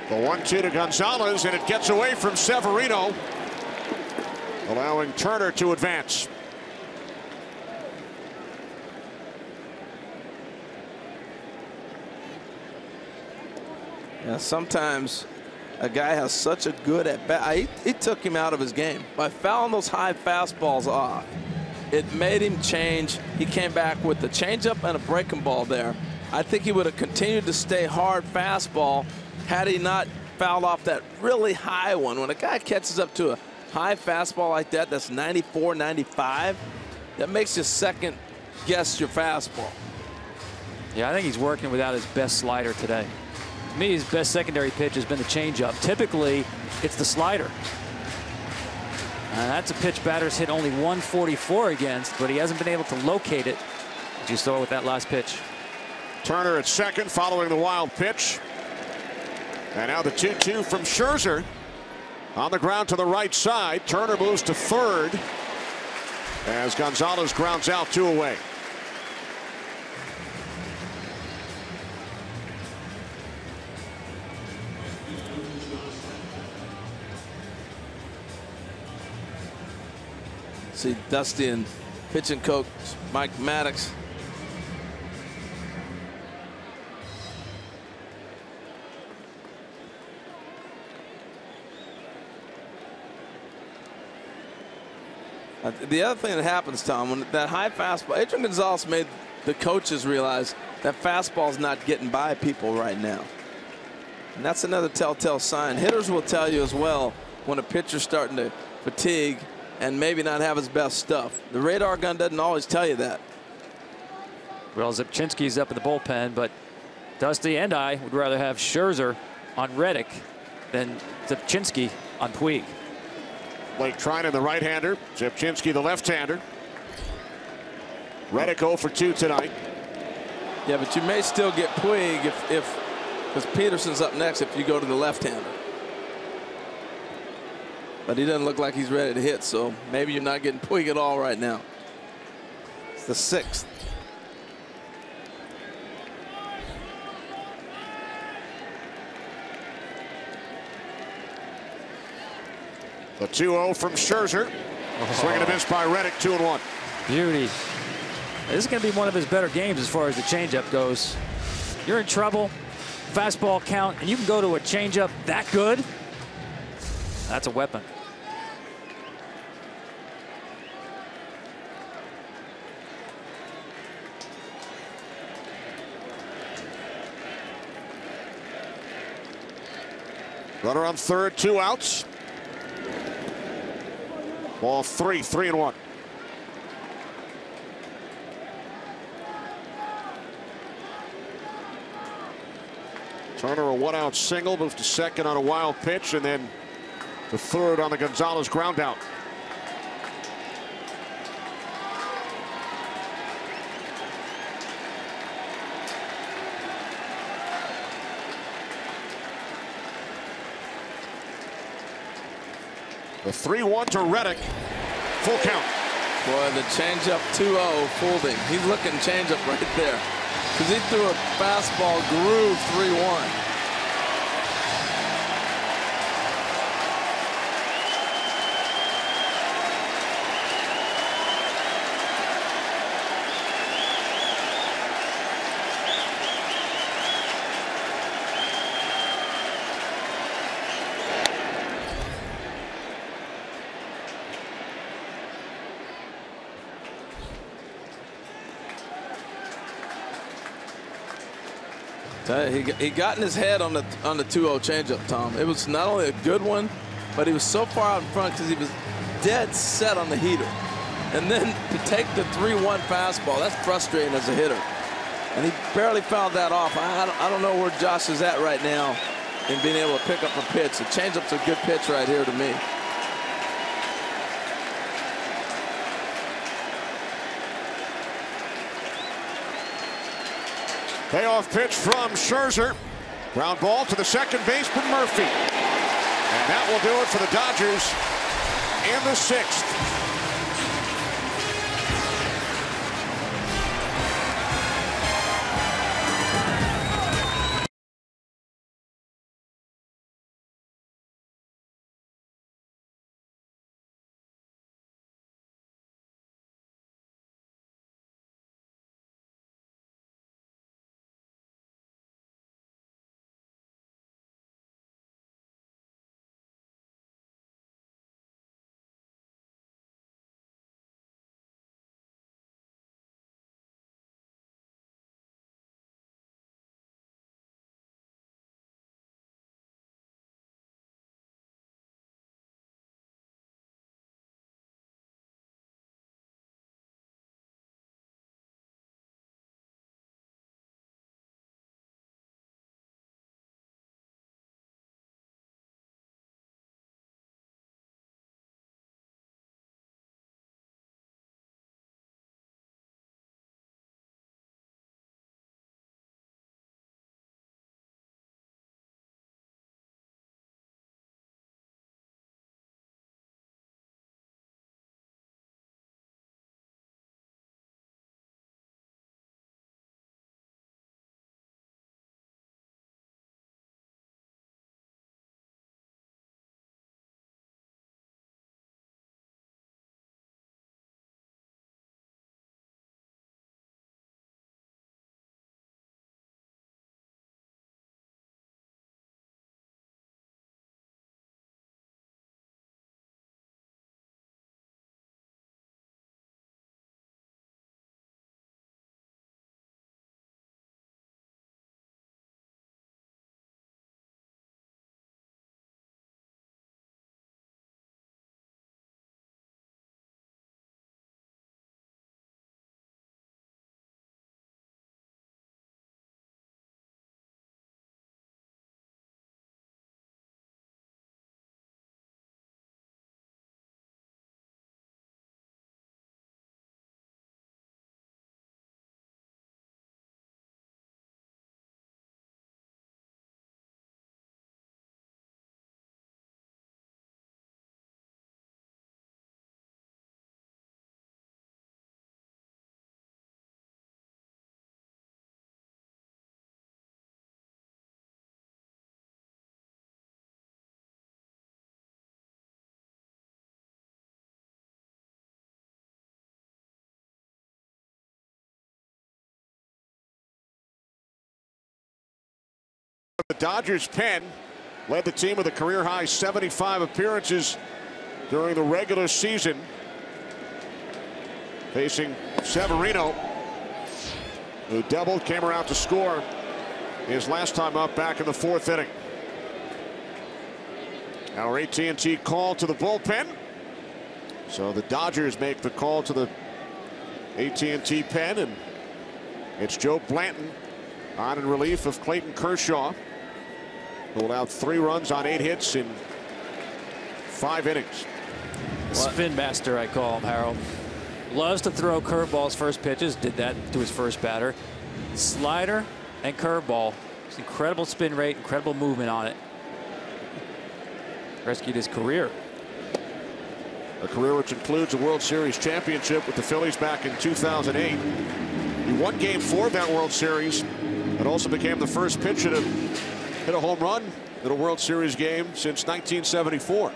The 1-2 to Gonzalez, and it gets away from Severino, allowing Turner to advance. Yeah, sometimes a guy has such a good at bat. He took him out of his game by fouling those high fastballs off. It made him change. He came back with the changeup and a breaking ball there. I think he would have continued to stay hard fastball had he not fouled off that really high one. When a guy catches up to a high fastball like that, that's 94, 95, that makes you second guess your fastball. Yeah, I think he's working without his best slider today. To me, his best secondary pitch has been the changeup. Typically, it's the slider. That's a pitch batters hit only 144 against, but he hasn't been able to locate it, as you saw with that last pitch. Turner at second following the wild pitch. And now the 2-2 from Scherzer. On the ground to the right side. Turner moves to third as Gonzalez grounds out 2 away. See Dusty and pitching coach Mike Maddox. The other thing that happens, Tom, when that high fastball, Adrian Gonzalez made the coaches realize that fastball's not getting by people right now. And that's another telltale sign. Hitters will tell you as well when a pitcher's starting to fatigue and maybe not have his best stuff. The radar gun doesn't always tell you that. Well, Zipchinski's up in the bullpen, but Dusty and I would rather have Scherzer on Reddick than Zipchinski on Puig. Blake Treinen, the right-hander. Zipchinski, the left-hander. Reddick 0 for 2 tonight. Yeah, but you may still get Puig if because Peterson's up next if you go to the left-hander. But he doesn't look like he's ready to hit, so maybe you're not getting Puig at all right now. It's the 6th. The 2-0 from Scherzer. Swing and a miss by Reddick, 2-1. Beauty. This is going to be one of his better games as far as the changeup goes. You're in trouble, fastball count, and you can go to a changeup that good. That's a weapon. Runner on third, 2 outs. Ball 3, 3-1. Turner a 1-out single, moves to second on a wild pitch, and then the third on the Gonzalez ground out. The 3-1 to Reddick. Full count. Boy, the changeup 2-0 fooled him. He's looking changeup right there. Because he threw a fastball groove 3-1. He got in his head on the 2-0 changeup, Tom. It was not only a good one, but he was so far out in front because he was dead set on the heater. And then to take the 3-1 fastball, that's frustrating as a hitter. And he barely fouled that off. I don't know where Josh is at right now in being able to pick up a pitch. The changeup's a good pitch right here to me. Payoff pitch from Scherzer. Ground ball to the second baseman, Murphy. And that will do it for the Dodgers in the 6th. The Dodgers pen led the team with a career-high 75 appearances during the regular season. Facing Severino, who doubled, came around to score his last time up back in the 4th inning. Our AT&T call to the bullpen. So the Dodgers make the call to the AT&T pen, and it's Joe Blanton on in relief of Clayton Kershaw, who allowed 3 runs on 8 hits in 5 innings. Spin master, I call him, Harold. Loves to throw curveballs first pitches. Did that to his first batter. Slider and curveball. It's incredible spin rate, incredible movement on it. Rescued his career. a career which includes a World Series championship with the Phillies back in 2008. He won Game 4 of that World Series and also became the first pitcher to hit a home run in a World Series game since 1974.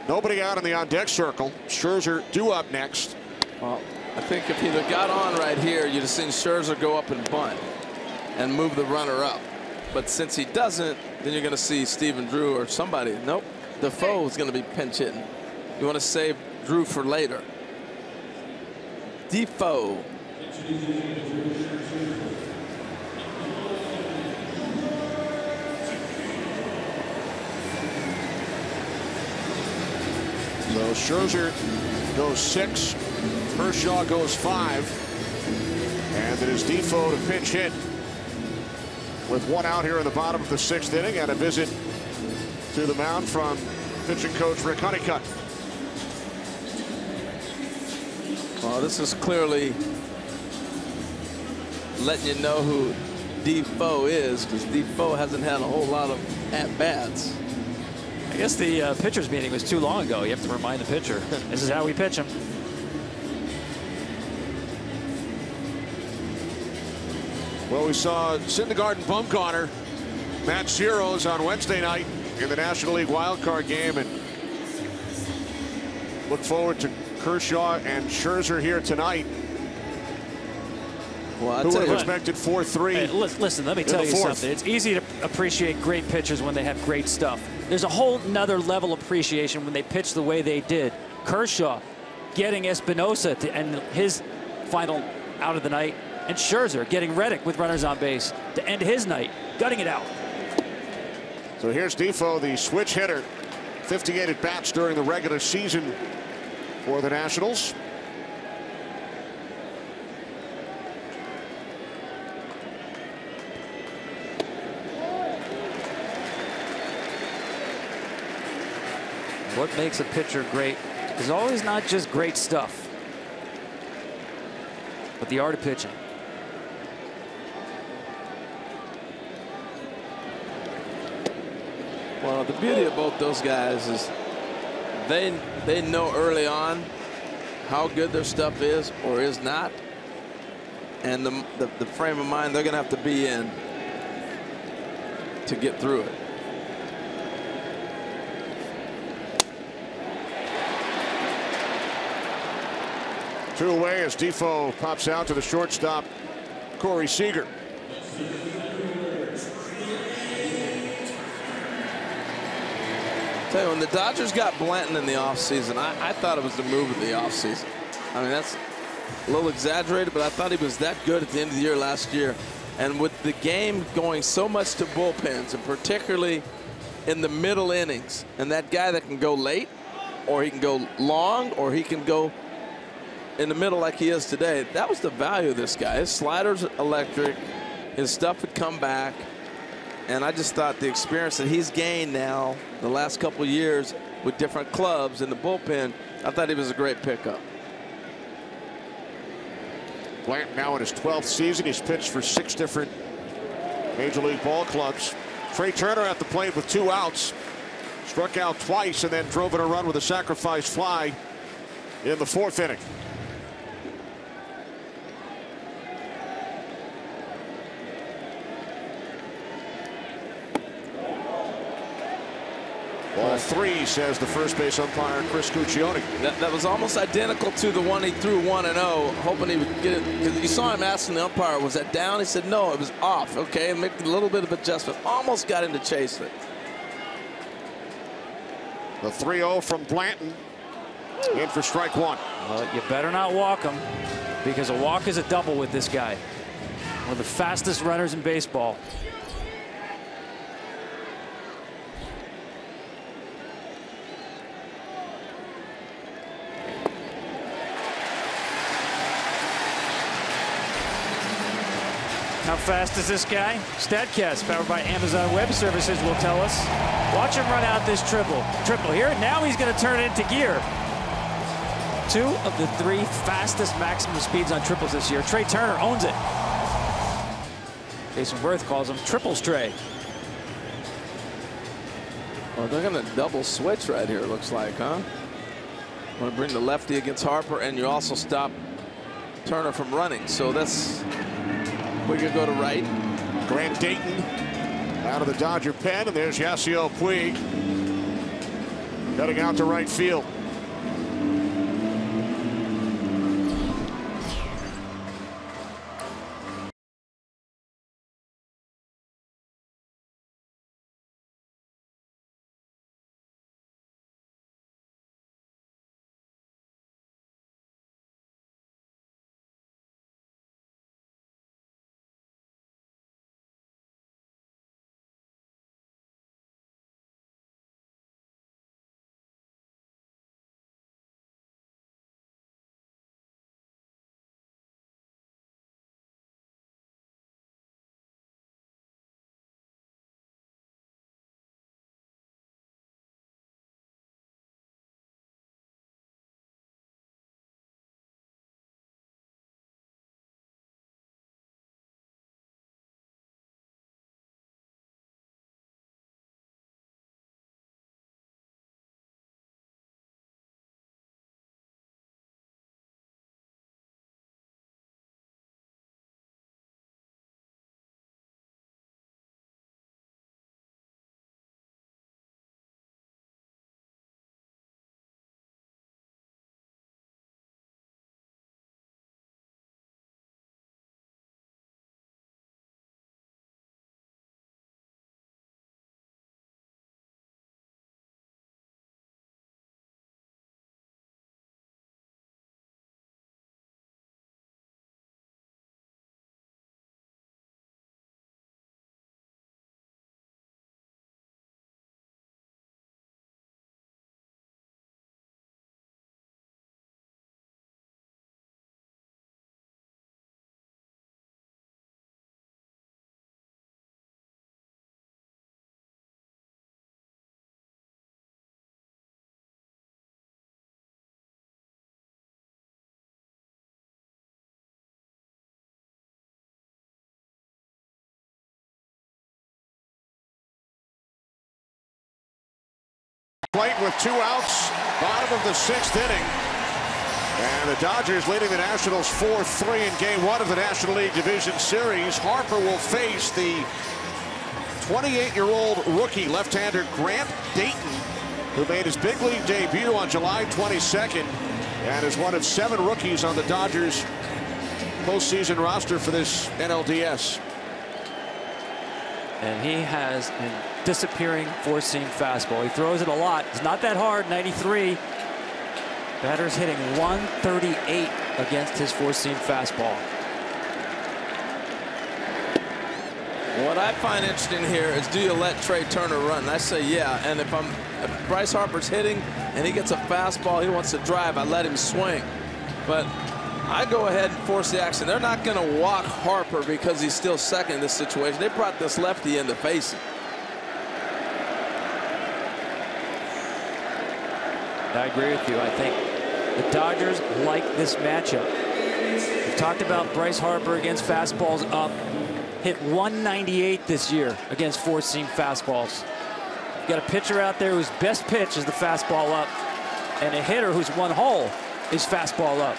Nobody out in the on-deck circle. Scherzer due up next. Well, I think if he'd have got on right here, you'd have seen Scherzer go up and bunt and move the runner up. But since he doesn't, then you're going to see Stephen Drew or somebody. Nope. Defoe is going to be pinch hitting. You want to save Drew for later. Defoe. So Scherzer goes 6. Kershaw goes 5. And it is Defoe to pinch hit with 1 out here in the bottom of the 6th inning, and a visit to the mound from pitching coach Rick Honeycutt. Well, this is clearly letting you know who Defoe is, because Defoe hasn't had a whole lot of at-bats. I guess the pitcher's meeting was too long ago. You have to remind the pitcher. This is how we pitch him. Well, we saw Syndergaard bump Connor, match zeros on Wednesday night in the National League wildcard game, and look forward to Kershaw and Scherzer here tonight. Well, who would have expected 4-3? Hey, listen, let me tell you something. It's easy to appreciate great pitchers when they have great stuff. There's a whole nother level of appreciation when they pitch the way they did. Kershaw getting Espinosa to end his final out of the night, and Scherzer getting Reddick with runners on base to end his night, gutting it out. So here's Defoe, the switch hitter. 58 at-bats during the regular season for the Nationals. What makes a pitcher great is always not just great stuff, but the art of pitching. Well, the beauty of both those guys is they know early on how good their stuff is or is not, and the frame of mind they're going to have to be in to get through it. Two away as Defoe pops out to the shortstop, Corey Seager. Tell you, when the Dodgers got Blanton in the offseason, I thought it was the move of the offseason. I mean, that's a little exaggerated, but I thought he was that good at the end of the year last year. And with the game going so much to bullpens, and particularly in the middle innings, and that guy that can go late, or he can go long, or he can go in the middle like he is today, that was the value of this guy. His slider's electric, his stuff would come back, and I just thought the experience that he's gained now the last couple of years with different clubs in the bullpen, I thought he was a great pickup. Blanton now in his 12th season. He's pitched for 6 different Major League ball clubs. Trey Turner at the plate with 2 outs. Struck out twice and then drove in a run with a sacrifice fly in the 4th inning. Ball 3, says the first base umpire, Chris Cuccione. That was almost identical to the one he threw 1-0, hoping he would get it. Because you saw him asking the umpire, was that down? He said, no, it was off. Okay, make a little bit of adjustment. Almost got him to chase it. The 3-0 from Blanton. In for strike 1. Well, you better not walk him, because a walk is a double with this guy. One of the fastest runners in baseball. How fast is this guy? StatCast, powered by Amazon Web Services, will tell us. Watch him run out this triple here. Now he's going to turn it into gear. 2 of the 3 fastest maximum speeds on triples this year. Trey Turner owns it. Jason Worth calls him Triples Trey. Well, they're going to double switch right here, it looks like, huh? Want to bring the lefty against Harper, and you also stop Turner from running. So that's, we could go to right. Grant Dayton out of the Dodger pen, and there's Yasiel Puig heading out to right field. Plate with 2 outs, bottom of the 6th inning. And the Dodgers leading the Nationals 4-3 in Game 1 of the National League Division Series. Harper will face the 28-year-old rookie left-hander Grant Dayton, who made his big league debut on July 22nd and is one of 7 rookies on the Dodgers postseason roster for this NLDS. And he has an disappearing four-seam fastball. He throws it a lot. It's not that hard, 93. Batter's hitting 138 against his four-seam fastball. What I find interesting here is, do you let Trey Turner run? And I say yeah. And if Bryce Harper's hitting and he gets a fastball, he wants to drive, I let him swing. But I go ahead and force the action. They're not going to walk Harper because he's still second in this situation. They brought this lefty in to face him. I agree with you. I think the Dodgers like this matchup. We've talked about Bryce Harper against fastballs up. Hit 198 this year against four-seam fastballs. You've got a pitcher out there whose best pitch is the fastball up, and a hitter whose one hole is fastball up.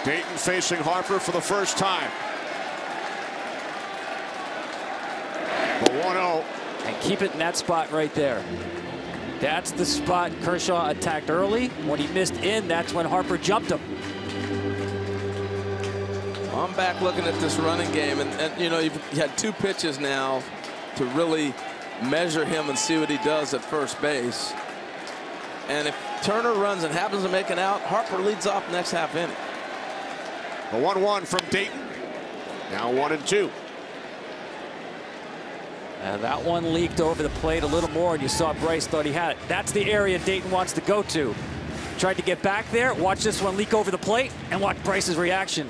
Dayton facing Harper for the first time. The 1-0. And keep it in that spot right there. That's the spot Kershaw attacked early. When he missed in, that's when Harper jumped him. I'm back looking at this running game, and you know, you had 2 pitches now to really measure him and see what he does at first base. And if Turner runs and happens to make an out, Harper leads off next half inning. The 1-1 from Dayton. Now 1-2. And that one leaked over the plate a little more, and you saw Bryce thought he had it. That's the area Dayton wants to go to. Tried to get back there. Watch this one leak over the plate, and watch Bryce's reaction.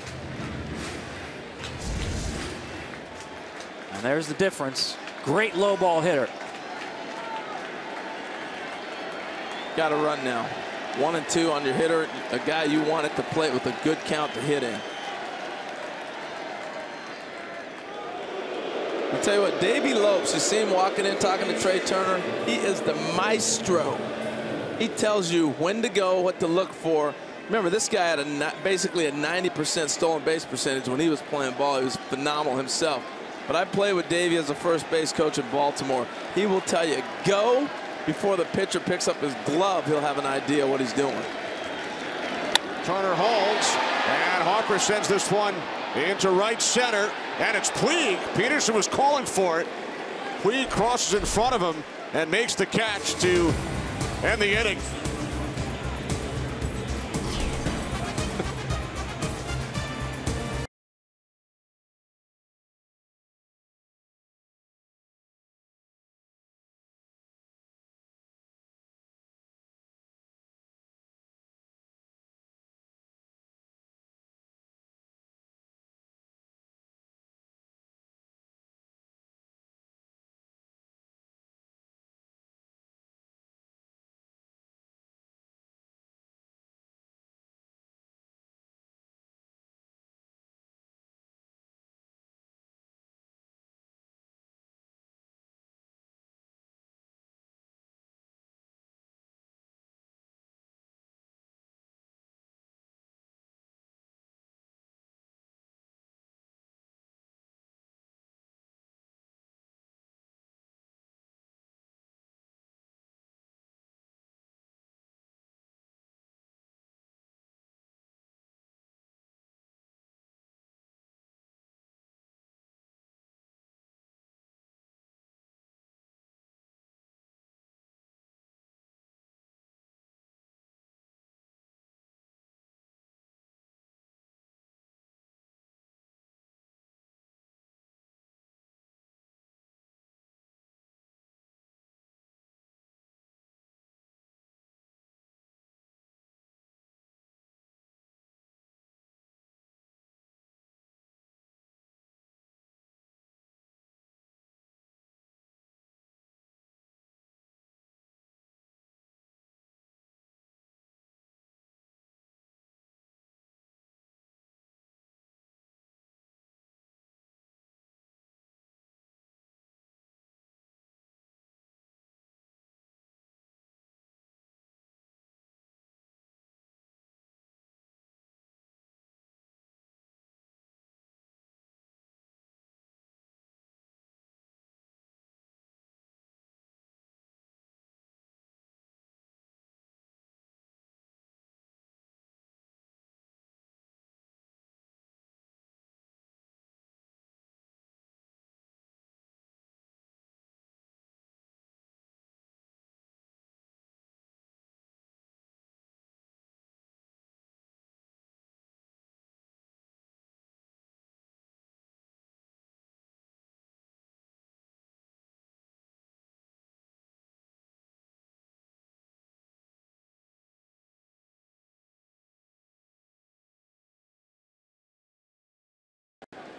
And there's the difference. Great low ball hitter. Got to run now. 1-2 on your hitter, a guy you want at the plate with a good count to hit in. I'll tell you what, Davey Lopes, you see him walking in talking to Trey Turner, he is the maestro. He tells you when to go, what to look for. Remember, this guy had basically a 90% stolen base percentage when he was playing ball. He was phenomenal himself. But I played with Davey as a first base coach in Baltimore. He will tell you, go. Before the pitcher picks up his glove, he'll have an idea what he's doing. Turner holds, and Harper sends this one into right center, and it's Puig. Peterson was calling for it. Puig crosses in front of him and makes the catch to end the inning.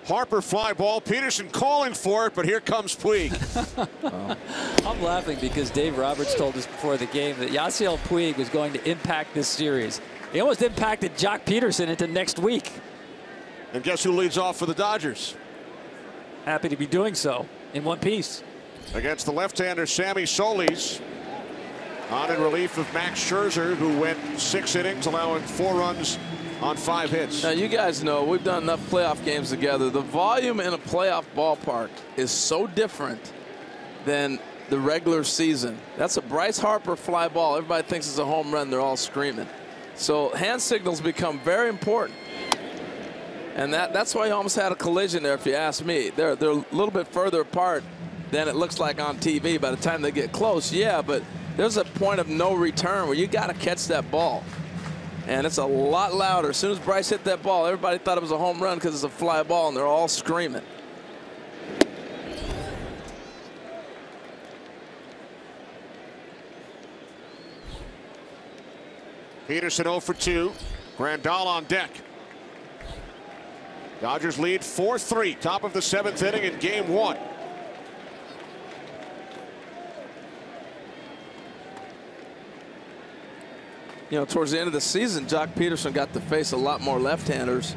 Harper fly ball. Peterson calling for it, but here comes Puig. I'm laughing because Dave Roberts told us before the game that Yasiel Puig was going to impact this series. He almost impacted Jock Peterson into next week. And guess who leads off for the Dodgers? Happy to be doing so in one piece. Against the left-hander Sammy Solis. On in relief of Max Scherzer, who went 6 innings, allowing 4 runs on 5 hits. Now, you guys know we've done enough playoff games together. The volume in a playoff ballpark is so different than the regular season. That's a Bryce Harper fly ball. Everybody thinks it's a home run. They're all screaming. So hand signals become very important. And that's why he almost had a collision there, if you ask me. They're a little bit further apart than it looks like on TV. By the time they get close, yeah, but there's a point of no return where you got to catch that ball. And it's a lot louder. As soon as Bryce hit that ball, everybody thought it was a home run because it's a fly ball, and they're all screaming. Peterson 0 for 2. Grandal on deck. Dodgers lead 4-3. Top of the 7th inning in Game 1. You know, towards the end of the season, Jock Peterson got to face a lot more left-handers.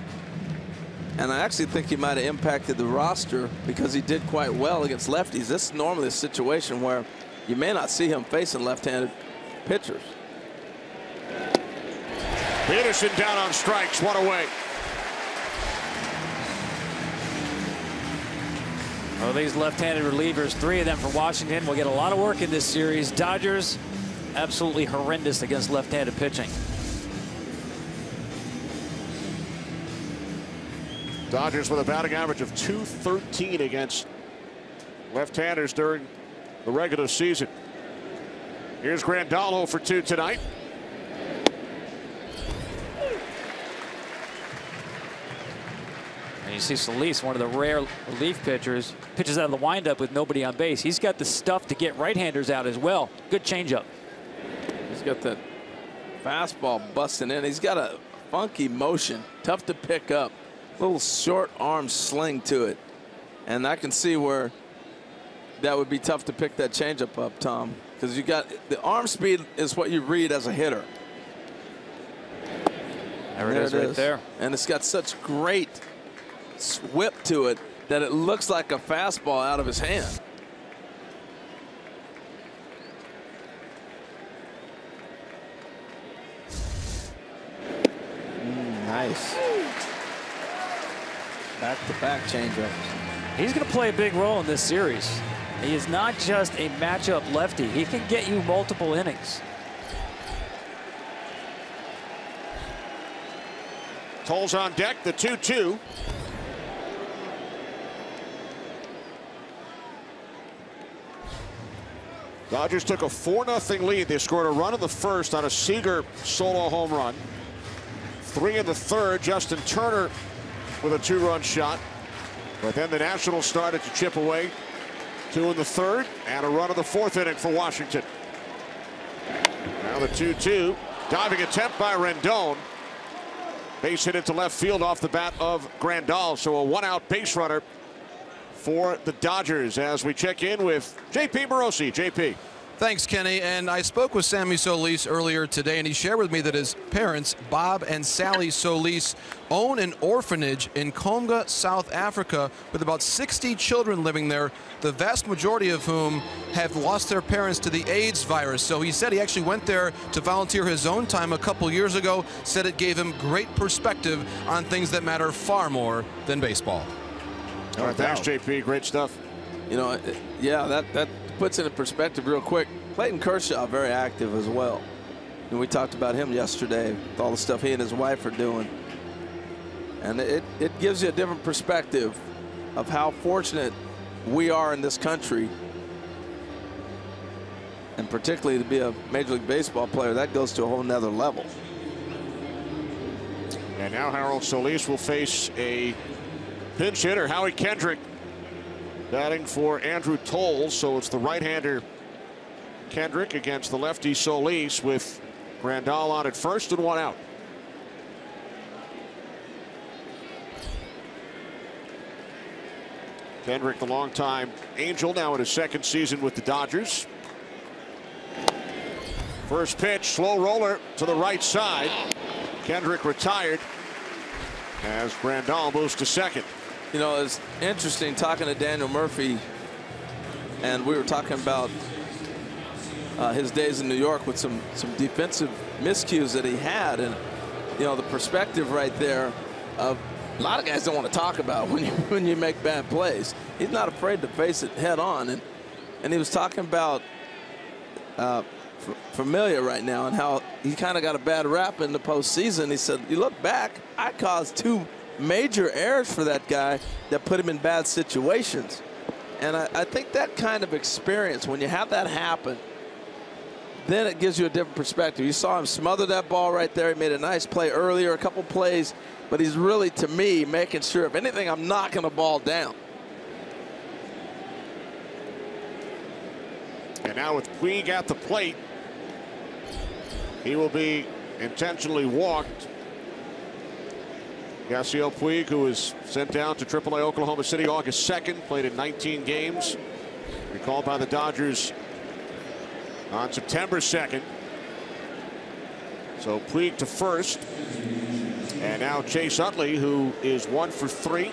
And I actually think he might have impacted the roster because he did quite well against lefties. This is normally a situation where you may not see him facing left-handed pitchers. Peterson down on strikes, 1 away. Well, these left-handed relievers, 3 of them for Washington, will get a lot of work in this series. Dodgers, absolutely horrendous against left-handed pitching. Dodgers with a batting average of .213 against left-handers during the regular season. Here's Grandal for 2 tonight. And you see Solis, one of the rare relief pitchers, pitches out of the windup with nobody on base. He's got the stuff to get right-handers out as well. Good changeup. He's got that fastball busting in. He's got a funky motion, tough to pick up. Little short arm sling to it. And I can see where that would be tough to pick that changeup up, Tom, because you got the arm speed is what you read as a hitter. There it is right there. And it's got such great whip to it that it looks like a fastball out of his hand. Nice. Back-to-back changeups. He's going to play a big role in this series. He is not just a matchup lefty. He can get you multiple innings. Tolles on deck, the 2-2. Dodgers took a 4-0 lead. They scored a run in the first on a Seager solo home run. 3 in the third. Justin Turner with a 2-run shot. But then the Nationals started to chip away. 2 in the third and a run in the 4th inning for Washington. Now the 2-2. Diving attempt by Rendon. Base hit into left field off the bat of Grandal. So a 1-out base runner for the Dodgers as we check in with JP Morosi. JP. Thanks, Kenny. And I spoke with Sammy Solis earlier today, and he shared with me that his parents, Bob and Sally Solis, own an orphanage in Conga, South Africa, with about 60 children living there, the vast majority of whom have lost their parents to the AIDS virus. So he said he actually went there to volunteer his own time a couple years ago, said it gave him great perspective on things that matter far more than baseball. All right, thanks, JP. Great stuff. You know, yeah, that puts it in perspective real quick. Clayton Kershaw, very active as well. And we talked about him yesterday, with all the stuff he and his wife are doing. And it gives you a different perspective of how fortunate we are in this country. And particularly to be a Major League Baseball player, that goes to a whole nother level. And now Harold Solis will face a pinch hitter, Howie Kendrick, batting for Andrew Tolles. So it's the right-hander Kendrick against the lefty Solis, with Grandal on at first and 1 out. Kendrick, the longtime Angel, now in his 2nd season with the Dodgers. First pitch, slow roller to the right side. Kendrick retired as Grandal moves to 2nd. You know, it's interesting talking to Daniel Murphy, and we were talking about his days in New York with some defensive miscues that he had, and you know, the perspective right there of a lot of guys don't want to talk about when you make bad plays. He's not afraid to face it head on, and he was talking about Familia right now and how he kind of got a bad rap in the postseason. He said, you look back, I caused 2 major errors for that guy that put him in bad situations. And I think that kind of experience, when you have that happen, then it gives you a different perspective. You saw him smother that ball right there. He made a nice play earlier, a couple plays, but he's really, to me, making sure, if anything, I'm knocking the ball down. And now with Puig at the plate, he will be intentionally walked. Yasiel Puig, who was sent down to AAA Oklahoma City August 2nd, played in 19 games. Recalled by the Dodgers on September 2nd. So Puig to first. And now Chase Utley, who is 1 for 3,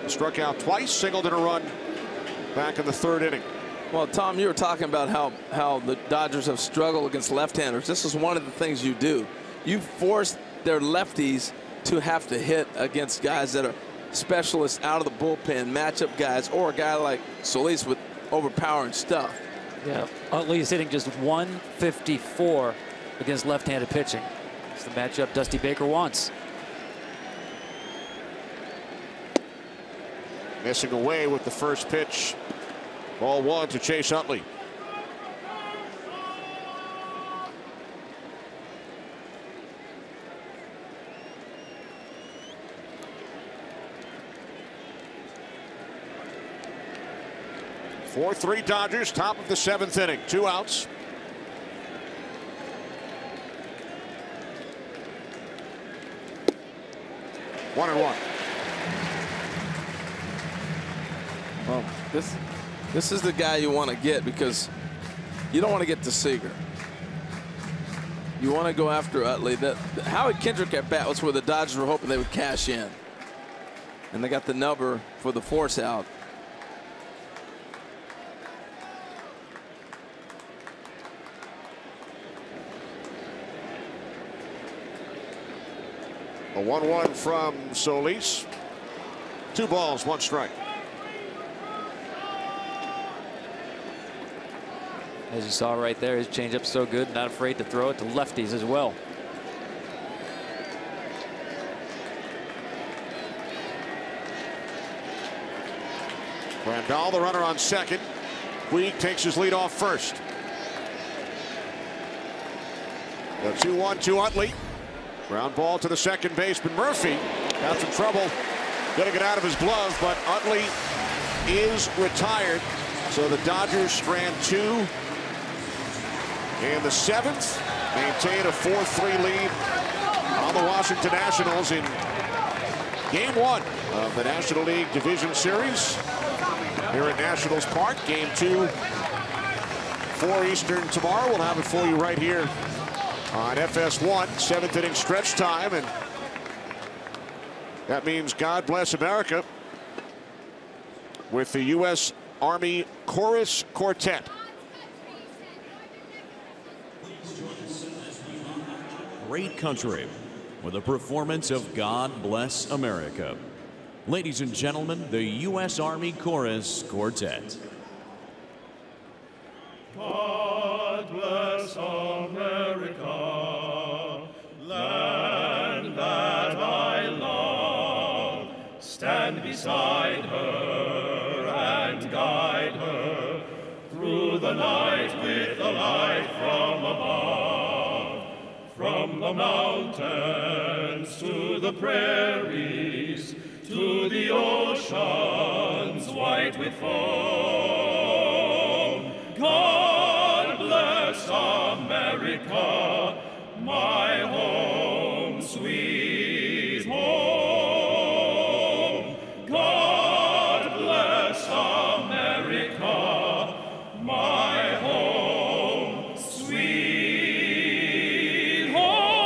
struck out twice, singled in a run back in the 3rd inning. Well, Tom, you were talking about how the Dodgers have struggled against left-handers. This is one of the things you do. You force their lefties to have to hit against guys that are specialists out of the bullpen, matchup guys, or a guy like Solis with overpowering stuff. Yeah, Utley is hitting just 154 against left-handed pitching. It's the matchup Dusty Baker wants. Missing away with the first pitch. Ball 1 to Chase Utley. Four 3 Dodgers, top of the 7th inning. 2 outs. One and one. Well, this is the guy you want to get, because you don't want to get to Seager. You want to go after Utley. Howie Kendrick at bat was where the Dodgers were hoping they would cash in. And they got the number for the force out. A 1-1 from Solis. 2 balls, 1 strike. As you saw right there, his changeup so good, not afraid to throw it to lefties as well. Grandal, the runner on second. Puig takes his lead off first. The 2-1 to Utley. Ground ball to the second baseman. Murphy got some trouble getting it out of his glove, but Utley is retired. So the Dodgers strand 2 in the 7th, maintain a 4-3 lead on the Washington Nationals in Game 1 of the National League Division Series here at Nationals Park. Game 2, 4 Eastern tomorrow. We'll have it for you right here on FS1. 7th inning stretch time, and that means God Bless America with the U.S. Army Chorus Quartet. Great country with a performance of God Bless America. Ladies and gentlemen, the U.S. Army Chorus Quartet. God bless America, land that I love. Stand beside her and guide her through the night with the light from above. From the mountains to the prairies, to the oceans white with foam. God bless America, my home, sweet home. God bless America, my home, sweet home.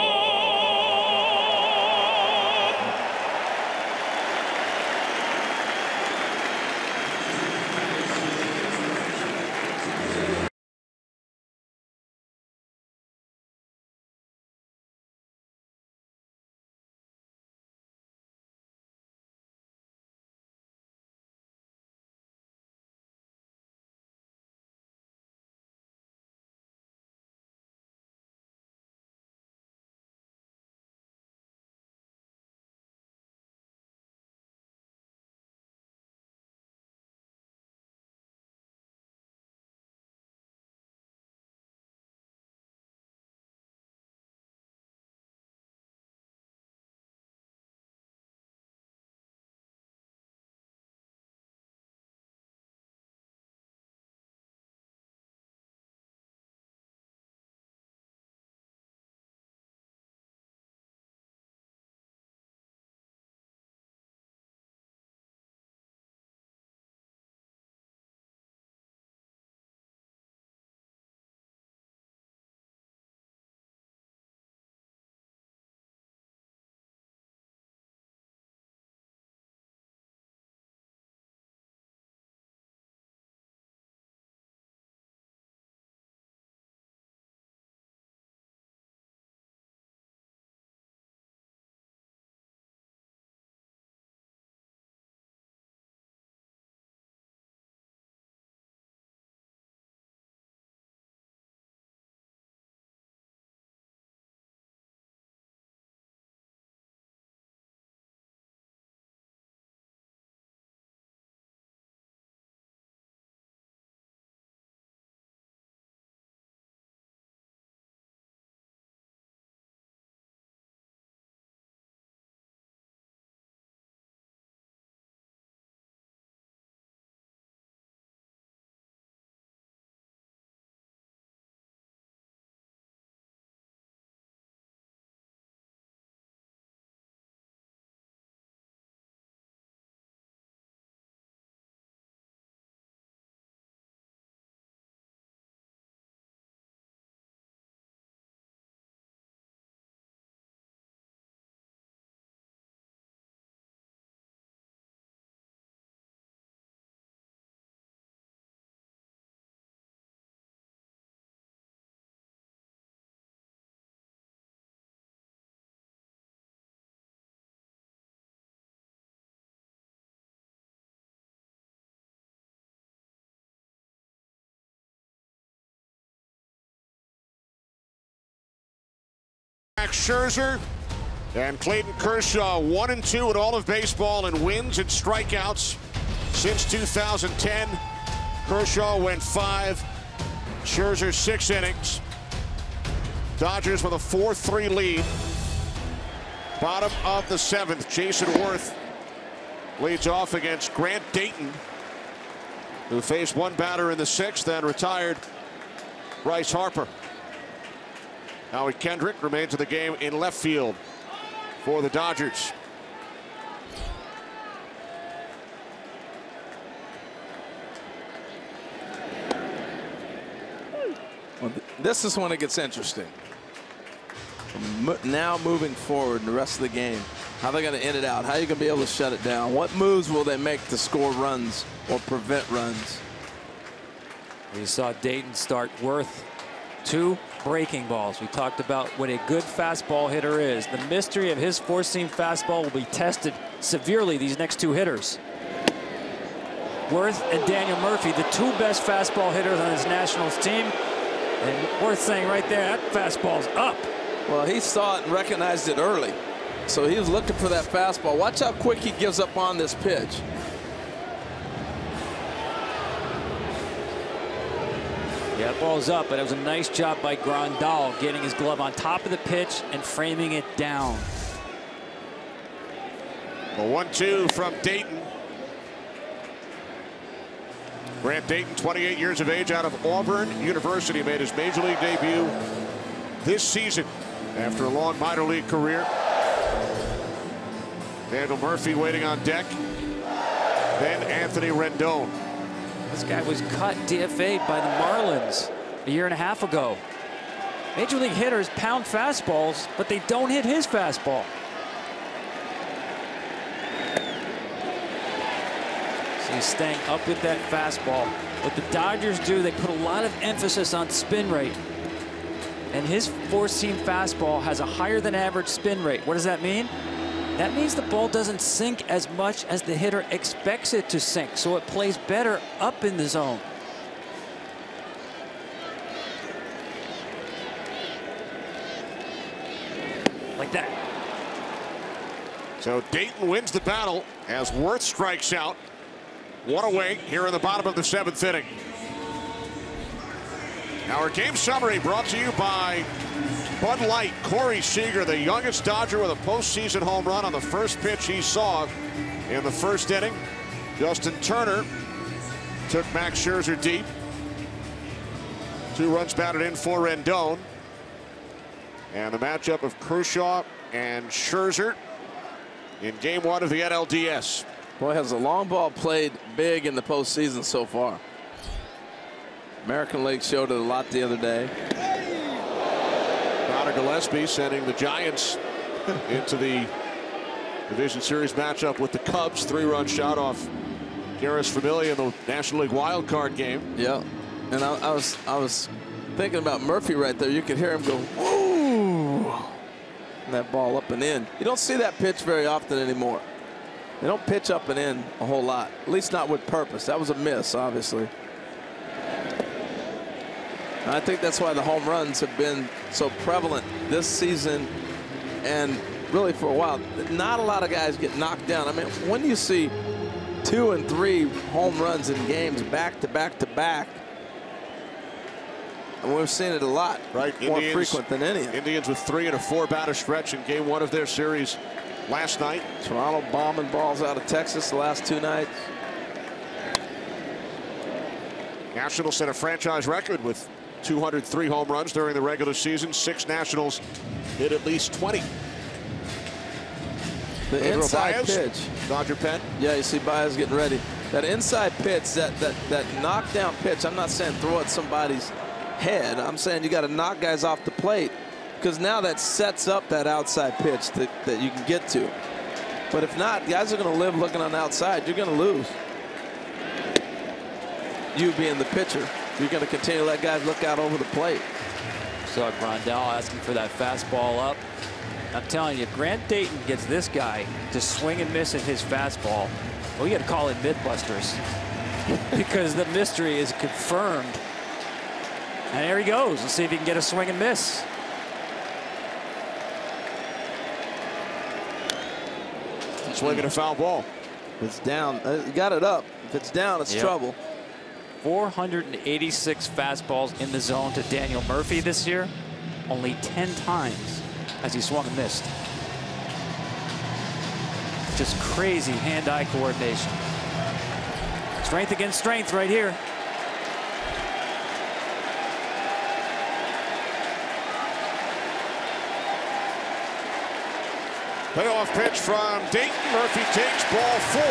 Max Scherzer and Clayton Kershaw 1-2 in all of baseball in wins and strikeouts since 2010. Kershaw went 5, Scherzer 6 innings. Dodgers with a 4-3 lead. Bottom of the 7th, Jason Worth leads off against Grant Dayton, who faced one batter in the 6th and retired Bryce Harper. Howie Kendrick remains in the game in left field for the Dodgers. Well, this is when it gets interesting. Now moving forward in the rest of the game, how they're going to end it out, how are you going to be able to shut it down, what moves will they make to score runs or prevent runs. We saw Dayton start Worth 2 breaking balls. We talked about what a good fastball hitter is. The mystery of his four-seam fastball will be tested severely these next 2 hitters. Worth and Daniel Murphy, the 2 best fastball hitters on his Nationals team. And Worth saying right there, that fastball's up. Well, he saw it and recognized it early. So he was looking for that fastball. Watch how quick he gives up on this pitch. Yeah, the ball's up, but it was a nice job by Grandal getting his glove on top of the pitch and framing it down. A 1-2 from Dayton. Grant Dayton, 28 years of age, out of Auburn University, made his major league debut this season after a long minor league career. Daniel Murphy waiting on deck. Then Anthony Rendon. This guy was cut DFA'd by the Marlins a year and a half ago. Major league hitters pound fastballs, but they don't hit his fastball. So he's staying up with that fastball. What the Dodgers do, they put a lot of emphasis on spin rate. And his four-seam fastball has a higher than average spin rate. What does that mean? That means the ball doesn't sink as much as the hitter expects it to sink, so it plays better up in the zone. Like that. So Dayton wins the battle as Worth strikes out. 1 away here in the bottom of the 7th inning. Our game summary brought to you by Bud Light. Corey Seager, the youngest Dodger, with a postseason home run on the first pitch he saw in the 1st inning. Justin Turner took Max Scherzer deep. 2 runs batted in for Rendon. And the matchup of Kershaw and Scherzer in game 1 of the NLDS. Boy, has the long ball played big in the postseason so far. American League showed it a lot the other day. Connor Gillespie sending the Giants into the Division Series matchup with the Cubs. 3-run shot off Garris Familia in the National League wild card game. Yeah, and I was thinking about Murphy right there. You could hear him go, woo! And that ball up and in. You don't see that pitch very often anymore. They don't pitch up and in a whole lot, at least not with purpose. That was a miss, obviously. And I think that's why the home runs have been so prevalent this season and really for a while. Not a lot of guys get knocked down. I mean, when you see 2 and 3 home runs in games back to back to back, and we've seen it a lot, right? More frequent than any. Indians with 3 and a 4-batter stretch in game 1 of their series last night. Toronto bombing balls out of Texas the last 2 nights. Nationals set a franchise record with 203 home runs during the regular season. 6 Nationals hit at least 20. The Pedro inside Baez, pitch. Dodger pen. Yeah, you see Baez getting ready. That inside pitch, that knockdown pitch, I'm not saying throw at somebody's head. I'm saying you got to knock guys off the plate, because now that sets up that outside pitch that you can get to. But if not, guys are going to live looking on the outside. You're going to lose. You being the pitcher, you're going to continue to let guys look out over the plate. Saw Grandal asking for that fastball up. I'm telling you, if Grant Dayton gets this guy to swing and miss at his fastball, well, we got to call it Mythbusters, because the mystery is confirmed. And there he goes. Let's see if he can get a swing and miss. Swinging a foul ball. It's down. You got it up. If it's down, it's trouble. 486 fastballs in the zone to Daniel Murphy this year. Only 10 times as he swung and missed. Just crazy hand-eye coordination. Strength against strength right here. Payoff pitch from Dayton. Murphy takes ball 4.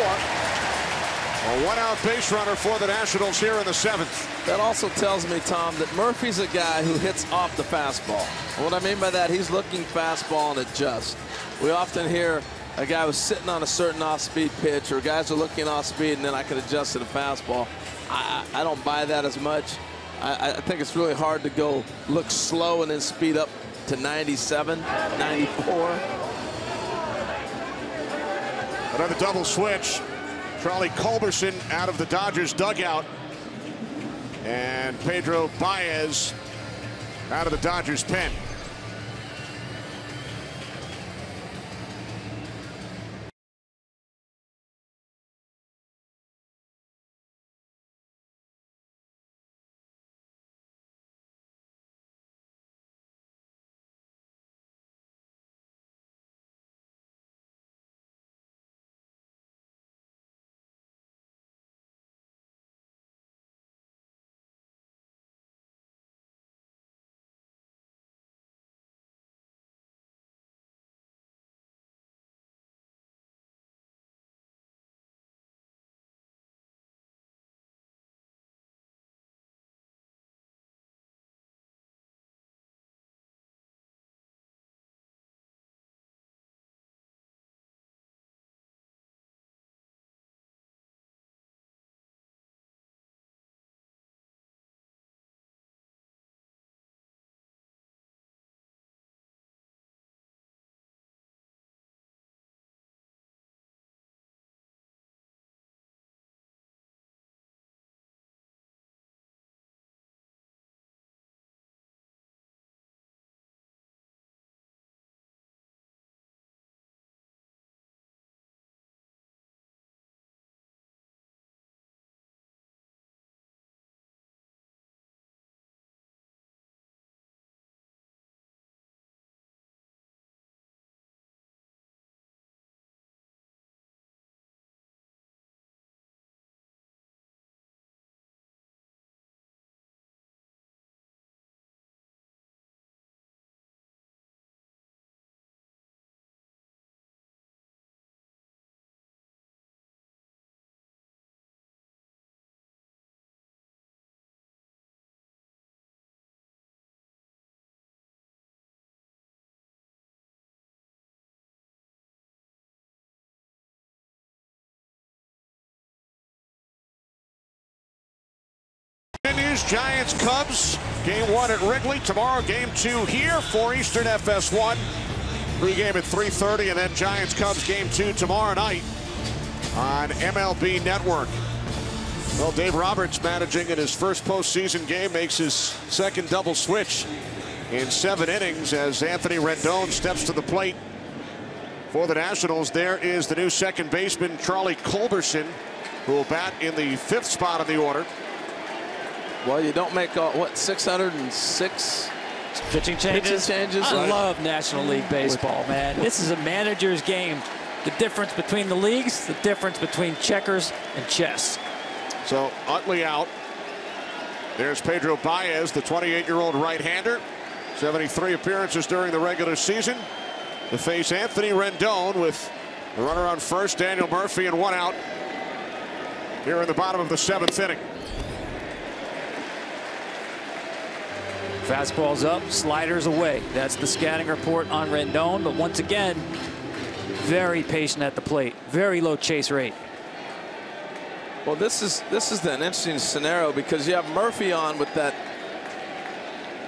A one-out base runner for the Nationals here in the 7th. That also tells me, Tom, that Murphy's a guy who hits off the fastball. And what I mean by that, he's looking fastball and adjust. We often hear a guy who's sitting on a certain off-speed pitch, or guys are looking off-speed and then I could adjust to the fastball. I don't buy that as much. I think it's really hard to go look slow and then speed up to 97, 94. Another double switch. Charlie Culberson out of the Dodgers dugout. And Pedro Baez out of the Dodgers pen. Giants Cubs game 1 at Wrigley. Tomorrow game 2 here, 4 Eastern FS1. Pregame at 3:30, and then Giants Cubs game 2 tomorrow night on MLB Network. Well, Dave Roberts managing in his first postseason game makes his second double switch in 7 innings as Anthony Rendon steps to the plate for the Nationals. There is the new second baseman Charlie Culberson, who will bat in the 5th spot of the order. Well, you don't make, what, 606 pitching changes? I love National League Baseball, man. This is a manager's game. The difference between the leagues, the difference between checkers and chess. So Utley out. There's Pedro Baez, the 28-year-old right-hander. 73 appearances during the regular season. To face Anthony Rendon with the runner on first, Daniel Murphy, and 1 out here in the bottom of the 7th inning. Fastballs up, sliders away. That's the scouting report on Rendon. But once again, very patient at the plate. Very low chase rate. Well, this is an interesting scenario because you have Murphy on with that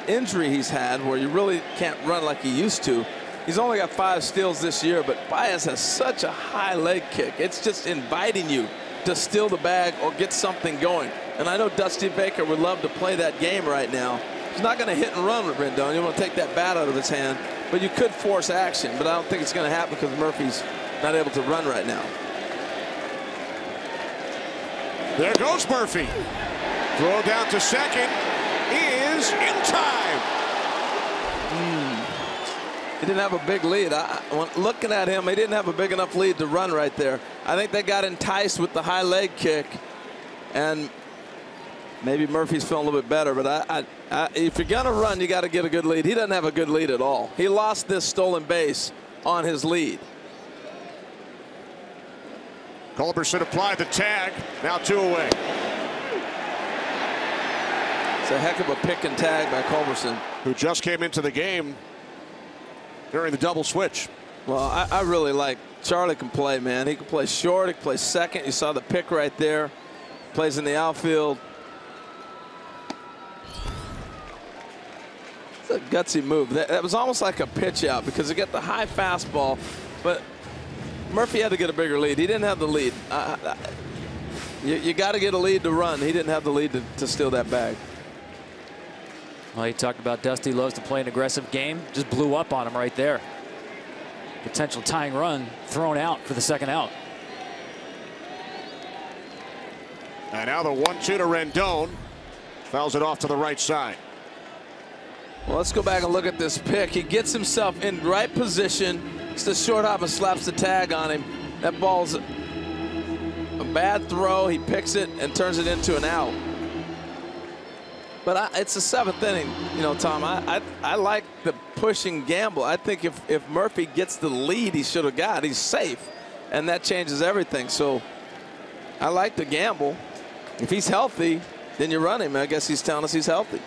injury he's had where you really can't run like he used to. He's only got 5 steals this year, but Baez has such a high leg kick. It's just inviting you to steal the bag or get something going. And I know Dusty Baker would love to play that game right now. He's not going to hit and run with Rendon. You want to take that bat out of his hand, but you could force action. But I don't think it's going to happen because Murphy's not able to run right now. There goes Murphy. Throw down to second is in time. He didn't have a big lead. Looking at him, he didn't have a big enough lead to run right there. I think they got enticed with the high leg kick, and maybe Murphy's feeling a little bit better. But if you're going to run, you got to get a good lead. He doesn't have a good lead at all. He lost this stolen base on his lead. Culberson applied the tag. Now 2 away. It's a heck of a pick and tag by Culberson, who just came into the game during the double switch. Well, I really like Charlie can play, man. He can play short, he can play second. You saw the pick right there. Plays in the outfield. It's a gutsy move. That was almost like a pitch out because he got the high fastball, but Murphy had to get a bigger lead. He didn't have the lead. You got to get a lead to run. He didn't have the lead to steal that bag. Well, he talked about Dusty loves to play an aggressive game. Just blew up on him right there. Potential tying run thrown out for the second out. And now the 1-2 to Rendon. Fouls it off to the right side. Well, let's go back and look at this pick. He gets himself in right position. It's the short hop and slaps the tag on him. That ball's a bad throw. He picks it and turns it into an out. But it's the 7th inning, you know, Tom. I like the pushing gamble. I think if Murphy gets the lead he should have got, he's safe, and that changes everything. So I like the gamble. If he's healthy, then you run him. I guess he's telling us he's healthy.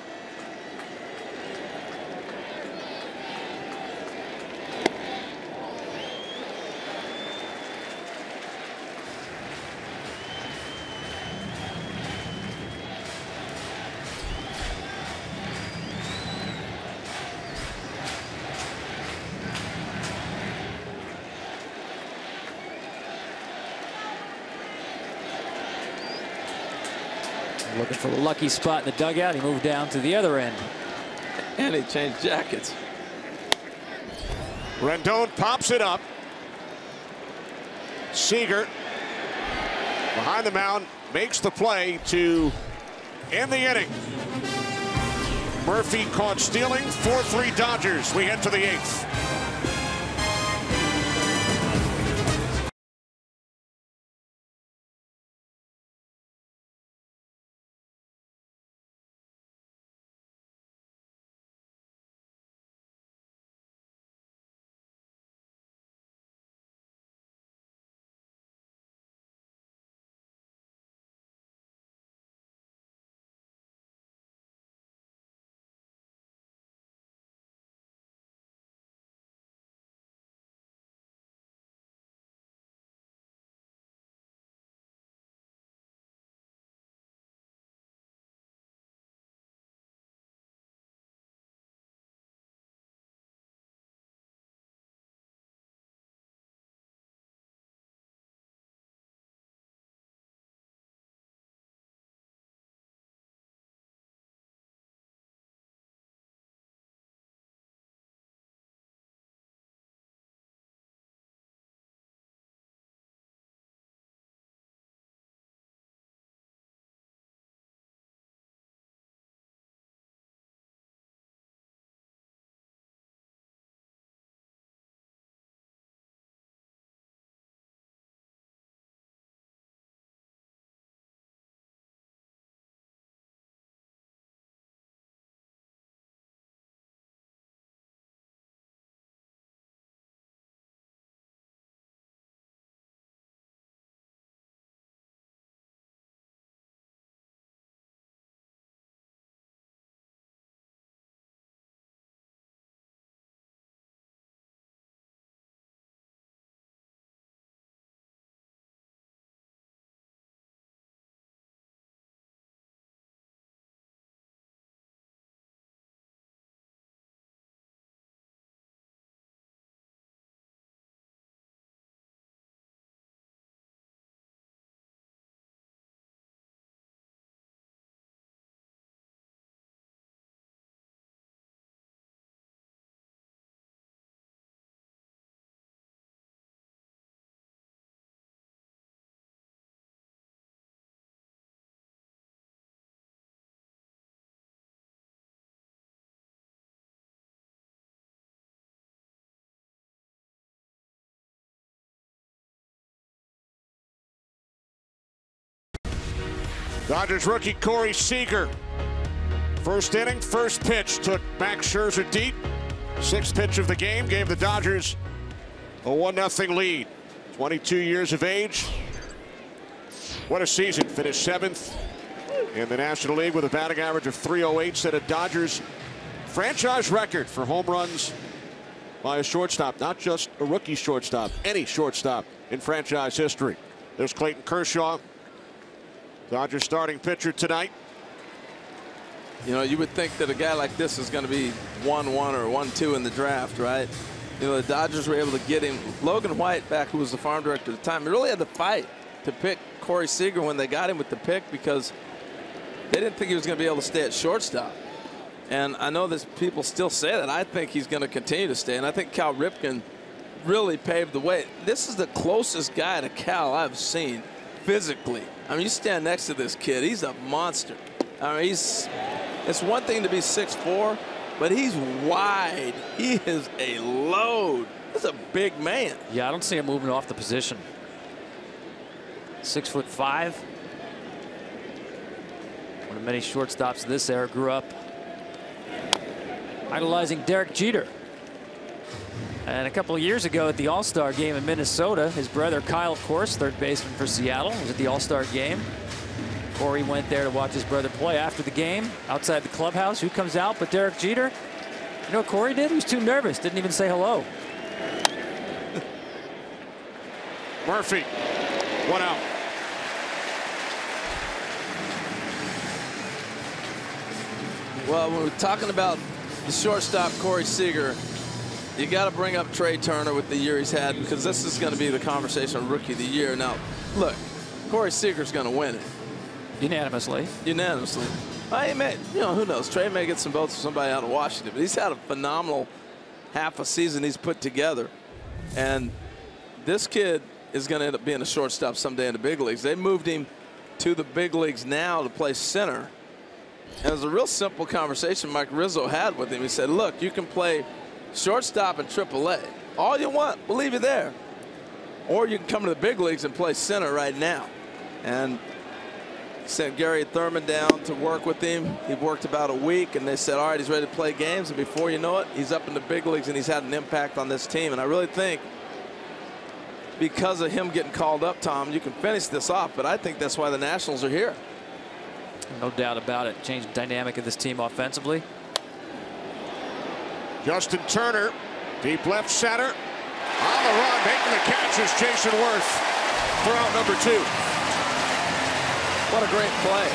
Looking for the lucky spot in the dugout. He moved down to the other end. And he changed jackets. Rendon pops it up. Seager behind the mound makes the play to end the inning. Murphy caught stealing. 4-3 Dodgers. We head to the 8th. Dodgers rookie Corey Seager. First inning, first pitch took Max Scherzer deep. Sixth pitch of the game gave the Dodgers a 1-0 lead. 22 years of age. What a season. Finished 7th in the National League with a batting average of .308. Set a Dodgers franchise record for home runs by a shortstop. Not just a rookie shortstop, any shortstop in franchise history. There's Clayton Kershaw, Dodgers starting pitcher tonight. You know, you would think that a guy like this is going to be 1-1 or 1-2 in the draft, right? You know, the Dodgers were able to get him. Logan White, back, who was the farm director at the time, he really had to fight to pick Corey Seager when they got him with the pick, because they didn't think he was going to be able to stay at shortstop. And I know that people still say that. I think he's going to continue to stay, and I think Cal Ripken really paved the way. This is the closest guy to Cal I've seen physically. I mean, you stand next to this kid, he's a monster. I mean, it's one thing to be 6'4", but he's wide. He is a load. He's a big man. Yeah, I don't see him moving off the position. 6'5". One of many shortstops of this era. Grew up idolizing Derek Jeter. And a couple of years ago at the All-Star game in Minnesota, his brother Kyle, of course, third baseman for Seattle, was at the All-Star game. Corey went there to watch his brother play. After the game, outside the clubhouse, who comes out but Derek Jeter? You know what Corey did? He was too nervous, didn't even say hello. Murphy, 1 out. Well, when we're talking about the shortstop, Corey Seager, you got to bring up Trey Turner with the year he's had, because this is going to be the conversation of Rookie of the Year. Now, look, Corey Seager's going to win it. Unanimously. Unanimously. He may, you know, who knows? Trey may get some votes from somebody out of Washington, but he's had a phenomenal half a season he's put together. And this kid is going to end up being a shortstop someday in the big leagues. They moved him to the big leagues now to play center. And it was a real simple conversation Mike Rizzo had with him. He said, look, you can play shortstop in AAA. All you want, we'll leave you there. Or you can come to the big leagues and play center right now. And sent Gary Thurman down to work with him. He worked about a week, and they said, all right, he's ready to play games. And before you know it, he's up in the big leagues, and he's had an impact on this team. And I really think because of him getting called up, Tom, you can finish this off, but I think that's why the Nationals are here. No doubt about it. Changed the dynamic of this team offensively. Justin Turner, deep left center. On the run, making the catch is Jason Worth for out number 2. What a great play.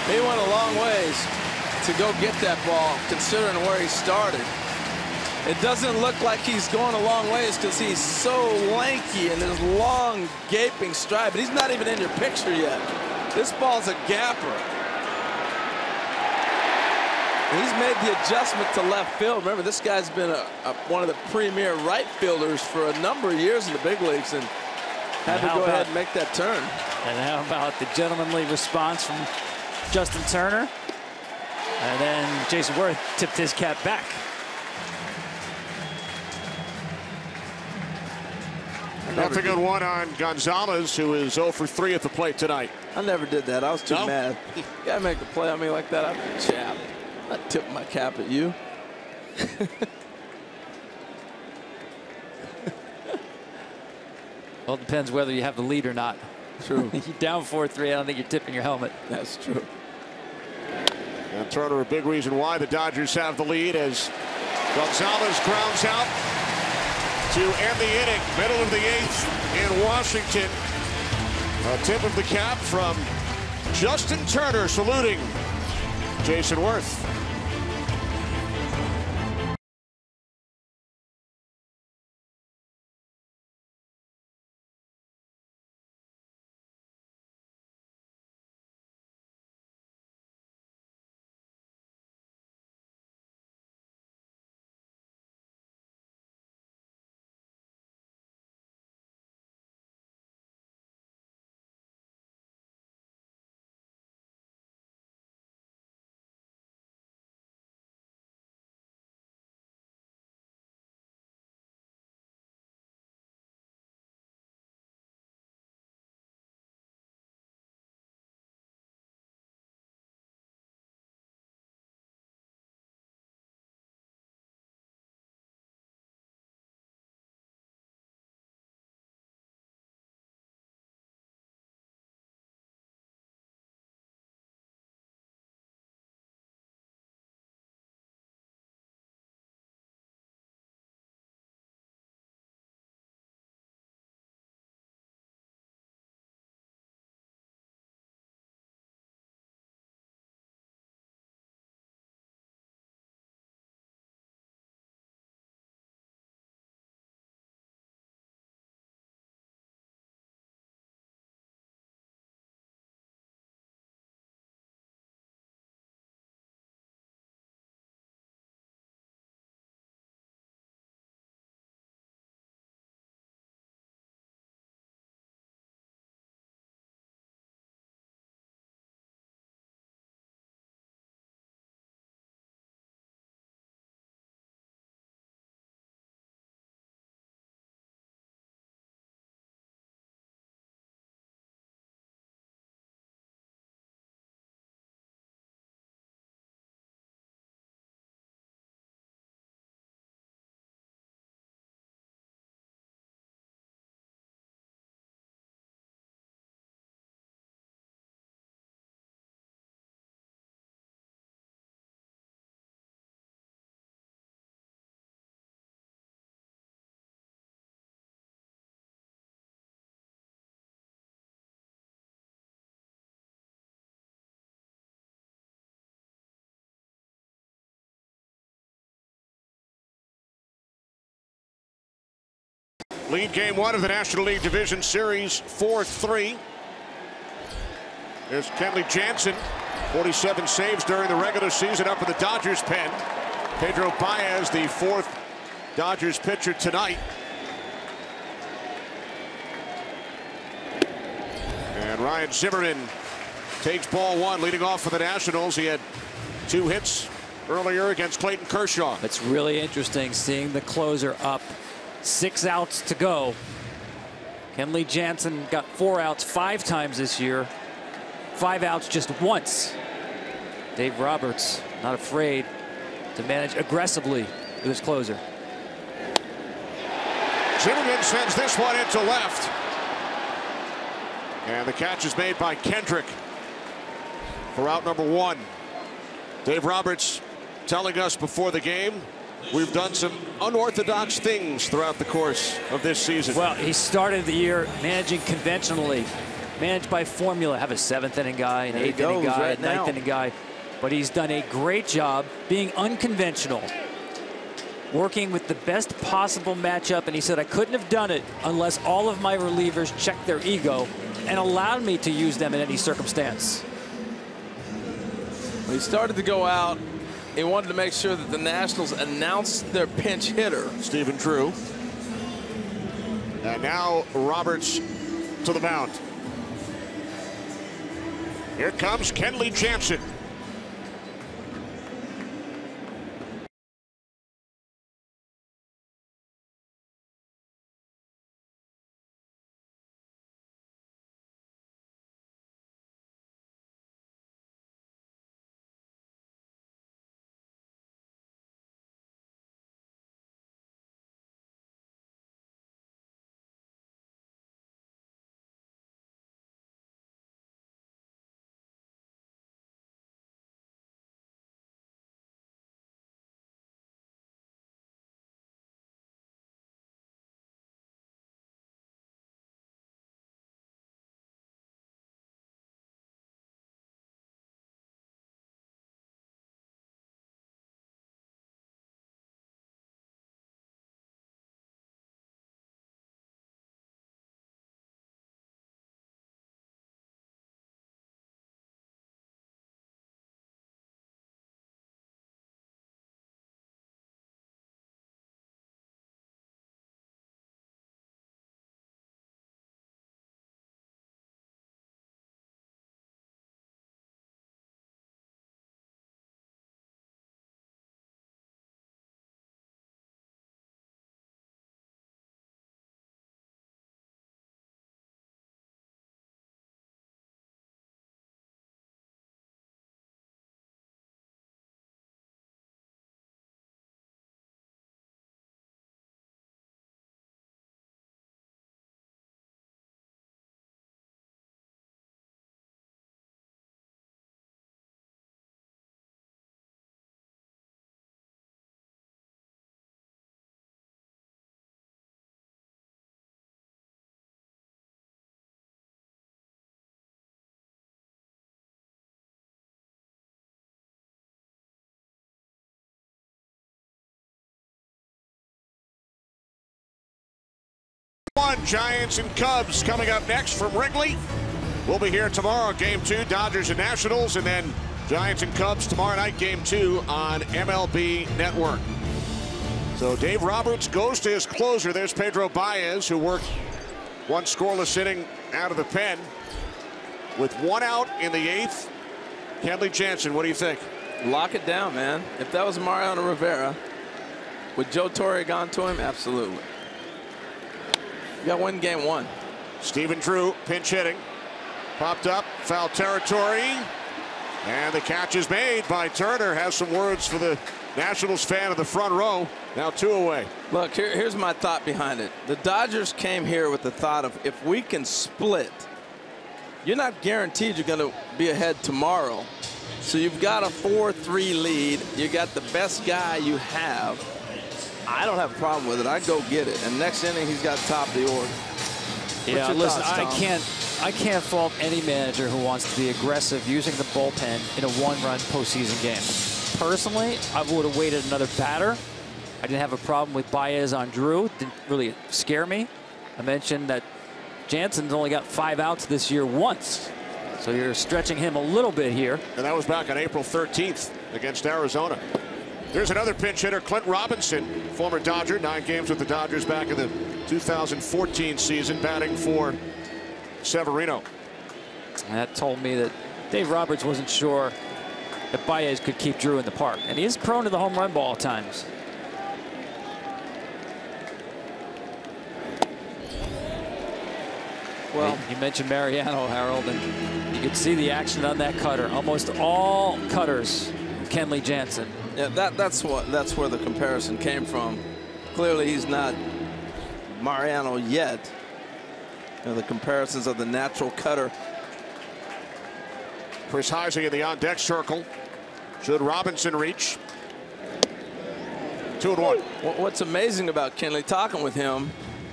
He went a long ways to go get that ball, considering where he started. It doesn't look like he's going a long ways because he's so lanky and his long, gaping stride, but he's not even in your picture yet. This ball's a gapper. He's made the adjustment to left field. Remember, this guy's been one of the premier right fielders for a number of years in the big leagues, and had to go ahead and make that turn. And how about the gentlemanly response from Justin Turner? And then Jason Worth tipped his cap back. Nothing on one on Gonzalez, who is 0 for 3 at the plate tonight. I never did that. I was too mad. You gotta make a play on me like that. I'm a chap. I'm not tipping my cap at you. Well, it depends whether you have the lead or not. True. You're down 4-3. I don't think you're tipping your helmet. That's true. And Turner, a big reason why the Dodgers have the lead, as Gonzalez grounds out to end the inning. Middle of the 8th in Washington. A tip of the cap from Justin Turner saluting Jason Worth. lead game one of the National League Division Series 4-3. There's Kenley Jansen, 47 saves during the regular season up in the Dodgers pen. Pedro Baez, the fourth Dodgers pitcher tonight. And Ryan Zimmerman takes ball one, leading off for the Nationals. He had 2 hits earlier against Clayton Kershaw. It's really interesting seeing the closer up. 6 outs to go. Kenley Jansen got 4 outs 5 times this year. 5 outs just once. Dave Roberts not afraid to manage aggressively with his closer. Zimmerman sends this one into left. And the catch is made by Kendrick for out number 1. Dave Roberts telling us before the game, we've done some unorthodox things throughout the course of this season. Well, he started the year managing conventionally, managed by formula, have a 7th inning guy, an 8th inning guy, a 9th inning guy. But he's done a great job being unconventional, working with the best possible matchup. And he said, I couldn't have done it unless all of my relievers checked their ego and allowed me to use them in any circumstance. When he started to go out, he wanted to make sure that the Nationals announced their pinch hitter, Stephen Drew. And now Roberts to the mound. Here comes Kenley Jansen. Giants and Cubs coming up next from Wrigley. We'll be here tomorrow, game 2, Dodgers and Nationals, and then Giants and Cubs tomorrow night, game 2 on MLB Network. So Dave Roberts goes to his closer. There's Pedro Baez, who worked 1 scoreless inning out of the pen with 1 out in the 8th. Kenley Jansen, what do you think? Lock it down, man. If that was Mariano Rivera, would Joe Torre gone to him? Absolutely. You got to win game 1. Stephen Drew pinch hitting. Popped up, foul territory. And the catch is made by Turner. Has some words for the Nationals fan of the front row. Now 2 away. Look, here's my thought behind it. The Dodgers came here with the thought of, if we can split, you're not guaranteed you're going to be ahead tomorrow. So you've got a 4-3 lead. You got the best guy you have. I don't have a problem with it. I go get it. And next inning, he's got top of the order. Yeah, listen, I can't fault any manager who wants to be aggressive using the bullpen in a 1-run postseason game. Personally, I would have waited another batter I didn't have a problem with Baez on Drew. It didn't really scare me. I mentioned that Jansen's only got 5 outs this year once. So you're stretching him a little bit here. And that was back on April 13th against Arizona. There's another pinch hitter, Clint Robinson, former Dodger, 9 games with the Dodgers back in the 2014 season, batting for Severino. And that told me that Dave Roberts wasn't sure that Baez could keep Drew in the park. And he is prone to the home run ball at times. Well, you mentioned Mariano, Harold, and you could see the action on that cutter. Almost all cutters, Kenley Jansen. Yeah, that's where the comparison came from. Clearly, he's not Mariano yet. You know, the comparisons of the natural cutter. Chris Heisey in the on-deck circle. Should Robinson reach? 2-1. What's amazing about Kenley, talking with him,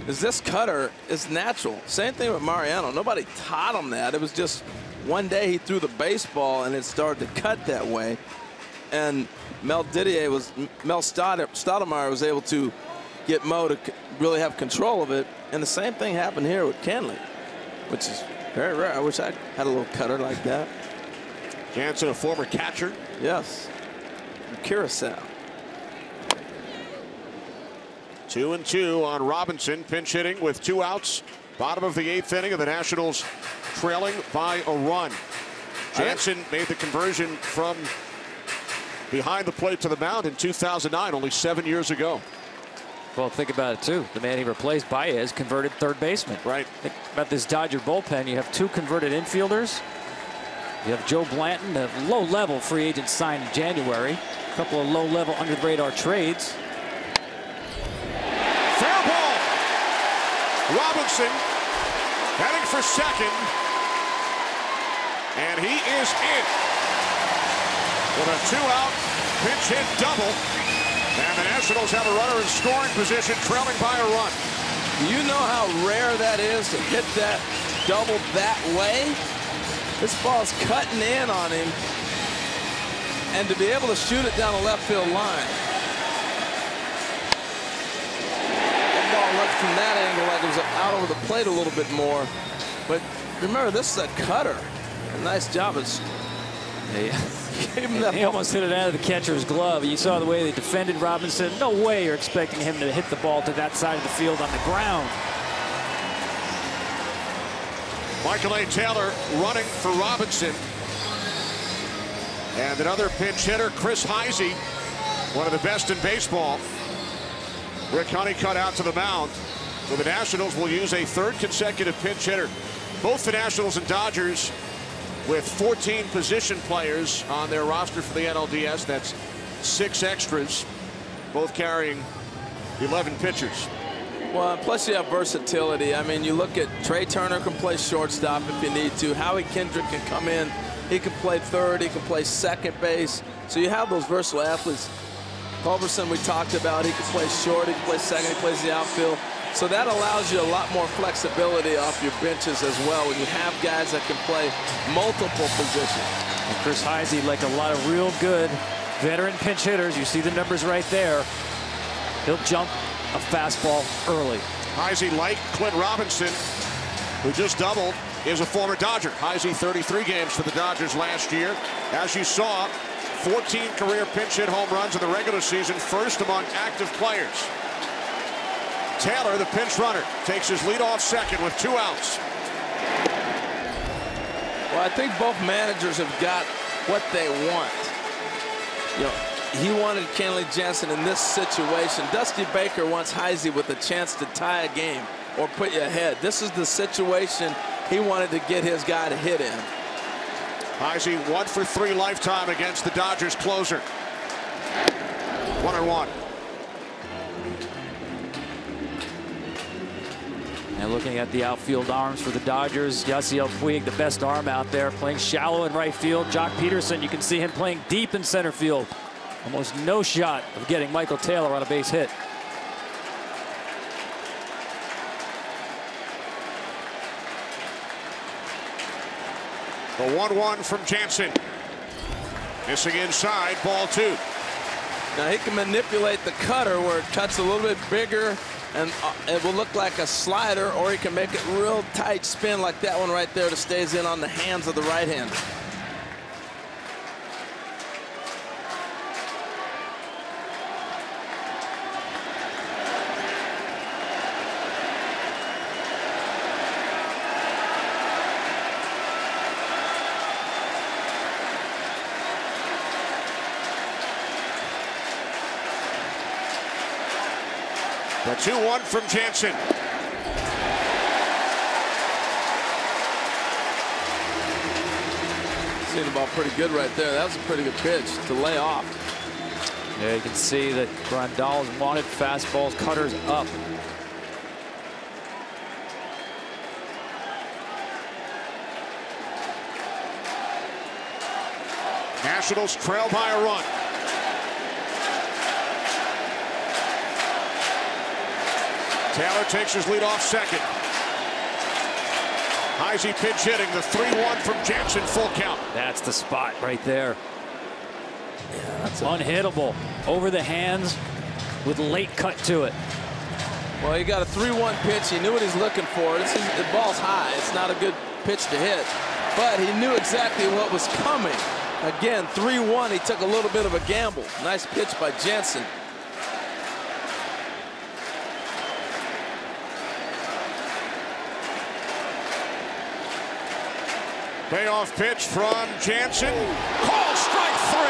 is this cutter is natural. Same thing with Mariano. Nobody taught him that. It was just one day he threw the baseball and it started to cut that way. And Mel Stoudemire was able to get Mo to really have control of it. And the same thing happened here with Kenley, which is very rare. I wish I had a little cutter like that. Jansen, a former catcher. Yes. Curacao. 2-2 on Robinson, pinch hitting with 2 outs. Bottom of the 8th inning of the Nationals trailing by a run. Jansen made the conversion from behind the plate to the mound in 2009, only 7 years ago. Well, think about it, too. The man he replaced, Baez, converted third baseman. Right. Think about this Dodger bullpen. You have 2 converted infielders. You have Joe Blanton, a low-level free agent signed in January. A couple of low-level under-the-radar trades. Fair ball. Robinson heading for second. And he is in. With a 2-out pinch hit double. And the Nationals have a runner in scoring position, trailing by a run. Do you know how rare that is to hit that double that way? This ball's cutting in on him. And to be able to shoot it down the left field line. That ball looked from that angle like it was out over the plate a little bit more. But remember, this is a cutter. A nice job. He almost hit it out of the catcher's glove. You saw the way they defended Robinson. No way you're expecting him to hit the ball to that side of the field on the ground. Michael A. Taylor running for Robinson. And another pinch hitter, Chris Heisey, one of the best in baseball. Rick Honeycutt out to the mound. So the Nationals will use a 3rd consecutive pinch hitter. Both the Nationals and Dodgers with 14 position players on their roster for the NLDS. That's 6 extras, both carrying 11 pitchers. Well, plus you have versatility. I mean, you look at Trey Turner can play shortstop if you need to. Howie Kendrick can come in. He can play third. He can play second base. So you have those versatile athletes. Culberson we talked about. He can play short. He can play second. He plays the outfield. So that allows you a lot more flexibility off your benches as well when you have guys that can play multiple positions. And Chris Heisey, like a lot of real good veteran pinch hitters, you see the numbers right there. He'll jump a fastball early. Heisey, like Clint Robinson, who just doubled, is a former Dodger. Heisey, 33 games for the Dodgers last year. As you saw, 14 career pinch hit home runs in the regular season, first among active players. Taylor, the pinch runner, takes his leadoff second with 2 outs. Well, I think both managers have got what they want. You know, he wanted Kenley Jansen in this situation. Dusty Baker wants Heisey with a chance to tie a game or put you ahead. This is the situation he wanted to get his guy to hit in. Heisey 1 for 3 lifetime against the Dodgers closer. 1-1. And looking at the outfield arms for the Dodgers, Yasiel Puig, the best arm out there, playing shallow in right field. Jock Peterson, you can see him playing deep in center field. Almost no shot of getting Michael Taylor on a base hit. The 1-1 from Jansen. Missing inside, ball 2. Now he can manipulate the cutter where it cuts a little bit bigger and it will look like a slider, or he can make it real tight spin like that one right there that stays in on the hands of the right-hander. The 2-1 from Jansen. Seen the ball pretty good right there. That was a pretty good pitch to lay off. Yeah, you can see that Grandal's wanted fastballs, cutters up. Nationals trail by a run. Taylor takes his lead off second. Heisey pinch hitting, the 3-1 from Jansen, full count. That's the spot right there. Yeah, that's unhittable. Over the hands with late cut to it. Well, he got a 3-1 pitch. He knew what he's looking for. The ball's high. It's not a good pitch to hit. But he knew exactly what was coming. Again, 3-1. He took a little bit of a gamble. Nice pitch by Jansen. Payoff pitch from Jansen. Call strike 3.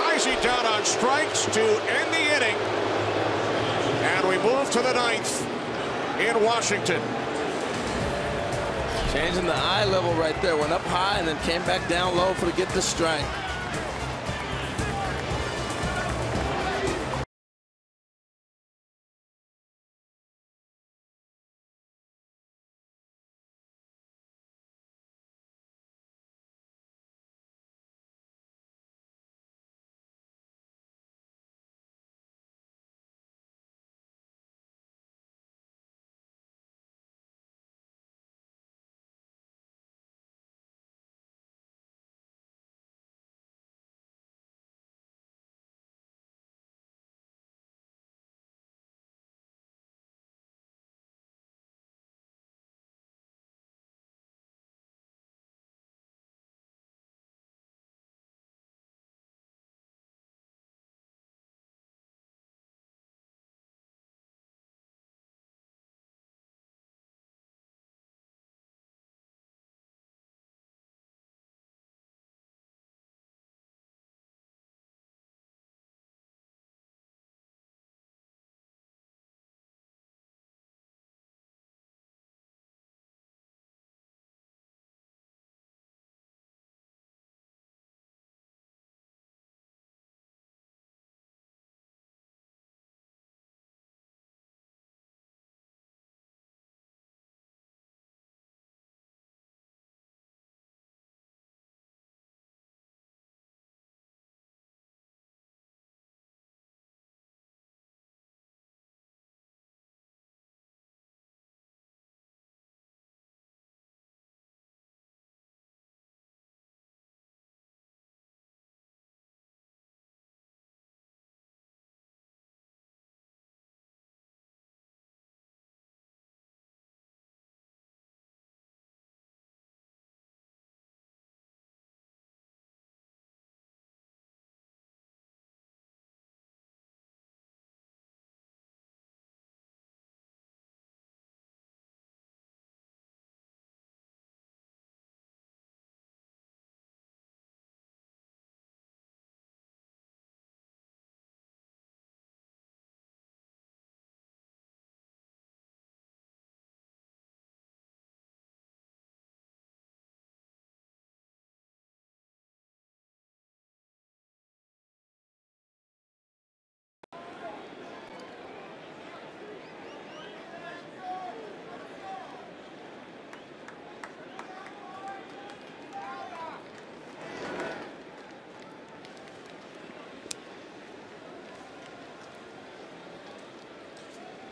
Heisey down on strikes to end the inning. And we move to the 9th in Washington. Changing the eye level right there. Went up high and then came back down low to get the strike.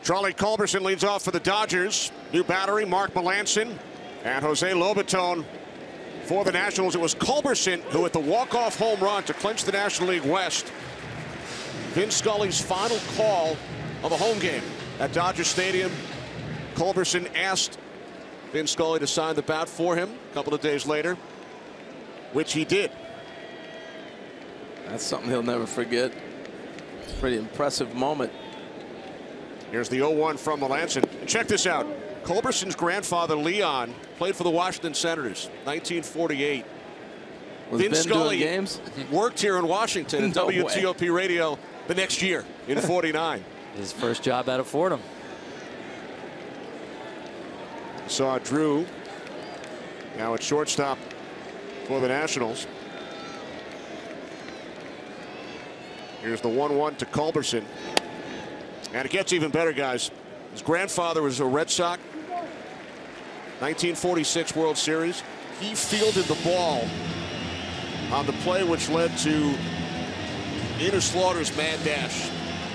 Charlie Culberson leads off for the Dodgers. New battery, Mark Melanson and Jose Lobaton For the Nationals, it was Culberson who hit the walk-off home run to clinch the National League West. Vin Scully's final call of a home game at Dodger Stadium. Culberson asked Vin Scully to sign the bat for him a couple of days later, which he did. That's something he'll never forget. Pretty impressive moment. Here's the 0-1 from Melanson. And check this out. Culberson's grandfather, Leon, played for the Washington Senators, 1948. Vin Scully games? worked here in Washington at WTOP Radio the next year in 49. His first job out of Fordham. Saw Drew now at shortstop for the Nationals. Here's the 1-1 to Culberson. And it gets even better, guys. His grandfather was a Red Sox. 1946 World Series. He fielded the ball on the play which led to Enos Slaughter's mad dash.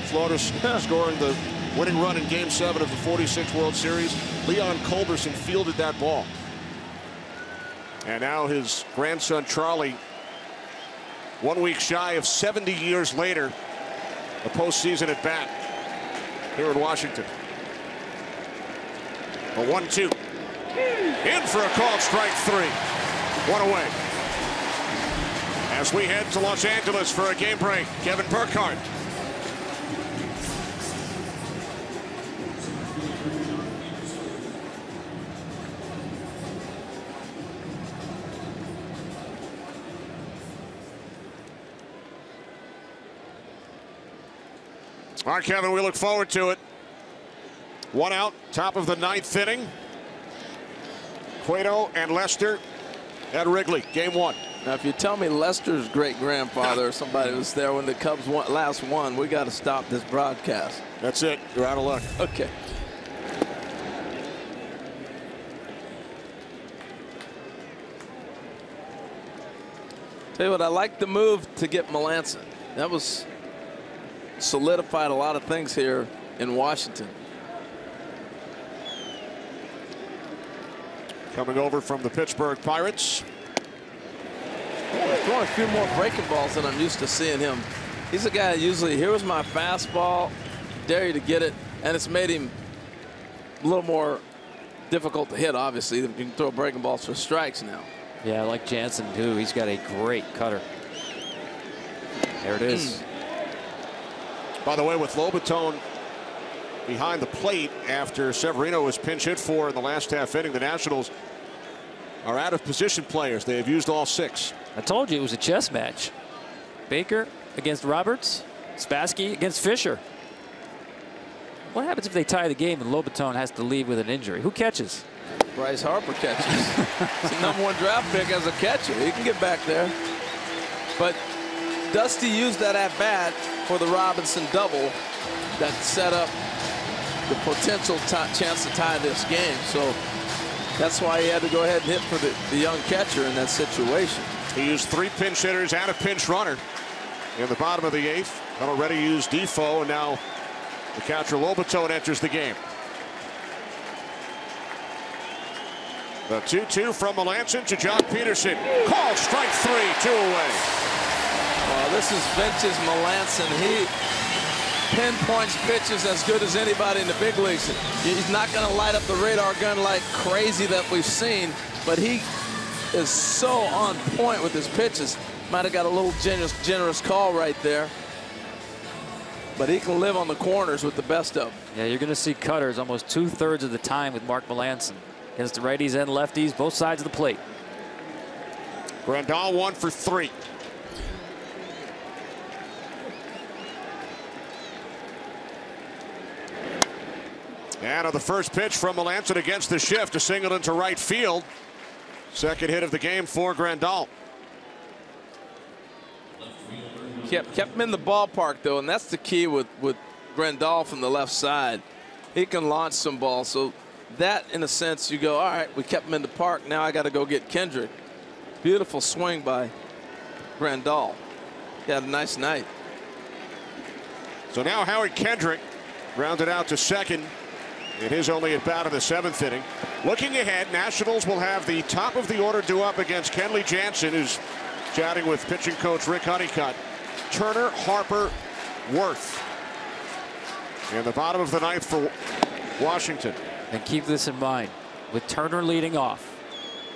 Slaughter scoring the winning run in Game 7 of the 46 World Series. Leon Culberson fielded that ball. And now his grandson Charlie, 1 week shy of 70 years later, a postseason at bat here in Washington. A 1-2. In for a called strike 3. One away. As we head to Los Angeles for a game break, Kevin Burkhardt. All right, Kevin, we look forward to it. 1 out, top of the 9th inning. Cueto and Lester at Wrigley, game 1. Now, if you tell me Lester's great-grandfather or somebody was there when the Cubs last won, we got to stop this broadcast. That's it. You're out of luck. Okay. Tell you what, I like the move to get Melanson. That was solidified a lot of things here in Washington. Coming over from the Pittsburgh Pirates. Throwing a few more breaking balls than I'm used to seeing him. He's a guy usually, here was my fastball, dare you to get it, and it's made him a little more difficult to hit, obviously. You can throw breaking balls for strikes now. Yeah, I like Jansen, too. He's got a great cutter. There it is. By the way, with Lobaton behind the plate after Severino was pinch hit for in the last half inning, the Nationals are out of position players. They have used all 6. I told you it was a chess match. Baker against Roberts, Spassky against Fisher. What happens if they tie the game and Lobaton has to leave with an injury? Who catches? Bryce Harper catches. He's the #1 draft pick as a catcher. He can get back there. But Dusty used that at bat for the Robinson double that set up the potential chance to tie this game. So that's why he had to go ahead and hit for the young catcher in that situation. He used 3 pinch hitters and a pinch runner in the bottom of the 8th. Had already used Defoe, and now the catcher Lobaton enters the game. The 2-2 from Melanson to John Peterson. Call strike 3, 2 away. This is Vince's Melanson. He pinpoints pitches as good as anybody in the big leagues. He's not going to light up the radar gun like crazy that we've seen, but he is so on point with his pitches. Might have got a little generous call right there, but he can live on the corners with the best of them. Yeah, you're going to see cutters almost 2/3 of the time with Mark Melanson against the righties and lefties, both sides of the plate. Grandal 1 for 3. And on the first pitch from Melanson against the shift, a single into right field. Second hit of the game for Grandal. Kept him in the ballpark, though, and that's the key with Grandal from the left side. He can launch some balls. So that, in a sense, you go, all right, we kept him in the park. Now I got to go get Kendrick. Beautiful swing by Grandal. He had a nice night. So now Howard Kendrick rounded out to second in his only at bat in the 7th inning. Looking ahead, Nationals will have the top of the order due up against Kenley Jansen, who's chatting with pitching coach Rick Honeycutt. Turner, Harper, Worth. In the bottom of the 9th for Washington. And keep this in mind, with Turner leading off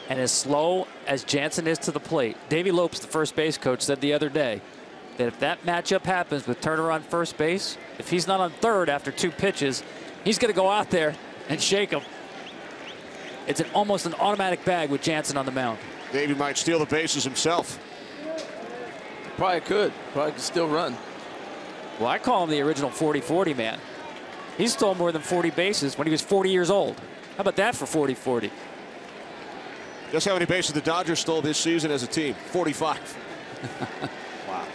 and as slow as Jansen is to the plate, Davey Lopes, the first base coach, said the other day that if that matchup happens with Turner on first base, if he's not on third after 2 pitches, he's going to go out there and shake him. It's almost an automatic bag with Jansen on the mound. Davey might steal the bases himself. Probably could still run. Well, I call him the original 40-40 man. He stole more than 40 bases when he was 40 years old. How about that for 40-40? Guess how many bases the Dodgers stole this season as a team? 45. Wow.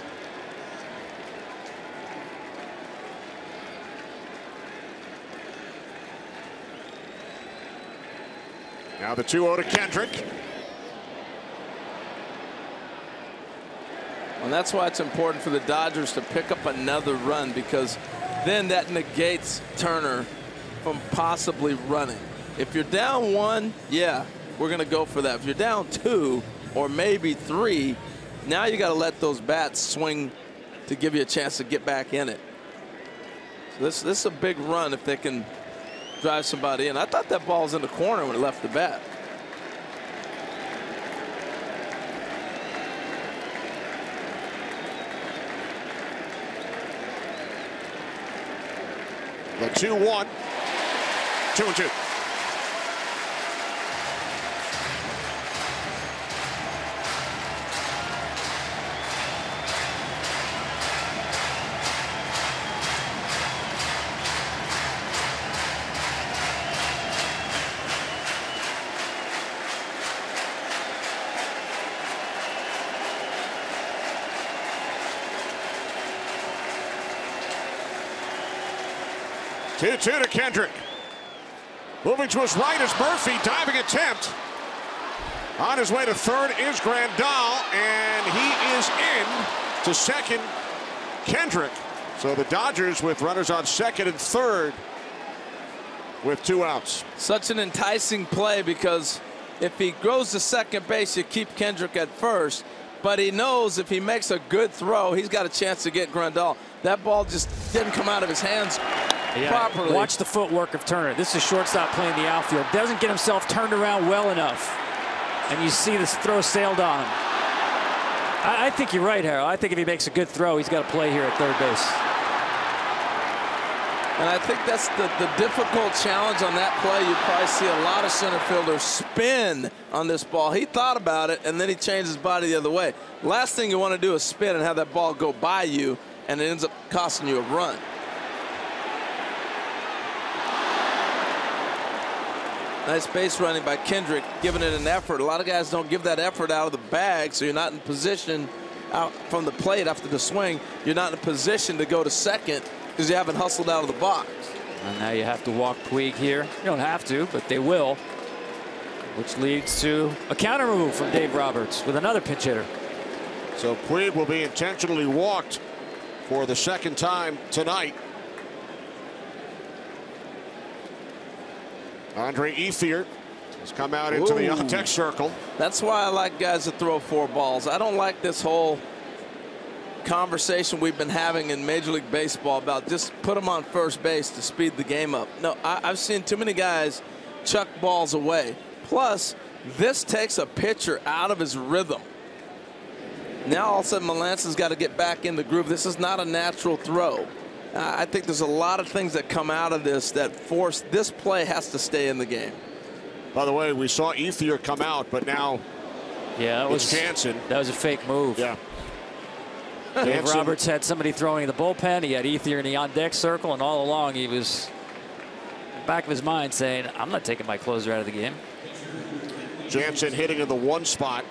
Now the 2-0 to Kendrick. And that's why it's important for the Dodgers to pick up another run, because then that negates Turner from possibly running. If you're down 1, yeah, we're going to go for that. If you're down 2 or maybe 3, now you got to let those bats swing to give you a chance to get back in it. So this is a big run if they can drive somebody in. I thought that ball was in the corner when it left the bat. The 2-1. 2-2. Two to Kendrick. Moving to his right is Murphy. Diving attempt. On his way to third is Grandal, and he is in to second. Kendrick. So the Dodgers with runners on second and third with 2 outs. Such an enticing play, because if he goes to second base, you keep Kendrick at first, but he knows if he makes a good throw, he's got a chance to get Grandal. That ball just didn't come out of his hands properly. Watch the footwork of Turner. This is shortstop playing the outfield. Doesn't get himself turned around well enough. And you see this throw sailed on him. I think you're right, Harold. I think if he makes a good throw, he's got to play here at third base. And I think that's the difficult challenge on that play. You probably see a lot of center fielders spin on this ball. He thought about it, and then he changed his body the other way. Last thing you want to do is spin and have that ball go by you, and it ends up costing you a run. Nice base running by Kendrick, giving it an effort. A lot of guys don't give that effort out of the bag, so you're not in position out from the plate after the swing. You're not in a position to go to second because you haven't hustled out of the box. And now you have to walk Puig here. You don't have to, but they will, which leads to a counter move from Dave Roberts with another pinch hitter. So Puig will be intentionally walked for the second time tonight. Andre Ethier has come out into the on-deck circle. That's why I like guys that throw 4 balls. I don't like this whole conversation we've been having in Major League Baseball about just put them on first base to speed the game up. No, I've seen too many guys chuck balls away. Plus, this takes a pitcher out of his rhythm. Now all of a sudden Melance's got to get back in the groove. This is not a natural throw. I think there's a lot of things that come out of this that force this play has to stay in the game. By the way, we saw Ethier come out, but now that was Jansen. That was a fake move. Yeah. Dave Roberts had somebody throwing in the bullpen. He had Ethier in the on-deck circle, and all along he was in the back of his mind saying, I'm not taking my closer out of the game. Jansen hitting in the 1 spot.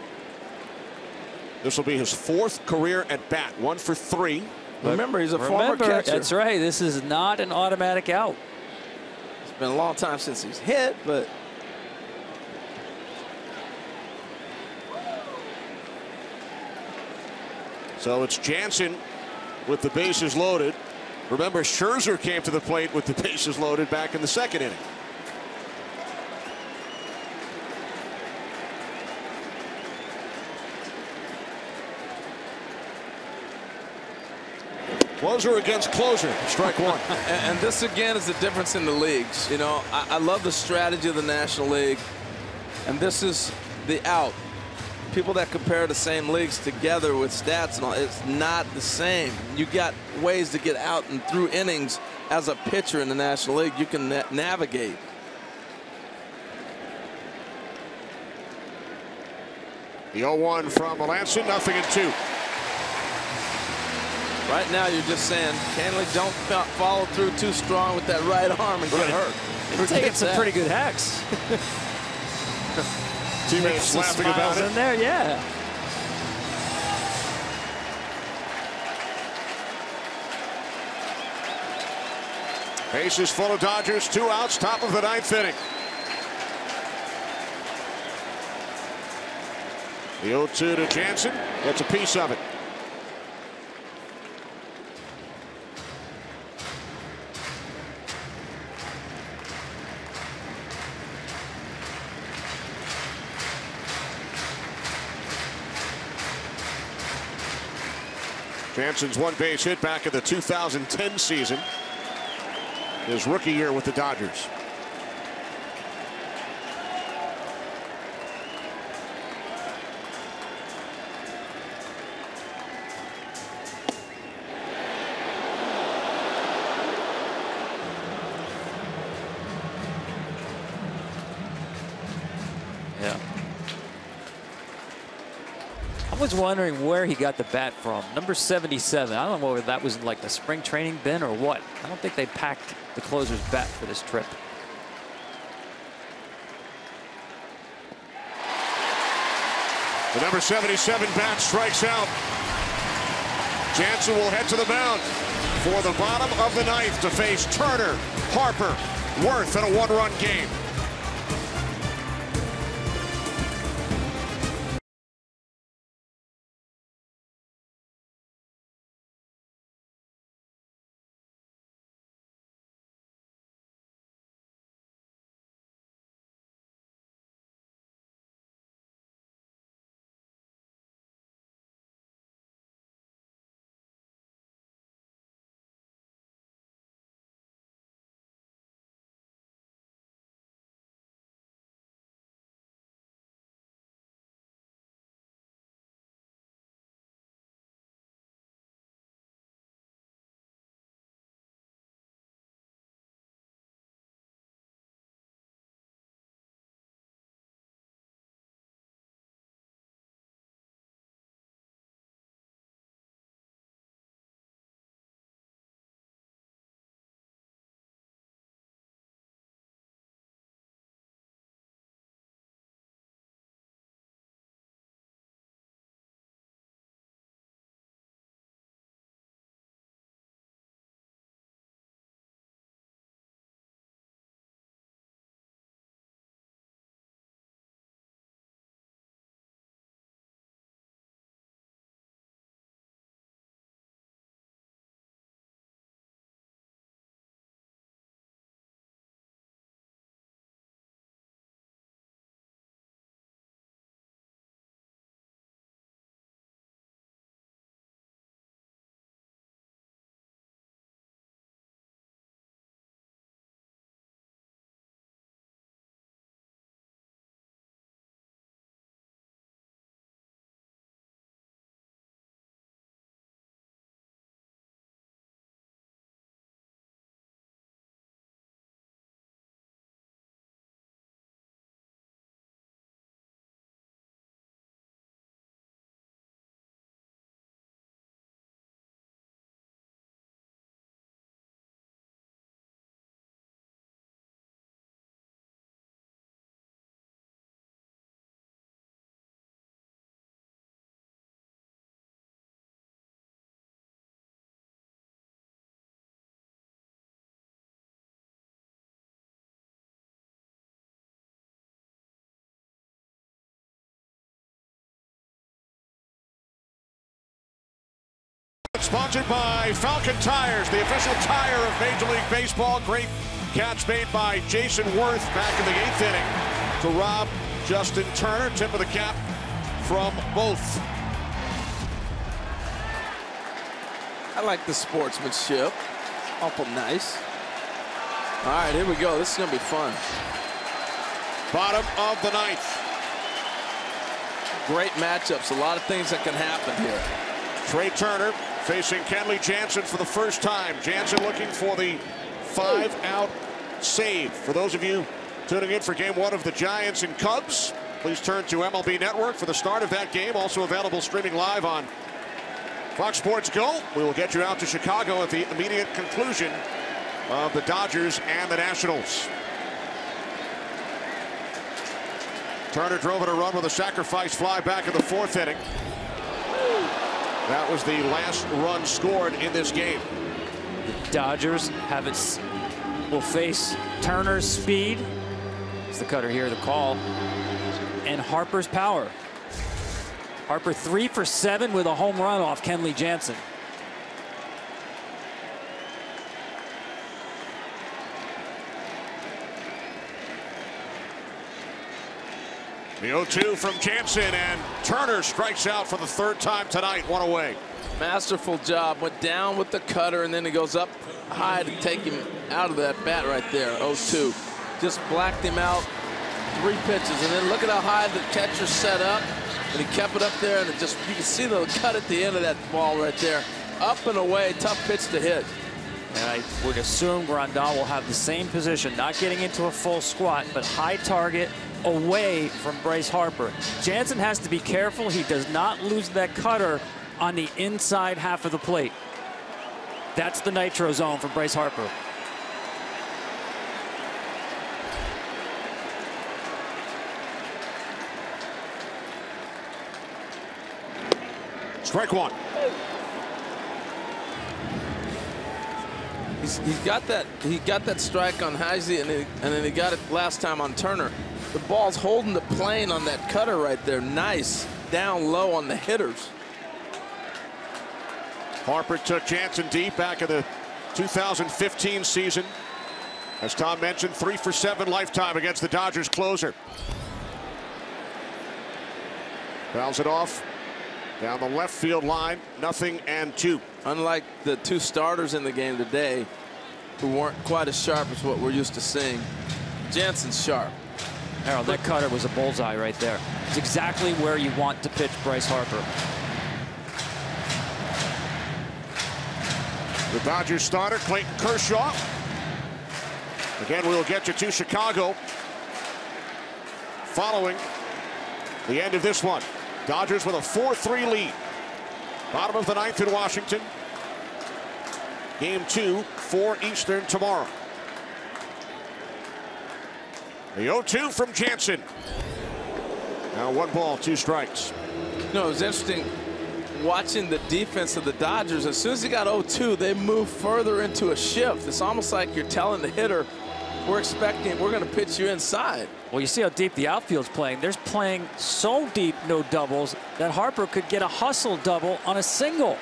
This will be his 4th career at bat. 1 for 3. Remember, he's a former catcher. That's right. This is not an automatic out. It's been a long time since he's hit, but so it's Jansen with the bases loaded. Remember, Scherzer came to the plate with the bases loaded back in the second inning. Closer against closer. Strike one. And this again is the difference in the leagues. You know, I love the strategy of the National League, and this is the out. People that compare the same leagues together with stats and all, it's not the same. You got ways to get out and through innings as a pitcher in the National League. You can navigate. The 0-1 from Melanson, 0-2. Right now, you're just saying, Canley, don't follow through too strong with that right arm and get hurt. He's taking some pretty good hacks. Teammates laughing about it. In there, yeah. Bases full of Dodgers, 2 outs, top of the 9th inning. The 0-2 to Jansen gets a piece of it. Jansen's one base hit back in the 2010 season. His rookie year with the Dodgers. Yeah. I was wondering where he got the bat from. Number 77. I don't know whether that was like the spring training bin or what. I don't think they packed the closer's bat for this trip. The number 77 bat strikes out. Jansen will head to the mound for the bottom of the 9th to face Turner, Harper, Worth in a 1-run game. Sponsored by Falcon Tires, the official tire of Major League Baseball. Great catch made by Jason Worth back in the 8th inning to rob Justin Turner. Tip of the cap from both. I like the sportsmanship. Awful nice. All right, here we go. This is going to be fun. Bottom of the 9th. Great matchups. A lot of things that can happen here. Trey Turner facing Kenley Jansen for the first time. Jansen looking for the 5-out save. For those of you tuning in for game 1 of the Giants and Cubs, please turn to MLB Network for the start of that game. Also available streaming live on Fox Sports Go. We will get you out to Chicago at the immediate conclusion of the Dodgers and the Nationals. Turner drove in a run with a sacrifice fly back in the 4th inning. That was the last run scored in this game. The Dodgers will face Turner's speed. It's the cutter here, the call. And Harper's power. Harper 3 for 7 with a home run off Kenley Jansen. The 0-2 from Jansen, and Turner strikes out for the 3rd time tonight. 1 away. Masterful job. Went down with the cutter, and then he goes up high to take him out of that bat right there. 0-2. Just blacked him out. 3 pitches, and then look at how high the catcher set up, and he kept it up there, and it just, you can see the cut at the end of that ball right there. Up and away, tough pitch to hit. And I would assume Grandal will have the same position, not getting into a full squat, but high target away from Bryce Harper. Jansen has to be careful he does not lose that cutter on the inside half of the plate. That's the nitro zone for Bryce Harper. Strike 1. He got that strike on Heisey, and then he got it last time on Turner. The ball's holding the plane on that cutter right there. Nice. Down low on the hitters. Harper took Jansen deep back in the 2015 season. As Tom mentioned, 3 for 7 lifetime against the Dodgers closer. Fouls it off down the left field line. 0-2. Unlike the 2 starters in the game today, who weren't quite as sharp as what we're used to seeing, Jansen's sharp. Harold, that cutter was a bullseye right there. It's exactly where you want to pitch Bryce Harper. The Dodgers starter, Clayton Kershaw. Again, we'll get you to Chicago following the end of this one. Dodgers with a 4-3 lead. Bottom of the 9th in Washington. Game 2, 4 Eastern tomorrow. The 0-2 from Jansen. Now 1 ball, 2 strikes. No, it was interesting watching the defense of the Dodgers. As soon as he got 0-2, they moved further into a shift. It's almost like you're telling the hitter, we're going to pitch you inside. Well, you see how deep the outfield's playing. There's playing so deep, no doubles, that Harper could get a hustle double on a single.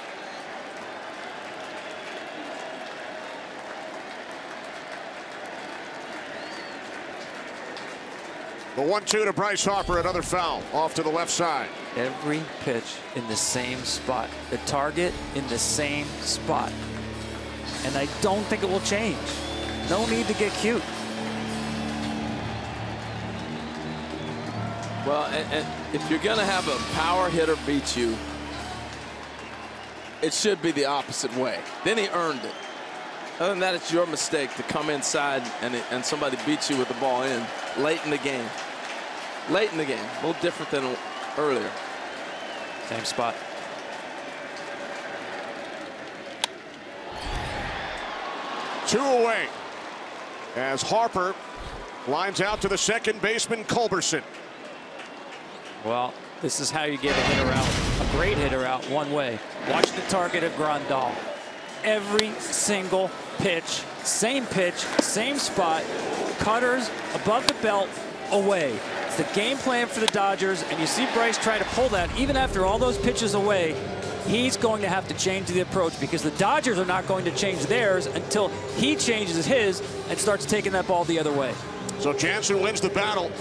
The 1-2 to Bryce Harper, another foul off to the left side. Every pitch in the same spot. The target in the same spot. And I don't think it will change. No need to get cute. Well, and if you're going to have a power hitter beat you, it should be the opposite way. Then he earned it. Other than that, it's your mistake to come inside and somebody beats you with the ball in late in the game. Late in the game. A little different than earlier. Same spot. Two away as Harper lines out to the second baseman, Culberson. Well, this is how you get a hitter out, a great hitter out one way. Watch the target of Grandal. Every single pitch, same spot, cutters above the belt, away. It's the game plan for the Dodgers, and you see Bryce try to pull that even after all those pitches away. he's going to have to change the approach because the Dodgers are not going to change theirs until he changes his and starts taking that ball the other way. So Jansen wins the battle.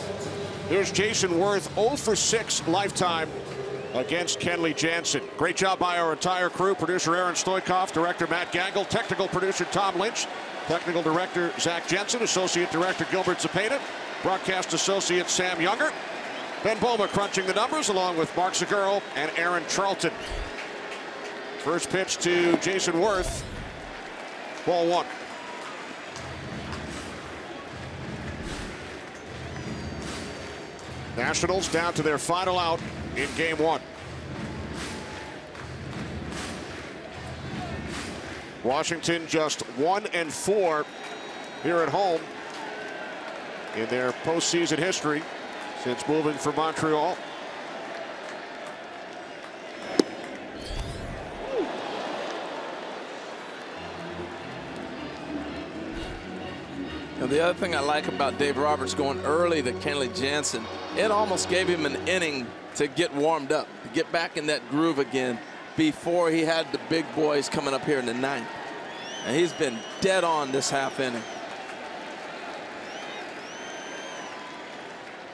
Here's Jason Worth, 0 for 6 lifetime against Kenley Jansen. Great job by our entire crew. Producer Aaron Stoikov, director Matt Gangle, technical producer Tom Lynch, technical director Zach Jensen, associate director Gilbert Zepeda, broadcast associate Sam Younger. Ben Boma crunching the numbers along with Mark Seguro and Aaron Charlton. First pitch to Jason Worth. Ball 1. Nationals down to their final out in game 1. Washington just 1-4 here at home in their postseason history since moving from Montreal. And the other thing I like about Dave Roberts going early to Kenley Jansen, it almost gave him an inning to get warmed up, to get back in that groove again before he had the big boys coming up here in the 9th. And he's been dead on this half inning.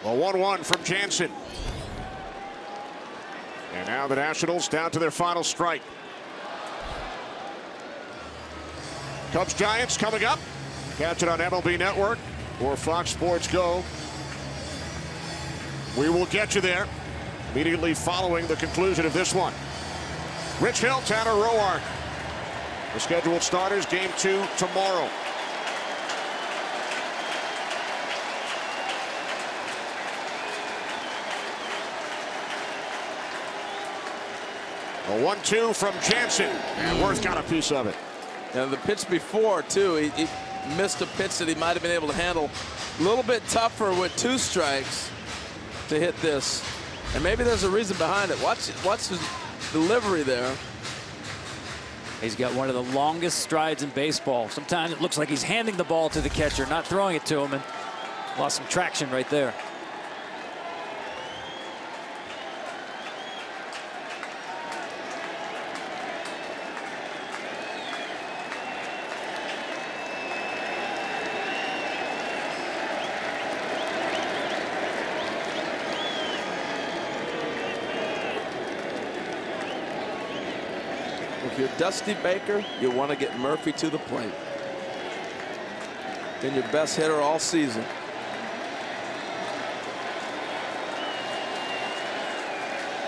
A 1-1 from Jansen. And now the Nationals down to their final strike. Cubs Giants coming up. Catch it on MLB Network or Fox Sports Go. We will get you there immediately following the conclusion of this one. Rich Hill, Tanner Roark. The scheduled starters, game 2 tomorrow. A 1-2 from Jansen, and Worth got a piece of it. And the pitch before, too, he missed a pitch that he might have been able to handle a little bit tougher with 2 strikes to hit this. And maybe there's a reason behind it. Watch his delivery there. He's got one of the longest strides in baseball. Sometimes it looks like he's handing the ball to the catcher, not throwing it to him, and lost some traction right there. If you're Dusty Baker, you want to get Murphy to the plate. Been your best hitter all season.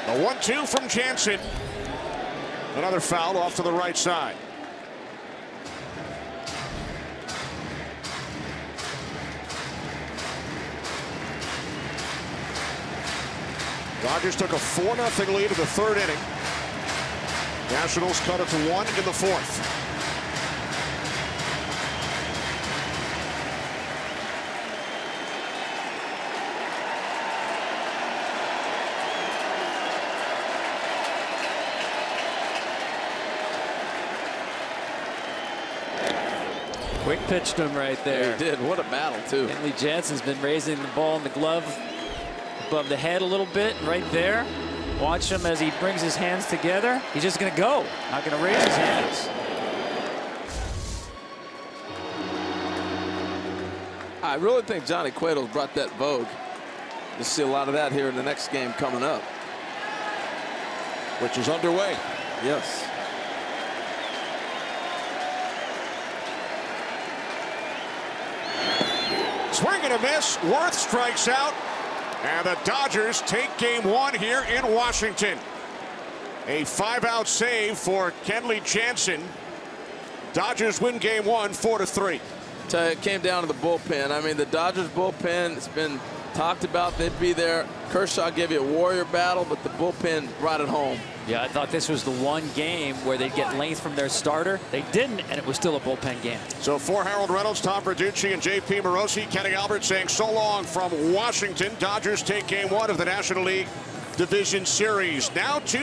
A 1-2 from Jansen. Another foul off to the right side. Dodgers took a 4-0 lead in the 3rd inning. Nationals cut it to 1 in the 4th. Quick pitch to him right there. Yeah, he did. What a battle, too. Kenley Jansen's been raising the ball in the glove above the head a little bit right there. Watch him as he brings his hands together. He's just going to go, not going to raise his hands. I really think Johnny Cueto's brought that vogue. You'll see a lot of that here in the next game coming up, which is underway. Yes. Swing and a miss. Worth strikes out. And the Dodgers take game 1 here in Washington. A 5-out save for Kenley Jansen. Dodgers win game 1 4-3. It came down to the bullpen. I mean, the Dodgers bullpen, it's been talked about. They'd be there. Kershaw gave you a warrior battle, but the bullpen brought it home. Yeah, I thought this was the one game where they'd get length from their starter. They didn't, and it was still a bullpen game. So for Harold Reynolds, Tom Verducci, and J.P. Morosi, Kenny Albert saying so long from Washington. Dodgers take game 1 of the National League Division Series. Now to